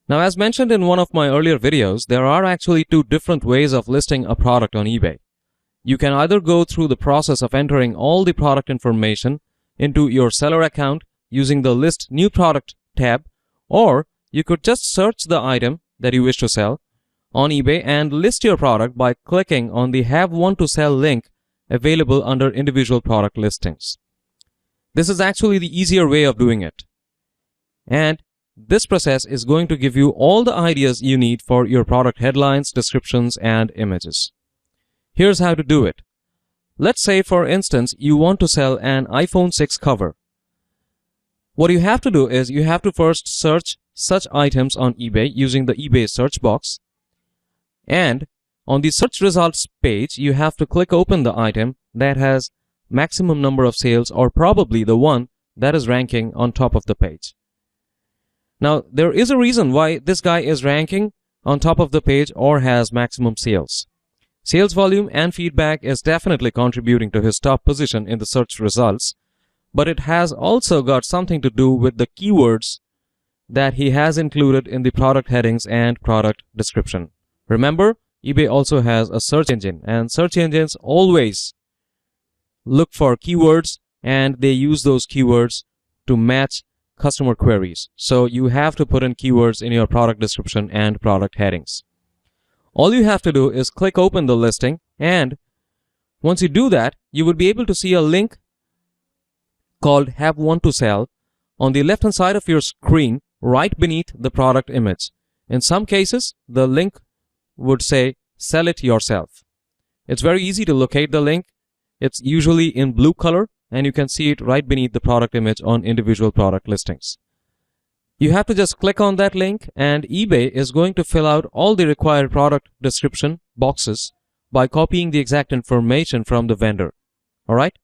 Now, as mentioned in one of my earlier videos, there are actually two different ways of listing a product on eBay. You can either go through the process of entering all the product information into your seller account using the List New Product tab, or you could just search the item that you wish to sell on eBay and list your product by clicking on the Have One to Sell link available under individual product listings. This is actually the easier way of doing it. And this process is going to give you all the ideas you need for your product headlines, descriptions, and images. Here's how to do it. Let's say, for instance, you want to sell an iPhone 6 cover. What you have to do is you have to first search such items on eBay using the eBay search box. And on the search results page, you have to click open the item that has maximum number of sales, or probably the one that is ranking on top of the page. Now, there is a reason why this guy is ranking on top of the page or has maximum sales. Sales volume and feedback is definitely contributing to his top position in the search results, but it has also got something to do with the keywords that he has included in the product headings and product description. Remember, eBay also has a search engine, and search engines always look for keywords and they use those keywords to match customer queries. So you have to put in keywords in your product description and product headings. All you have to do is click open the listing, and once you do that, you would be able to see a link called Have One to Sell on the left hand side of your screen right beneath the product image. In some cases, the link would say Sell It Yourself. It's very easy to locate the link. It's usually in blue color, and you can see it right beneath the product image on individual product listings. You have to just click on that link, and eBay is going to fill out all the required product description boxes by copying the exact information from the vendor. Alright?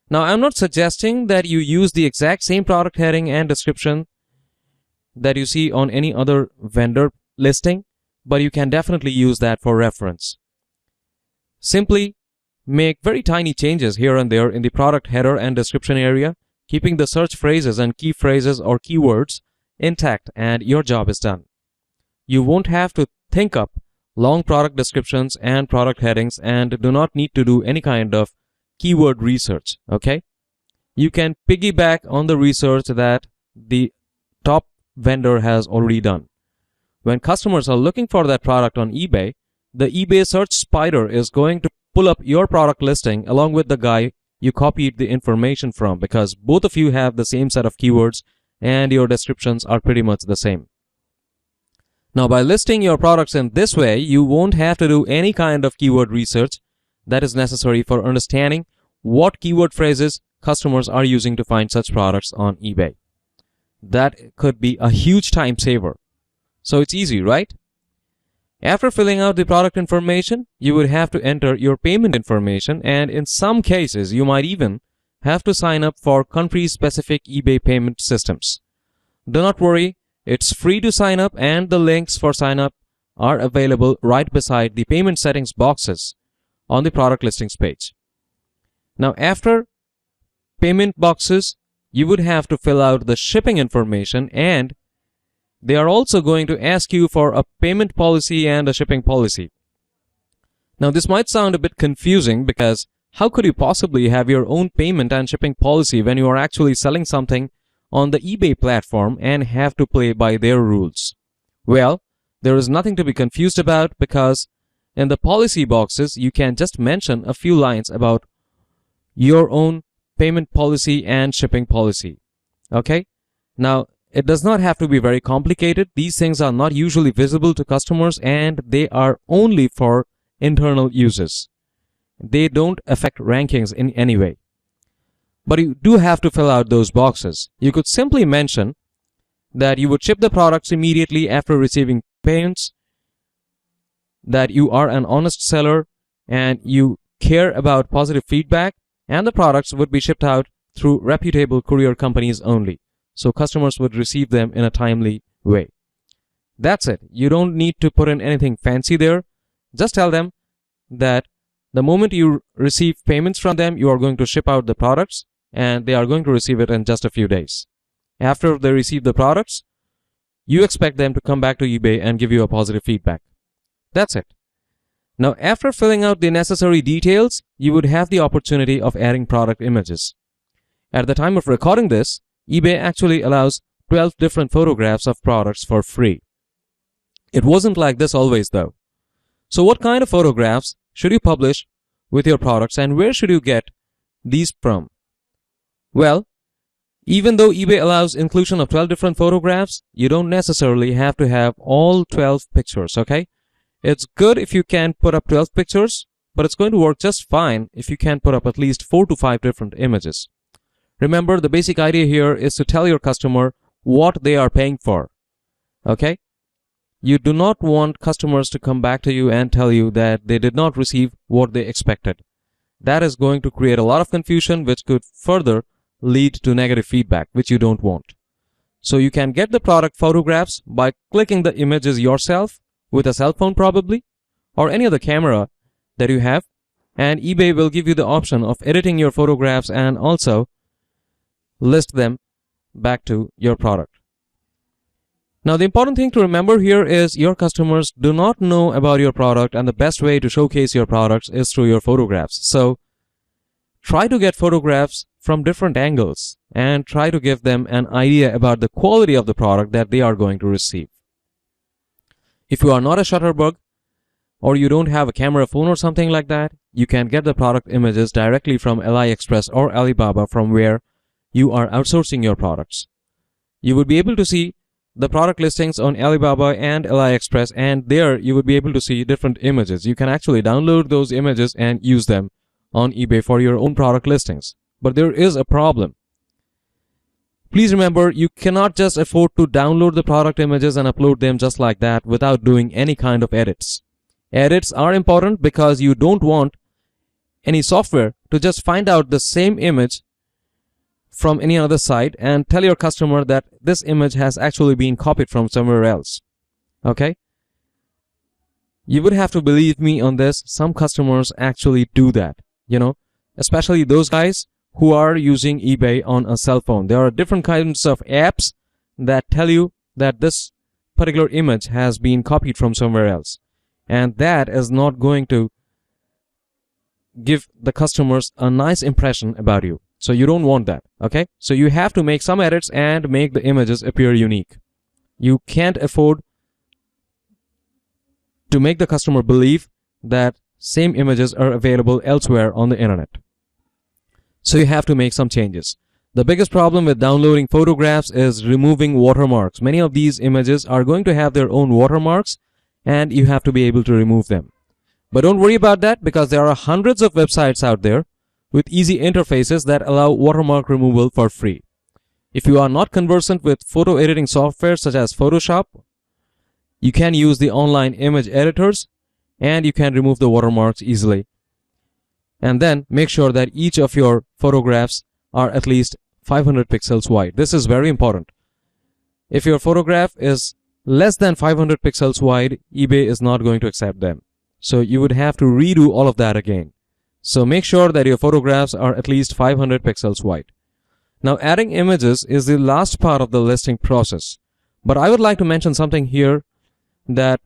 Now, I'm not suggesting that you use the exact same product heading and description that you see on any other vendor listing, but you can definitely use that for reference. Simply make very tiny changes here and there in the product header and description area, keeping the search phrases and key phrases or keywords intact, and your job is done. You won't have to think up long product descriptions and product headings, and do not need to do any kind of keyword research, okay? You can piggyback on the research that the top vendor has already done. When customers are looking for that product on eBay, the eBay search spider is going to pull up your product listing along with the guy you copied the information from, because both of you have the same set of keywords and your descriptions are pretty much the same. Now, by listing your products in this way, you won't have to do any kind of keyword research that is necessary for understanding what keyword phrases customers are using to find such products on eBay. That could be a huge time saver. So it's easy, right? After filling out the product information, you would have to enter your payment information, and in some cases, you might even have to sign up for country-specific eBay payment systems. Do not worry, it's free to sign up, and the links for sign up are available right beside the payment settings boxes on the product listings page. Now, after payment boxes, you would have to fill out the shipping information, and they are also going to ask you for a payment policy and a shipping policy. Now, this might sound a bit confusing because how could you possibly have your own payment and shipping policy when you are actually selling something on the eBay platform and have to play by their rules? Well, there is nothing to be confused about, because in the policy boxes, you can just mention a few lines about your own payment policy and shipping policy. Okay? Now, it does not have to be very complicated. These things are not usually visible to customers, and they are only for internal uses. They don't affect rankings in any way. But you do have to fill out those boxes. You could simply mention that you would ship the products immediately after receiving payments, that you are an honest seller and you care about positive feedback, and the products would be shipped out through reputable courier companies only, so customers would receive them in a timely way. That's it. You don't need to put in anything fancy there. Just tell them that the moment you receive payments from them, you are going to ship out the products, and they are going to receive it in just a few days. After they receive the products, you expect them to come back to eBay and give you a positive feedback. That's it. Now, after filling out the necessary details, you would have the opportunity of adding product images. At the time of recording this, eBay actually allows 12 different photographs of products for free. It wasn't like this always though. So what kind of photographs should you publish with your products, and where should you get these from? Well, even though eBay allows inclusion of 12 different photographs, you don't necessarily have to have all 12 pictures, okay? It's good if you can put up 12 pictures, but it's going to work just fine if you can put up at least 4 to 5 different images. Remember, the basic idea here is to tell your customer what they are paying for, okay? You do not want customers to come back to you and tell you that they did not receive what they expected. That is going to create a lot of confusion, which could further lead to negative feedback, which you don't want. So you can get the product photographs by clicking the images yourself with a cell phone probably, or any other camera that you have, and eBay will give you the option of editing your photographs and also list them back to your product. Now, the important thing to remember here is your customers do not know about your product, and the best way to showcase your products is through your photographs. So try to get photographs from different angles and try to give them an idea about the quality of the product that they are going to receive. If you are not a shutterbug, or you don't have a camera phone or something like that, you can get the product images directly from AliExpress or Alibaba, from where you are outsourcing your products. You would be able to see the product listings on Alibaba and AliExpress, and there you would be able to see different images. You can actually download those images and use them on eBay for your own product listings. But there is a problem. Please remember, you cannot just afford to download the product images and upload them just like that without doing any kind of edits. Edits are important because you don't want any software to just find out the same image from any other site and tell your customer that this image has actually been copied from somewhere else. Okay? You would have to believe me on this. Some customers actually do that, especially those guys who are using eBay on a cell phone. There are different kinds of apps that tell you that this particular image has been copied from somewhere else, and that is not going to give the customers a nice impression about you. So you don't want that, okay? So you have to make some edits and make the images appear unique. You can't afford to make the customer believe that same images are available elsewhere on the internet. So you have to make some changes. The biggest problem with downloading photographs is removing watermarks. Many of these images are going to have their own watermarks, and you have to be able to remove them. But don't worry about that, because there are hundreds of websites out there with easy interfaces that allow watermark removal for free. If you are not conversant with photo editing software such as Photoshop, you can use the online image editors and you can remove the watermarks easily. And then make sure that each of your photographs are at least 500 pixels wide. This is very important. If your photograph is less than 500 pixels wide, eBay is not going to accept them. So you would have to redo all of that again. So make sure that your photographs are at least 500 pixels wide. Now, adding images is the last part of the listing process. But I would like to mention something here that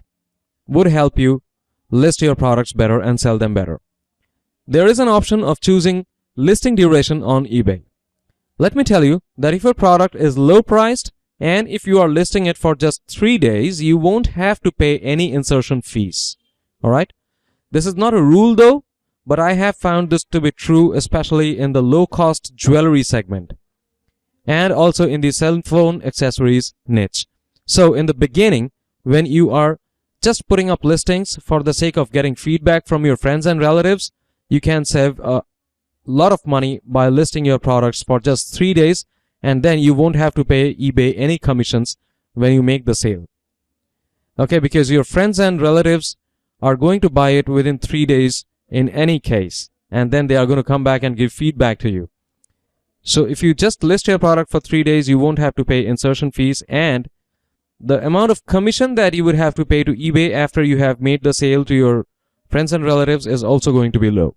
would help you list your products better and sell them better. There is an option of choosing listing duration on eBay. Let me tell you that if your product is low priced and if you are listing it for just 3 days, you won't have to pay any insertion fees. Alright? This is not a rule though, but I have found this to be true, especially in the low cost jewelry segment and also in the cell phone accessories niche. So in the beginning, when you are just putting up listings for the sake of getting feedback from your friends and relatives, you can save a lot of money by listing your products for just 3 days, and then you won't have to pay eBay any commissions when you make the sale. Okay, because your friends and relatives are going to buy it within 3 days in any case, and then they are going to come back and give feedback to you. So if you just list your product for 3 days, you won't have to pay insertion fees, and the amount of commission that you would have to pay to eBay after you have made the sale to your friends and relatives is also going to be low.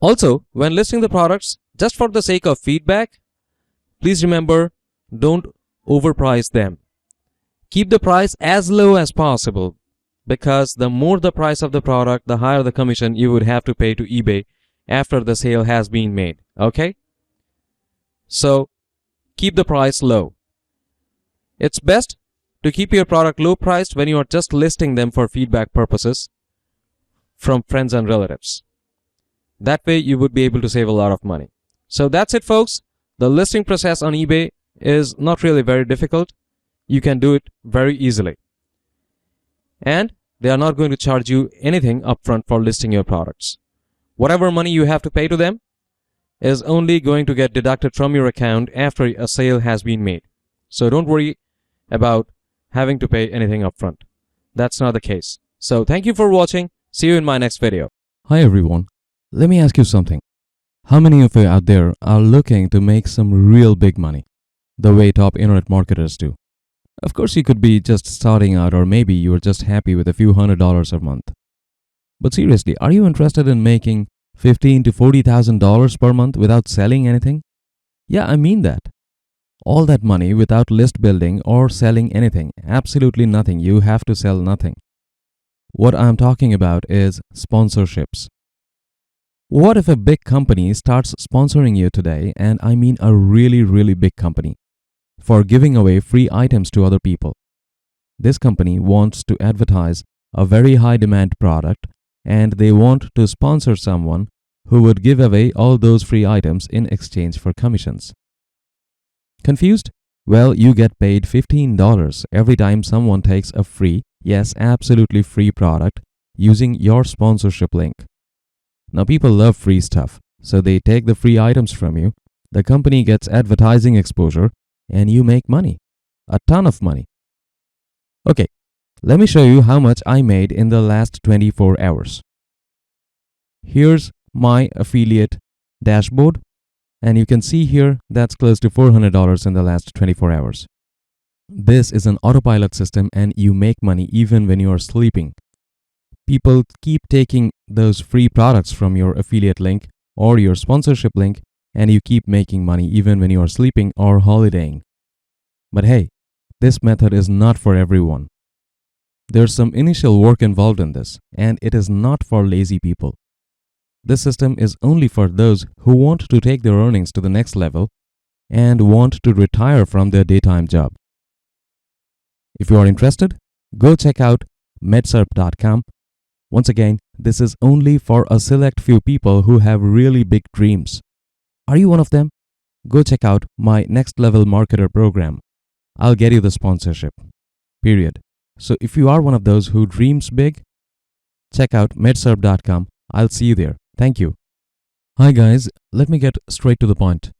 Also, when listing the products, just for the sake of feedback, please remember, don't overprice them. Keep the price as low as possible, because the more the price of the product, the higher the commission you would have to pay to eBay after the sale has been made. Okay? So, keep the price low. It's best to keep your product low priced when you are just listing them for feedback purposes from friends and relatives. That way you would be able to save a lot of money. So that's it, folks. The listing process on eBay is not really very difficult. You can do it very easily. And they are not going to charge you anything upfront for listing your products. Whatever money you have to pay to them is only going to get deducted from your account after a sale has been made. So don't worry about having to pay anything upfront. That's not the case. So thank you for watching. See you in my next video. Hi everyone. Let me ask you something. How many of you out there are looking to make some real big money, the way top internet marketers do? Of course, you could be just starting out, or maybe you are just happy with a few $100s a month. But seriously, are you interested in making $15,000 to $40,000 per month without selling anything? Yeah, I mean that. All that money without list building or selling anything, absolutely nothing. You have to sell nothing. What I'm talking about is sponsorships. What if a big company starts sponsoring you today, and I mean a really, really big company, for giving away free items to other people? This company wants to advertise a very high demand product, and they want to sponsor someone who would give away all those free items in exchange for commissions. Confused? Well, you get paid $15 every time someone takes a free, yes, absolutely free product using your sponsorship link. Now, people love free stuff, so they take the free items from you, the company gets advertising exposure, and you make money. A ton of money. Okay, let me show you how much I made in the last 24 hours. Here's my affiliate dashboard, and you can see here that's close to $400 in the last 24 hours. This is an autopilot system, and you make money even when you are sleeping. People keep taking those free products from your affiliate link or your sponsorship link, and you keep making money even when you are sleeping or holidaying. But hey, this method is not for everyone. There's some initial work involved in this, and it is not for lazy people. This system is only for those who want to take their earnings to the next level and want to retire from their daytime job. If you are interested, go check out medserp.com. Once again, this is only for a select few people who have really big dreams. Are you one of them? Go check out my Next Level Marketer program. I'll get you the sponsorship. Period. So if you are one of those who dreams big, check out medserp.com. I'll see you there. Thank you. Hi guys, let me get straight to the point.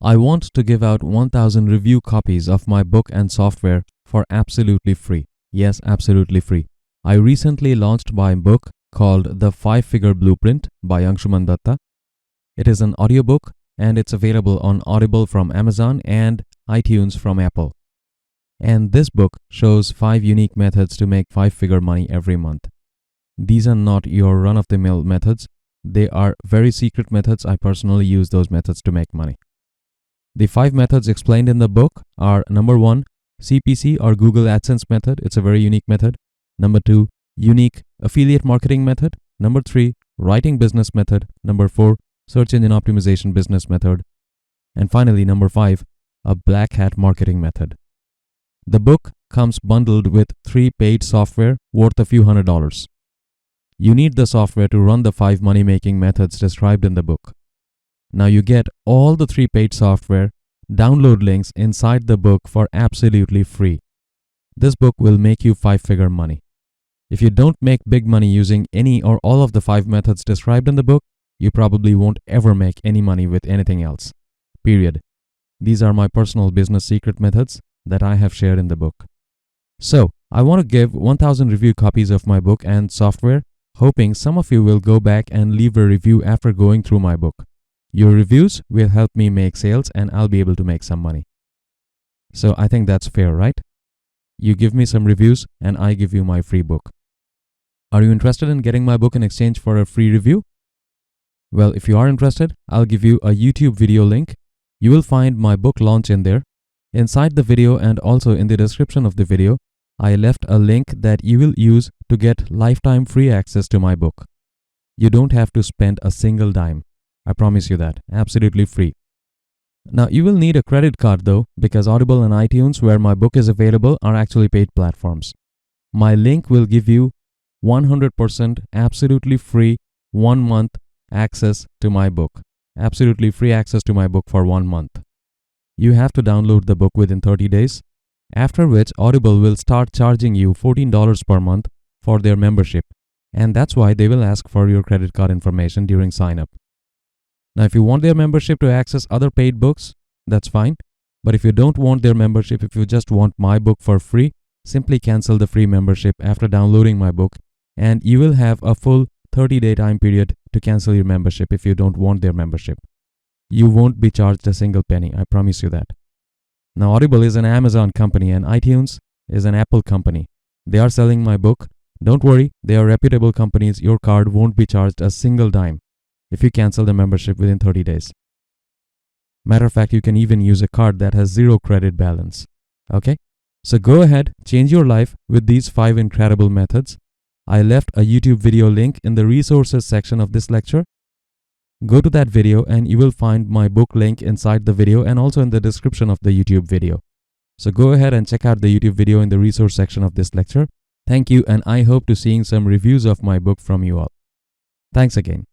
I want to give out 1000 review copies of my book and software for absolutely free. Yes, absolutely free. I recently launched my book called The 5-Figure Blueprint by Anshuman Datta. It is an audiobook and it's available on Audible from Amazon and iTunes from Apple. And this book shows 5 unique methods to make 5-figure money every month. These are not your run-of-the-mill methods. They are very secret methods. I personally use those methods to make money. The 5 methods explained in the book are: number 1, CPC or Google AdSense method. It's a very unique method. Number 2, unique affiliate marketing method. Number 3, writing business method. Number 4, search engine optimization business method. And finally, number 5, a black hat marketing method. The book comes bundled with 3 paid software worth a few $100s. You need the software to run the 5 money-making methods described in the book. Now you get all the 3 paid software download links inside the book for absolutely free. This book will make you 5-figure money. If you don't make big money using any or all of the 5 methods described in the book, you probably won't ever make any money with anything else. Period. These are my personal business secret methods that I have shared in the book. So, I want to give 1000 review copies of my book and software, hoping some of you will go back and leave a review after going through my book. Your reviews will help me make sales and I'll be able to make some money. So I think that's fair, right? You give me some reviews and I give you my free book. Are you interested in getting my book in exchange for a free review? Well, if you are interested, I'll give you a YouTube video link. You will find my book launch in there. Inside the video and also in the description of the video, I left a link that you will use to get lifetime free access to my book. You don't have to spend a single dime. I promise you that. Absolutely free. Now, you will need a credit card though, because Audible and iTunes, where my book is available, are actually paid platforms. My link will give you 100% absolutely free 1 month access to my book. Absolutely free access to my book for 1 month. You have to download the book within 30 days, after which Audible will start charging you $14 per month for their membership, and that's why they will ask for your credit card information during sign up. Now, if you want their membership to access other paid books, that's fine. But if you don't want their membership, if you just want my book for free, simply cancel the free membership after downloading my book, and you will have a full 30-day time period to cancel your membership if you don't want their membership. You won't be charged a single penny, I promise you that. Now, Audible is an Amazon company and iTunes is an Apple company. They are selling my book. Don't worry, they are reputable companies. Your card won't be charged a single dime if you cancel the membership within 30 days. Matter of fact, you can even use a card that has 0 credit balance. Okay? So go ahead, change your life with these 5 incredible methods. I left a YouTube video link in the resources section of this lecture. Go to that video and you will find my book link inside the video and also in the description of the YouTube video. So go ahead and check out the YouTube video in the resource section of this lecture. Thank you, and I hope to seeing some reviews of my book from you all. Thanks again.